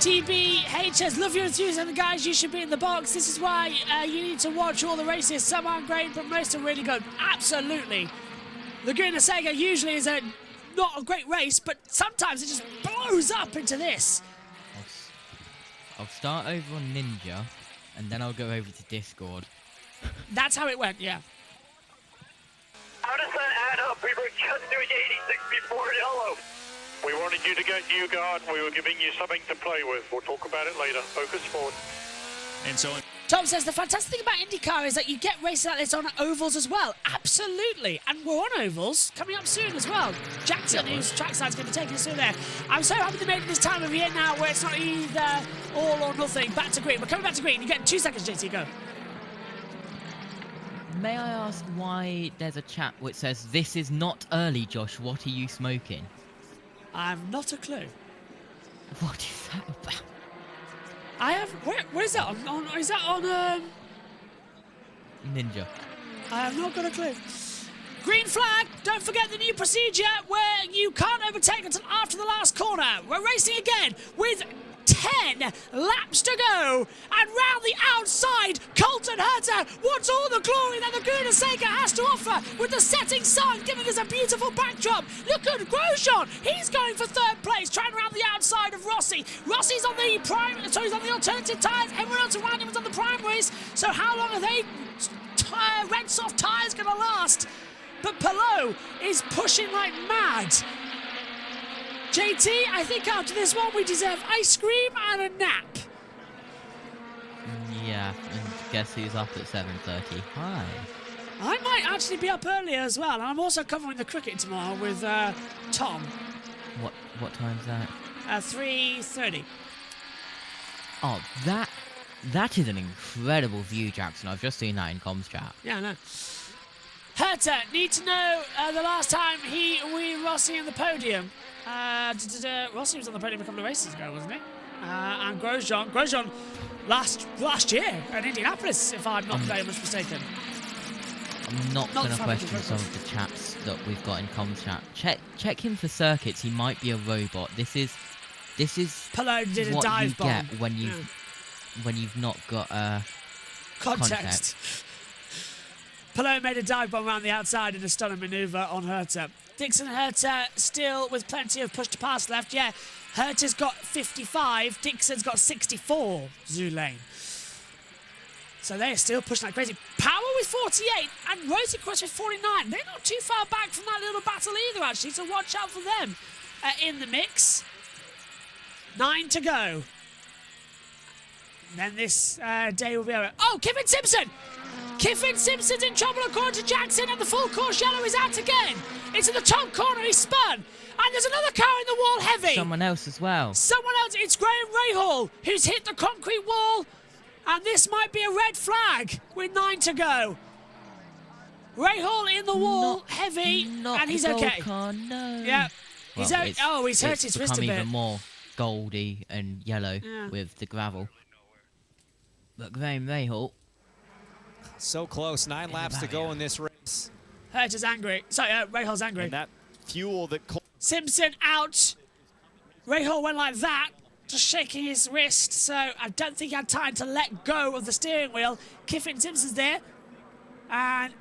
TBH says, love your enthusiasm, guys. You should be in the box. This is why you need to watch all the races. Some aren't great, but most are really good. Absolutely. Laguna Seca usually is not a great race, but sometimes it just blows up into this. I'll start over on Ninja, and then I'll go over to Discord. That's how it went, yeah. How does that add up? We were just doing 86 before yellow. We wanted you to get UGuard. We were giving you something to play with. We'll talk about it later. Focus forward. And so Tom says the fantastic thing about IndyCar is that you get races like this on ovals as well. Absolutely. And we're on ovals coming up soon as well. Jackson, whose trackside's going to be taking us through there. I'm so happy they made it this time of year now where it's not either all or nothing. Back to green. We're coming back to green. You get 2 seconds, JT. Go. May I ask why there's a chat which says, "This is not early, Josh. What are you smoking?" I've not a clue. What is that about? I have... Where is that on is that on... Ninja. I have not got a clue. Green flag. Don't forget the new procedure where you can't overtake until after the last corner. We're racing again with 10 laps to go. And round the outside, Colton Herta wants all the glory that Laguna Seca has to offer with the setting sun giving us a beautiful backdrop. Look at Grosjean. He's going for 3rd place, trying around the outside of Rossi. Rossi's on the he's on the alternative tyres. Everyone else around him is on the primaries. So how long are they red soft tyres going to last? But Palou is pushing like mad. JT, I think after this one we deserve ice cream and a nap. Yeah, and guess who's up at 7:30? Hi. I might actually be up earlier as well. And I'm also covering the cricket tomorrow with Tom. What time's that? 3:30. Oh, that is an incredible view, Jackson. I've just seen that in comms chat. Yeah, I know. Herta, need to know the last time Rossi on the podium. Rossi was on the podium a couple of races ago, wasn't he? And Grosjean last year at Indianapolis, if I'm not very much mistaken. I'm not going to question some of the chats that we've got in comms chat. Check him for circuits. He might be a robot. This is Palou did a what dive you bomb. get when you've not got context. Palou made a dive bomb around the outside in a stunning manoeuvre on Herta. Dixon Herta still with plenty of push to pass left. Yeah, Herta's got 55, Dixon's got 64, Zulane. So they're still pushing like crazy. Power with 48 and Rosencrantz with 49. They're not too far back from that little battle either, actually, so watch out for them in the mix. 9 to go. And then this day will be over. Oh, Kiffin Simpson! Kiffin Simpson's in trouble according to Jackson, and the full course yellow is out again. It's in the top corner, he's spun. And there's another car in the wall heavy. Someone else as well. Someone else, it's Graham Rahal, who's hit the concrete wall. And this might be a red flag with 9 to go. Rahal in the wall, heavy, and he's okay. Car, no. Yeah. He's well, he's hurt his wrist a bit. It's become even more goldy and yellow with the gravel. But Graham Rahal. So close, 9 laps to go in this race. Hurt is angry. Sorry, Rahal's angry. And that fuel that... Simpson out. Rahal went like that, just shaking his wrist, so I don't think he had time to let go of the steering wheel. Kiffin Simpson's there, and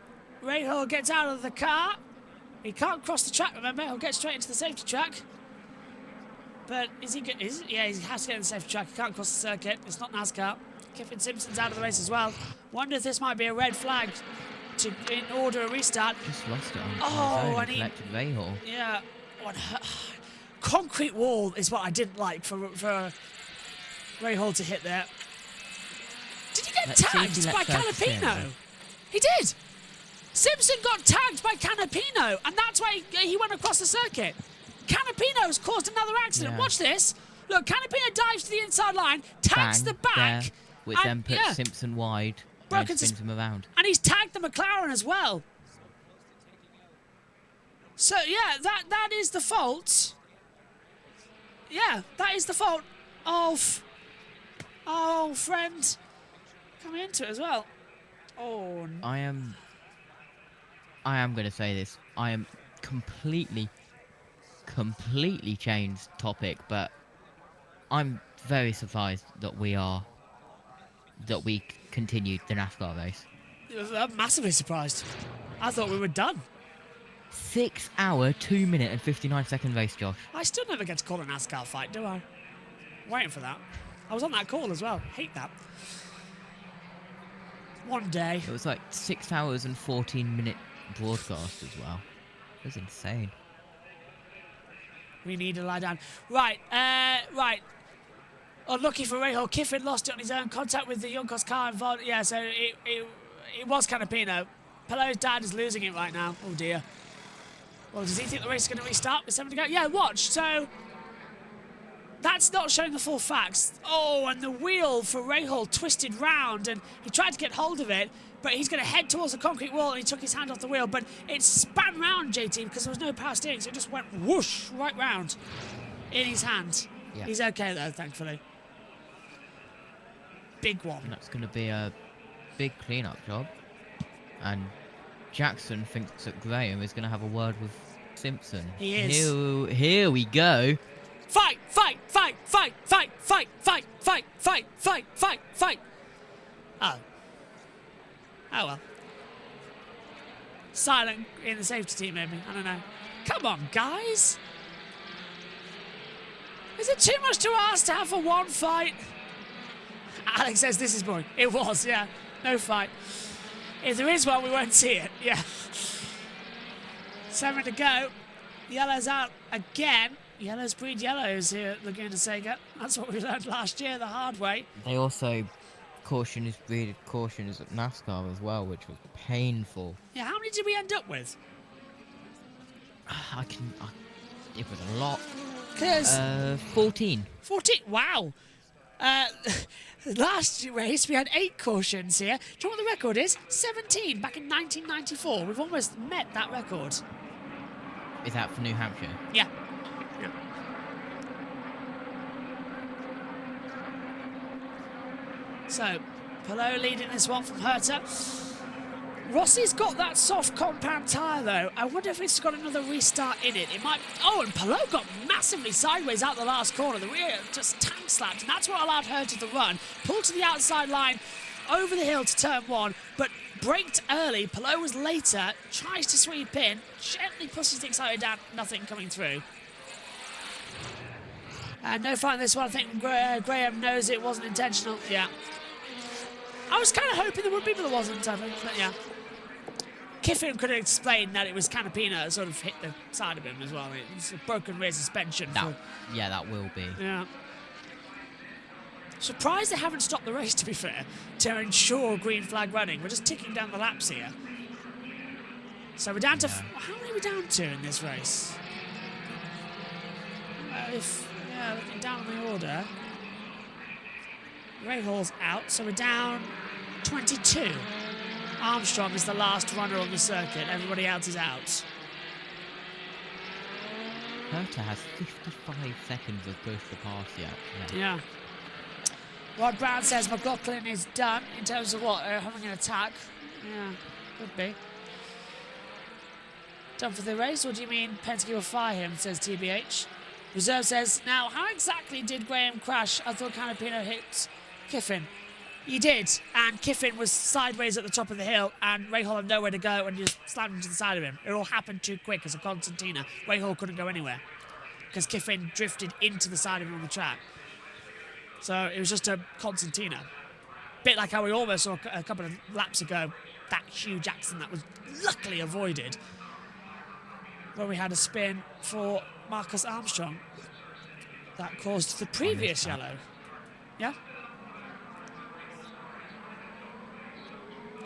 Rahal gets out of the car. He can't cross the track, remember? He'll get straight into the safety track. But is he good? Yeah, he has to get in the safety track. He can't cross the circuit. It's not NASCAR. Kiffin Simpson's out of the race as well. Wonder if this might be a red flag in order a restart. Just lost it on his own, collected Rahal. Yeah. Concrete wall is what I didn't like for Rahal to hit there. Did he get tagged by Canapino? He did. Simpson got tagged by Canapino, and that's why he went across the circuit. Canapino's caused another accident. Yeah. Watch this. Look, Canapino dives to the inside line, tags the back. There, which then puts Simpson wide and spins him around. And he's tagged the McLaren as well. So, yeah, that is the fault. Yeah, that is the fault of friend coming into it as well. Oh, no. I am going to say this. I am completely changed topic, but I'm very surprised that we continued the NASCAR race. I'm massively surprised. I thought we were done. 6 hour, 2 minute and 59-second race, Josh. I still never get to call a NASCAR fight, do I? Waiting for that. I was on that call as well. Hate that. One day. It was like 6 hours and 14-minute broadcast as well. It was insane. We need to lie down. Right, right. Unlucky for Rahal, Kiffin lost it on his own contact with the Juncos car involved. Yeah, so it was Canapino. Pelot's dad is losing it right now. Oh dear. Well, does he think the race is going to restart with 7 to go? Yeah, watch. So that's not showing the full facts. Oh, and the wheel for Rahal twisted round, and he tried to get hold of it, but he's going to head towards the concrete wall, and he took his hand off the wheel, but it span round, JT, because there was no power steering, so it just went whoosh right round in his hand. Yeah. He's okay, though, thankfully. Big one. And that's going to be a big clean-up job. And Jackson thinks that Graham is going to have a word with Simpson. He is. Here we go. Fight, fight, fight, fight, fight, fight, fight, fight, fight, fight, fight, fight. Oh. Oh well. Silent in the safety team, maybe. I don't know. Come on, guys. Is it too much to ask to have a one fight? Alex says this is boring. It was, yeah. No fight. If there is one, we won't see it. Yeah. 7 to go. Yellow's out again. Yellows breed yellows here at Laguna Seca. That's what we learned last year the hard way. They also caution is breeded cautions at NASCAR as well, which was painful. Yeah, how many did we end up with? It was a lot. 14. 14, wow. Last race we had 8 cautions here. Do you know what the record is? 17 back in 1994. We've almost met that record. Is that for New Hampshire? Yeah. So, Pelot leading this one from Herta. Rossi's got that soft compound tyre though. I wonder if it's got another restart in it. It might. Oh, and Pelot got massively sideways out the last corner. The rear just tank slapped, and that's what allowed Herta to run. Pulled to the outside line, over the hill to turn 1, but braked early. Pelot was later, tries to sweep in, gently pushes the accelerator down, nothing coming through. And no fight in this one. I think Graham knows it wasn't intentional. Yeah. I was kind of hoping there would be, but there wasn't, I think. But yeah. Kiffin could have explained that it was Canapino that sort of hit the side of him as well. It's a broken rear suspension. Yeah, that will be. Yeah. Surprised they haven't stopped the race, to be fair, to ensure green flag running. We're just ticking down the laps here. So we're down to... How many are we down to in this race? Looking down on the order. Rahal's out, so we're down 22. Armstrong is the last runner on the circuit. Everybody else is out. Herta has 55 seconds of push to pass yet. Yeah. Rod Brown says McLaughlin is done in terms of what? Having an attack? Yeah, could be. Done for the race, or do you mean Penske will fire him, says TBH. Reserve says, now, how exactly did Graham crash? I thought Canapino hit Kiffin. He did, and Kiffin was sideways at the top of the hill, and Rahal had nowhere to go, and just slammed into the side of him. It all happened too quick as a concertina. Rahal couldn't go anywhere, because Kiffin drifted into the side of him on the track. So it was just a concertina. Bit like how we almost saw a couple of laps ago, that huge accident that was luckily avoided, where we had a spin for Marcus Armstrong that caused the previous yellow. Yeah?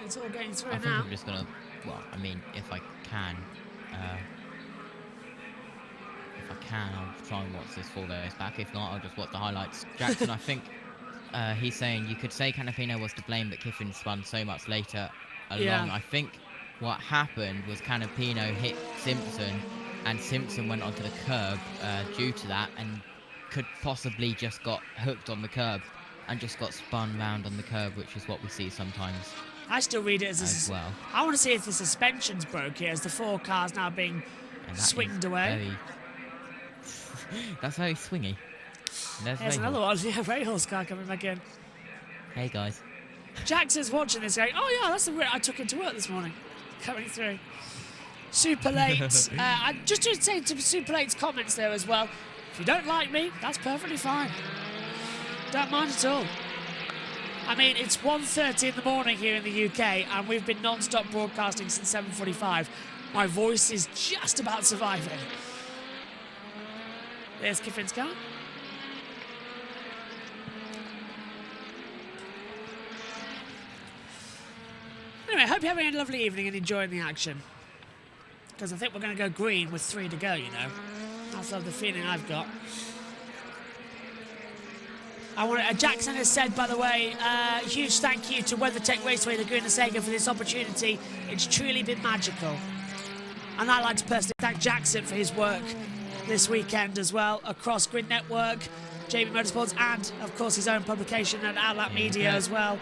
It's all getting through now. I think I'm just gonna, I mean, if I can, I'll try and watch this full race back. If not, I'll just watch the highlights. Jackson, I think he's saying you could say Canapino was to blame, but Kiffin spun so much later along. Yeah. I think what happened was Canapino hit Simpson, and Simpson went onto the curb due to that, and could possibly just got hooked on the curb and just got spun round on the curb, which is what we see sometimes. I still read it as well. I want to see if the suspension's broke here, as the 4 cars now being swinged away. That's very swingy. There's another one. Yeah, Rahal's car coming back in. Hey guys. Jackson's watching this going, oh yeah, that's the route I took into work this morning. Coming through. Super late. Just to say to Super Late's comments there as well, if you don't like me, that's perfectly fine. Don't mind at all. I mean, it's 1:30 in the morning here in the UK, and we've been non-stop broadcasting since 7:45. My voice is just about surviving. There's Kiffin's car. Anyway, hope you're having a lovely evening and enjoying the action. Because I think we're going to go green with 3 to go, you know. That's the feeling I've got. Jackson has said, by the way, huge thank you to WeatherTech Raceway Laguna Seca for this opportunity. It's truly been magical. And I'd like to personally thank Jackson for his work this weekend as well, across Grid Network, JBMotorsports, and, of course, his own publication and Outlet Media as well.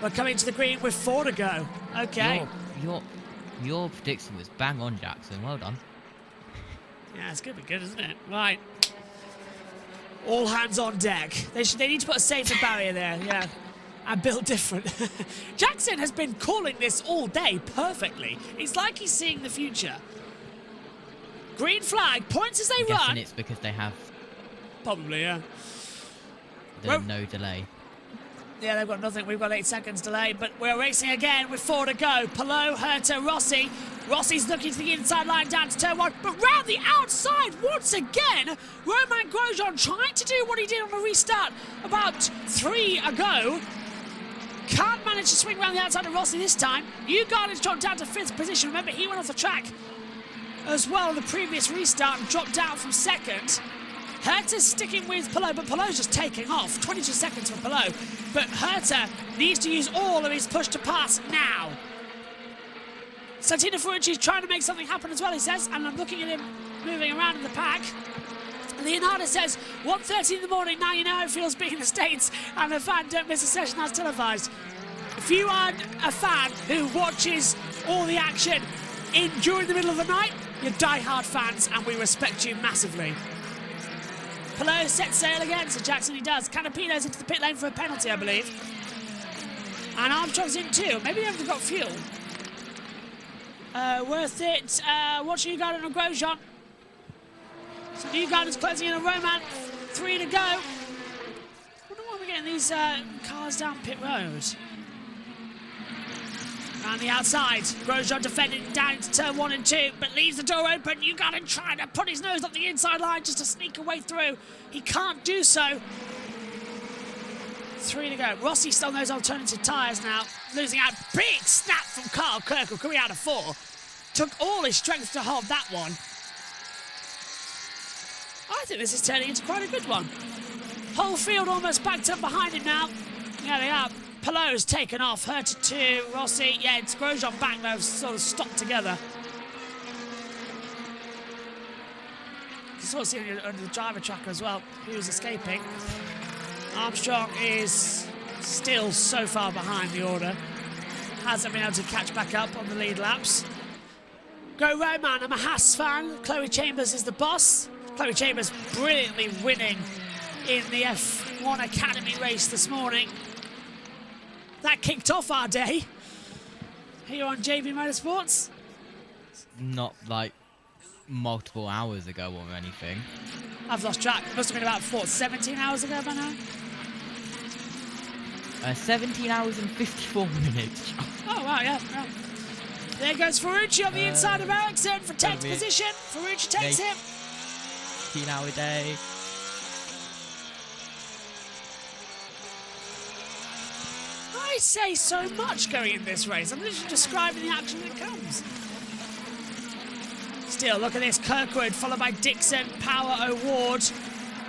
We're coming to the green with 4 to go. Okay. Your prediction was bang on, Jackson. Well done. Yeah, it's going to be good, isn't it? Right. All hands on deck. They need to put a safety barrier there, yeah. And build different. Jackson has been calling this all day perfectly. It's like he's seeing the future. Green flag, points as they run. It's because they have... Probably, yeah. No delay. Yeah, they've got nothing. We've got 8 seconds delay, but we're racing again with 4 to go. Palou, Herta, Rossi. Rossi's looking to the inside line down to turn 1, but round the outside once again. Romain Grosjean trying to do what he did on the restart about 3 ago. Can't manage to swing around the outside of Rossi this time. Newgarden's dropped down to 5th position. Remember, he went off the track as well in the previous restart and dropped down from 2nd. Herta's sticking with Palou, but Palou's just taking off. 22 seconds for Palou. But Herta needs to use all of his push to pass now. Santino Ferrucci's trying to make something happen as well, he says, and I'm looking at him moving around in the pack. Leonardo says, 1:30 in the morning, now you know how it feels being in the States, and a fan, don't miss a session that's televised. If you are a fan who watches all the action during the middle of the night, you're die-hard fans, and we respect you massively. Palou sets sail again, so Jackson he does. Canapino's into the pit lane for a penalty, I believe. And Armstrong's in too. Maybe they haven't got fuel. Worth it. Watch Newgarden and Grosjean. So Newgarden's closing in on Roman. 3 to go. I wonder why we're getting these cars down pit road. Around the outside, Grosjean defending down into turn 1 and 2, but leaves the door open. Newgarden trying to put his nose up the inside line just to sneak a way through. He can't do so. 3 to go. Rossi still on those alternative tyres now. Losing out. Big snap from Carl Kirkle coming out of 4. Took all his strength to hold that one. I think this is turning into quite a good one. Whole field almost backed up behind him now. There they are. Palou's taken off. Herta 2, Rossi. Yeah, it's Grosjean back though, sort of stopped together. You sort of see under the driver tracker as well, who's escaping. Armstrong is still so far behind the order. Hasn't been able to catch back up on the lead laps. Go Roman, I'm a Haas fan. Chloe Chambers is the boss. Chloe Chambers brilliantly winning in the F1 Academy race this morning. That kicked off our day here on JBMotorsports. Not like multiple hours ago or anything. I've lost track. It must have been about 17 hours ago by now. 17 hours and 54 minutes. Oh, wow, yeah. There goes Ferrucci on the inside of Ericsson for 10th position. Ferrucci takes him. 15-hour day. I say so much going in this race. I'm literally describing the action that comes. Still, look at this. Kirkwood, followed by Dixon, Power, O'Ward,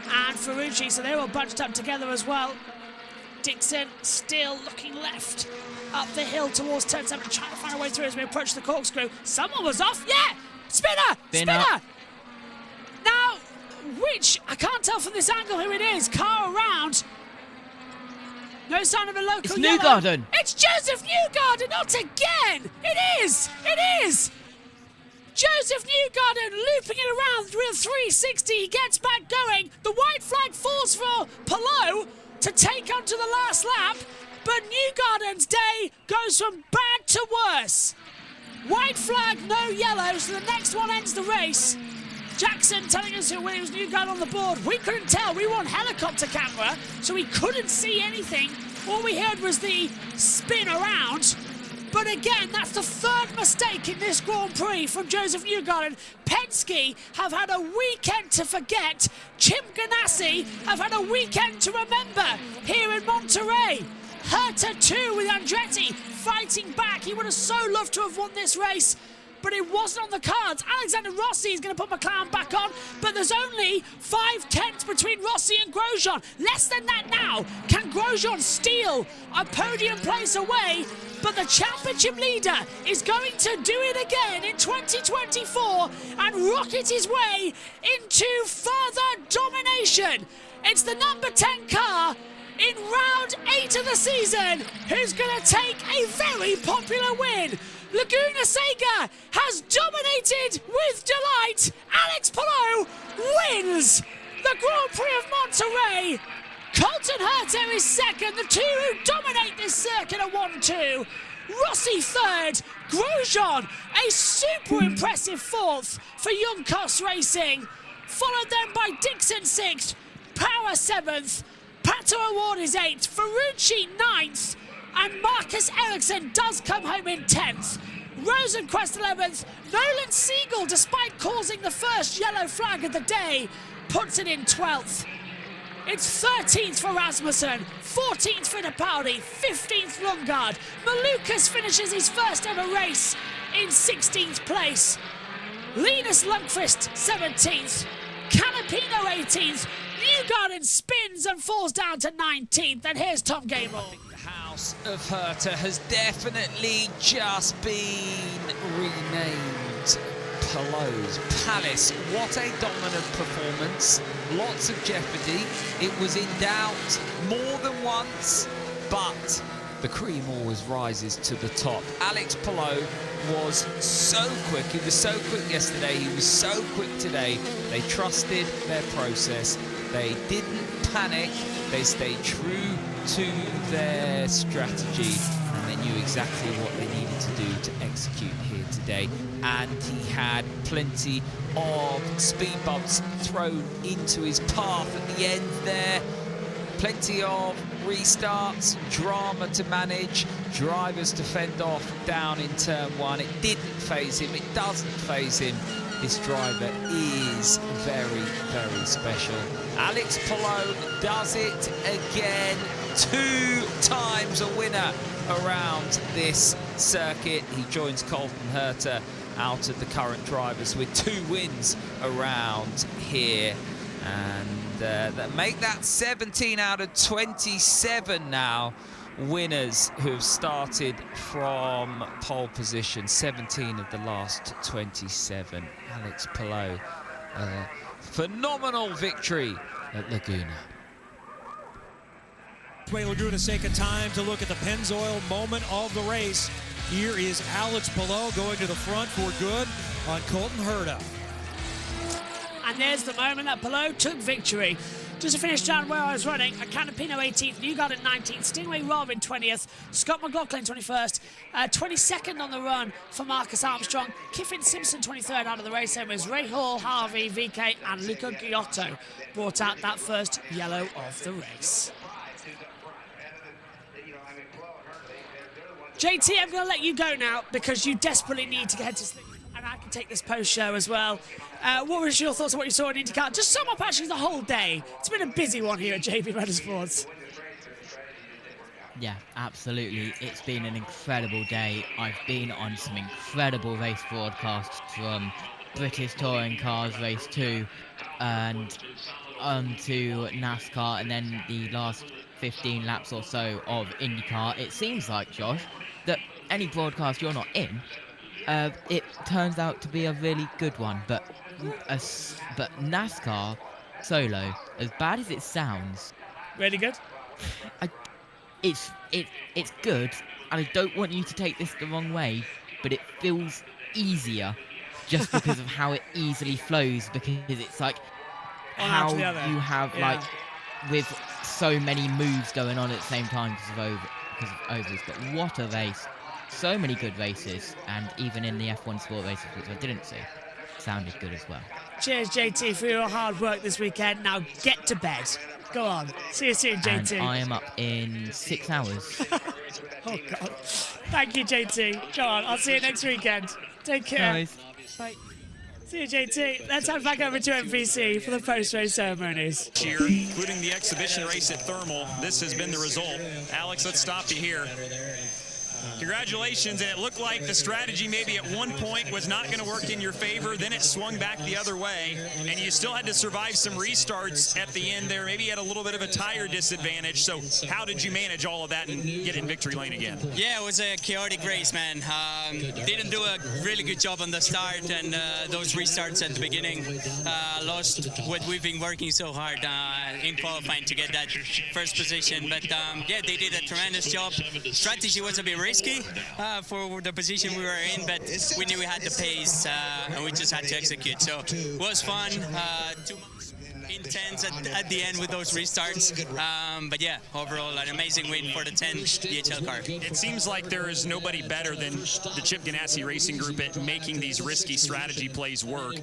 and Ferrucci. So they're all bunched up together as well. Dixon still looking left up the hill towards turn 7, trying to find a way through as we approach the corkscrew. Someone was off. Yeah! Spinner! Now, I can't tell from this angle who it is. Car around. No sign of a local It's yellow. Newgarden. It's Joseph Newgarden, not again. It is. Joseph Newgarden looping it around with a 360. He gets back going. The white flag falls for Palou to take onto the last lap, but Newgarden's day goes from bad to worse. White flag, no yellow, so the next one ends the race. Jackson telling us who it was Newgarden on the board. We couldn't tell. We were on helicopter camera, so we couldn't see anything. All we heard was the spin around. But again, that's the 3rd mistake in this Grand Prix from Joseph Newgarden. Penske have had a weekend to forget. Chip Ganassi have had a weekend to remember here in Monterey. Herta 2 with Andretti fighting back. He would have so loved to have won this race, but it wasn't on the cards. Alexander Rossi is going to put McLaren back on, but there's only 5/10 between Rossi and Grosjean. Less than that now. Can Grosjean steal a podium place away? But the championship leader is going to do it again in 2024 and rocket his way into further domination. It's the number 10 car in round 8 of the season who's going to take a very popular win. Laguna Seca has dominated with delight. Alex Palou wins the Grand Prix of Monterey. Colton Herta is second. The two who dominate this circuit are 1-2. Rossi third. Grosjean a super impressive fourth for Young Cos Racing. Followed then by Dixon sixth. Power seventh. Pato Award is eighth. Ferrucci ninth. And Marcus Ericsson does come home in 10th. Rosenquist 11th. Nolan Siegel, despite causing the first yellow flag of the day, puts it in 12th. It's 13th for Rasmussen, 14th for Fittipaldi, 15th Lundgaard. Malukas finishes his first ever race in 16th place. Linus Lundqvist 17th. Canapino 18th. Newgarden spins and falls down to 19th. And here's Tom Gable. House of Herta has definitely just been renamed Palou's Palace. What a dominant performance. Lots of jeopardy. It was in doubt more than once, but the cream always rises to the top. Alex Palou was so quick. He was so quick yesterday. He was so quick today. They trusted their process. They didn't panic. They stayed true to their strategy, and they knew exactly what they needed to do to execute here today. And he had plenty of speed bumps thrown into his path at the end there. Plenty of restarts, drama to manage, drivers to fend off down in turn one. It didn't faze him. It doesn't faze him. This driver is very, very special. Alex Palou does it again. 2 times a winner around this circuit. He joins Colton Herta out of the current drivers with 2 wins around here. And that make that 17 out of 27 now winners who have started from pole position. 17 of the last 27. Alex Palou, phenomenal victory at Laguna. Laguna Seca time to look at the Pennzoil moment of the race. Here is Alex Palou going to the front for good on Colton Herta. And there's the moment that Palou took victory. Just to finish down where I was running, a Canapino 18th, Newgarden 19th, Stingray Robin 20th, Scott McLaughlin 21st, 22nd on the run for Marcus Armstrong, Kiffin Simpson 23rd out of the race, and was Ray Hall, Harvey, VK and Luca Ghiotto brought out that first yellow of the race. JT, I'm going to let you go now because you desperately need to head to sleep, and I can take this post-show as well. What was your thoughts on what you saw in INDYCAR? Just sum up actually the whole day. It's been a busy one here at JBMotorsports. Yeah, absolutely. It's been an incredible day. I've been on some incredible race broadcasts from British Touring Cars Race 2 and to NASCAR, and then the last 15 laps or so of INDYCAR. It seems like, Josh, that any broadcast you're not in, it turns out to be a really good one, but NASCAR solo, as bad as it sounds, really good. It's good, and I don't want you to take this the wrong way, but it feels easier just because of how it easily flows, because it's like how you have like with so many moves going on at the same time because of overs. But what a race! So many good races, and even in the F1 Sport races, which I didn't see, sounded good as well. Cheers, JT, for your hard work this weekend. Now get to bed. Go on. See you soon, JT. And I am up in 6 hours. Oh, God. Thank you, JT. Go on. I'll see you next weekend. Take care. Nice. Bye. See you, JT. Let's hand back over to MPC for the post-race ceremonies. Here, including the exhibition race at Thermal, this has been the result. Alex, let's stop you here. Congratulations, and it looked like the strategy maybe at one point was not going to work in your favor, then it swung back the other way, and you still had to survive some restarts at the end there. Maybe you had a little bit of a tire disadvantage, so how did you manage all of that and get in victory lane again? Yeah, it was a chaotic race, man. Didn't do a really good job on the start, and those restarts at the beginning lost what we've been working so hard in qualifying to get that first position. But yeah, they did a tremendous job. Strategy was a bit risky for the position we were in, but we knew we had the pace and we just had to execute. So it was fun. 2 months intense at the end with those restarts. But yeah, overall an amazing win for the 10 DHL car. It seems like there is nobody better than the Chip Ganassi Racing Group at making these risky strategy plays work.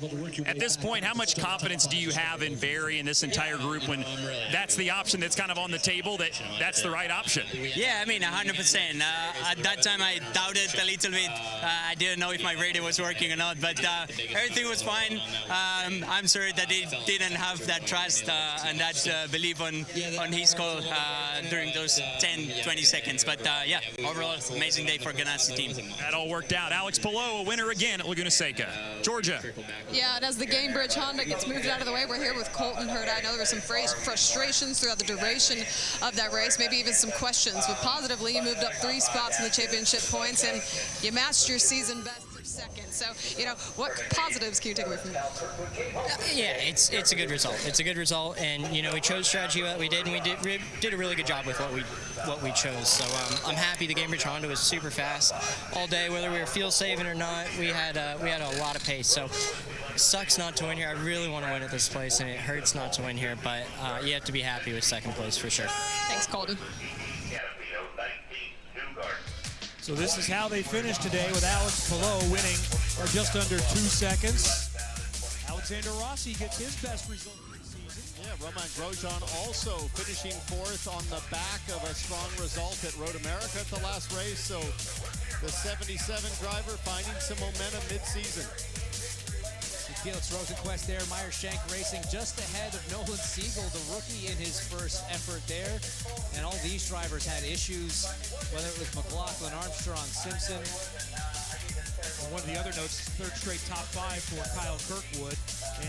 At this point, how much confidence do you have in Barry and this entire group when that's the option that's kind of on the table, that's the right option? Yeah, I mean, 100%. At that time, I doubted a little bit. I didn't know if my radio was working or not, but everything was fine. I'm sorry that they didn't have that trust and that belief on his call during those 10-20 seconds. But yeah, overall, amazing day for Ganassi team. That all worked out. Alex Palou, a winner again at Laguna Seca. Georgia. Yeah, and as the Gamebridge Honda gets moved out of the way, we're here with Colton Hurd. I know there were some frustrations throughout the duration of that race, maybe even some questions. But positively, you moved up 3 spots in the championship points, and you matched your season best through second. So, you know, what positives can you take away from that? Yeah, it's a good result. It's a good result, and you know, we chose strategy that we did, and we did a really good job with what we chose. So I'm happy. The Gamebridge Honda was super fast all day, whether we were field saving or not. We had a lot of pace. So it sucks not to win here. I really want to win at this place, and it hurts not to win here. But you have to be happy with second place for sure. Thanks, Colton. So this is how they finished today, with Alex Palou winning by just under 2 seconds. Alexander Rossi gets his best result of the season. Yeah, Romain Grosjean also finishing 4th on the back of a strong result at Road America at the last race. So the 77 driver finding some momentum mid-season. Felix Rosenquist there, Meyer Shank Racing just ahead of Nolan Siegel, the rookie in his first effort there. And all these drivers had issues, whether it was McLaughlin, Armstrong, Simpson. One of the other notes, 3rd straight top 5 for Kyle Kirkwood,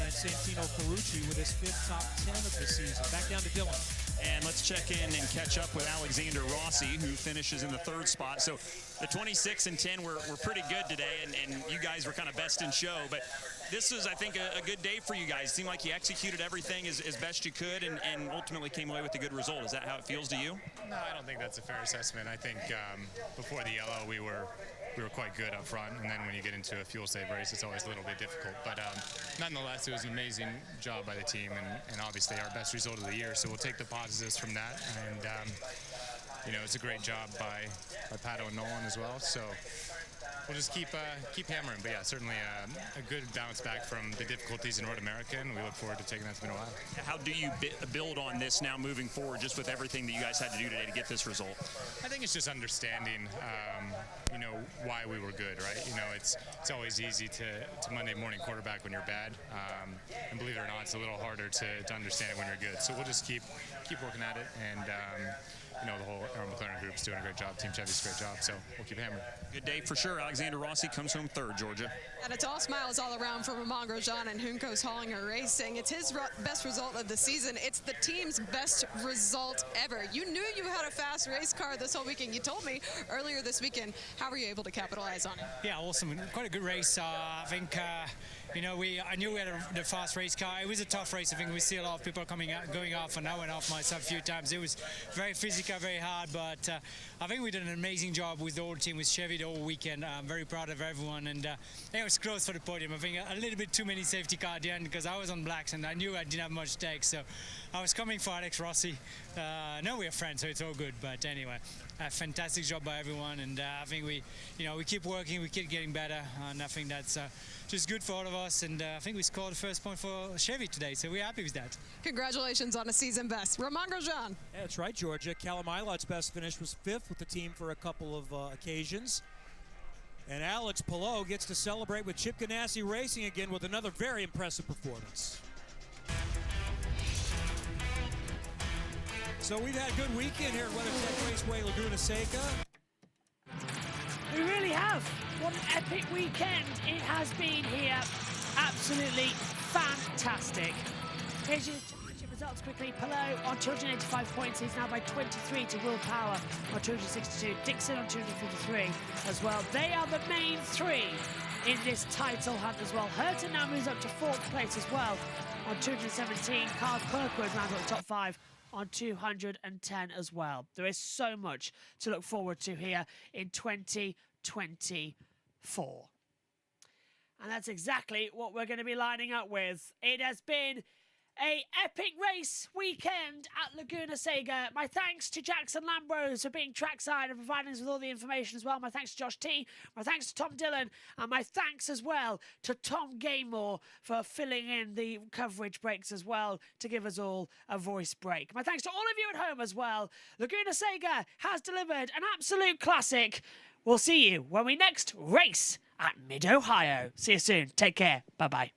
and Santino Ferrucci with his 5th top 10 of the season. Back down to Dylan. And let's check in and catch up with Alexander Rossi, who finishes in the 3rd spot. So the 26 and 10 were pretty good today, and you guys were kind of best in show. But this was, I think, a good day for you guys. It seemed like you executed everything as best you could and ultimately came away with a good result. Is that how it feels to you? No, I don't think that's a fair assessment. I think before the yellow, we were quite good up front, and then when you get into a fuel save race, it's always a little bit difficult. But nonetheless, it was an amazing job by the team, and obviously our best result of the year. So we'll take the positives from that, and you know, it's a great job by Pato and Nolan as well. So we'll just keep hammering. But yeah, certainly a good bounce back from the difficulties in Road America, and we look forward to taking that. It's been a while. How do you build on this now moving forward, just with everything that you guys had to do today to get this result? I think it's just understanding, you know, why we were good, right? You know, it's always easy to Monday morning quarterback when you're bad, and believe it or not, it's a little harder to understand it when you're good. So we'll just keep working at it, and you know, the whole Aaron McLaren group is doing a great job. Team Chevy's a great job, so we'll keep hammering. Good day for sure. Alexander Rossi comes home 3rd, Georgia. And it's all smiles all around for Romain Grosjean and Junko's Hollinger Racing. It's his best result of the season. It's the team's best result ever. You knew you had a fast race car this whole weekend. You told me earlier this weekend. How were you able to capitalize on it? Yeah, awesome. Quite a good race. I think, you know, I knew we had the fast race car. It was a tough race. I think we see a lot of people going off, and I went off myself a few times. It was very physical, very hard, but I think we did an amazing job with the whole team, with Chevy the whole weekend. I'm very proud of everyone, and it was close for the podium. I think a little bit too many safety car at the end because I was on blacks and I knew I didn't have much stake, so I was coming for Alex Rossi. No, we're friends, so it's all good. But anyway, a fantastic job by everyone, and I think we keep working, we keep getting better, and I think that's just good for all of us. And I think we scored the first point for Chevy today, so we're happy with that. Congratulations on a season best, Romain Grosjean. Yeah, that's right, Georgia. Callum Ilot's best finish was 5th with the team for a couple of occasions. And Alex Palou gets to celebrate with Chip Ganassi Racing again with another very impressive performance. So we've had a good weekend here at WeatherTech Raceway Laguna Seca. We really have. What an epic weekend it has been here. Absolutely fantastic. Here's your championship results quickly. Palou on 285 points. He's now by 23 to Will Power on 262. Dixon on 253 as well. They are the main three in this title hunt as well. Hurton now moves up to 4th place as well on 217. Carl Kirkwood rounds up the top 5 on 210 as well. There is so much to look forward to here in 2024. And that's exactly what we're going to be lining up with. It has been a epic race weekend at Laguna Seca. My thanks to Jackson Lambrose for being trackside and providing us with all the information as well. My thanks to Josh T. My thanks to Tom Dillon. And my thanks as well to Tom Gaymore for filling in the coverage breaks as well to give us all a voice break. My thanks to all of you at home as well. Laguna Seca has delivered an absolute classic. We'll see you when we next race at Mid-Ohio. See you soon. Take care. Bye-bye.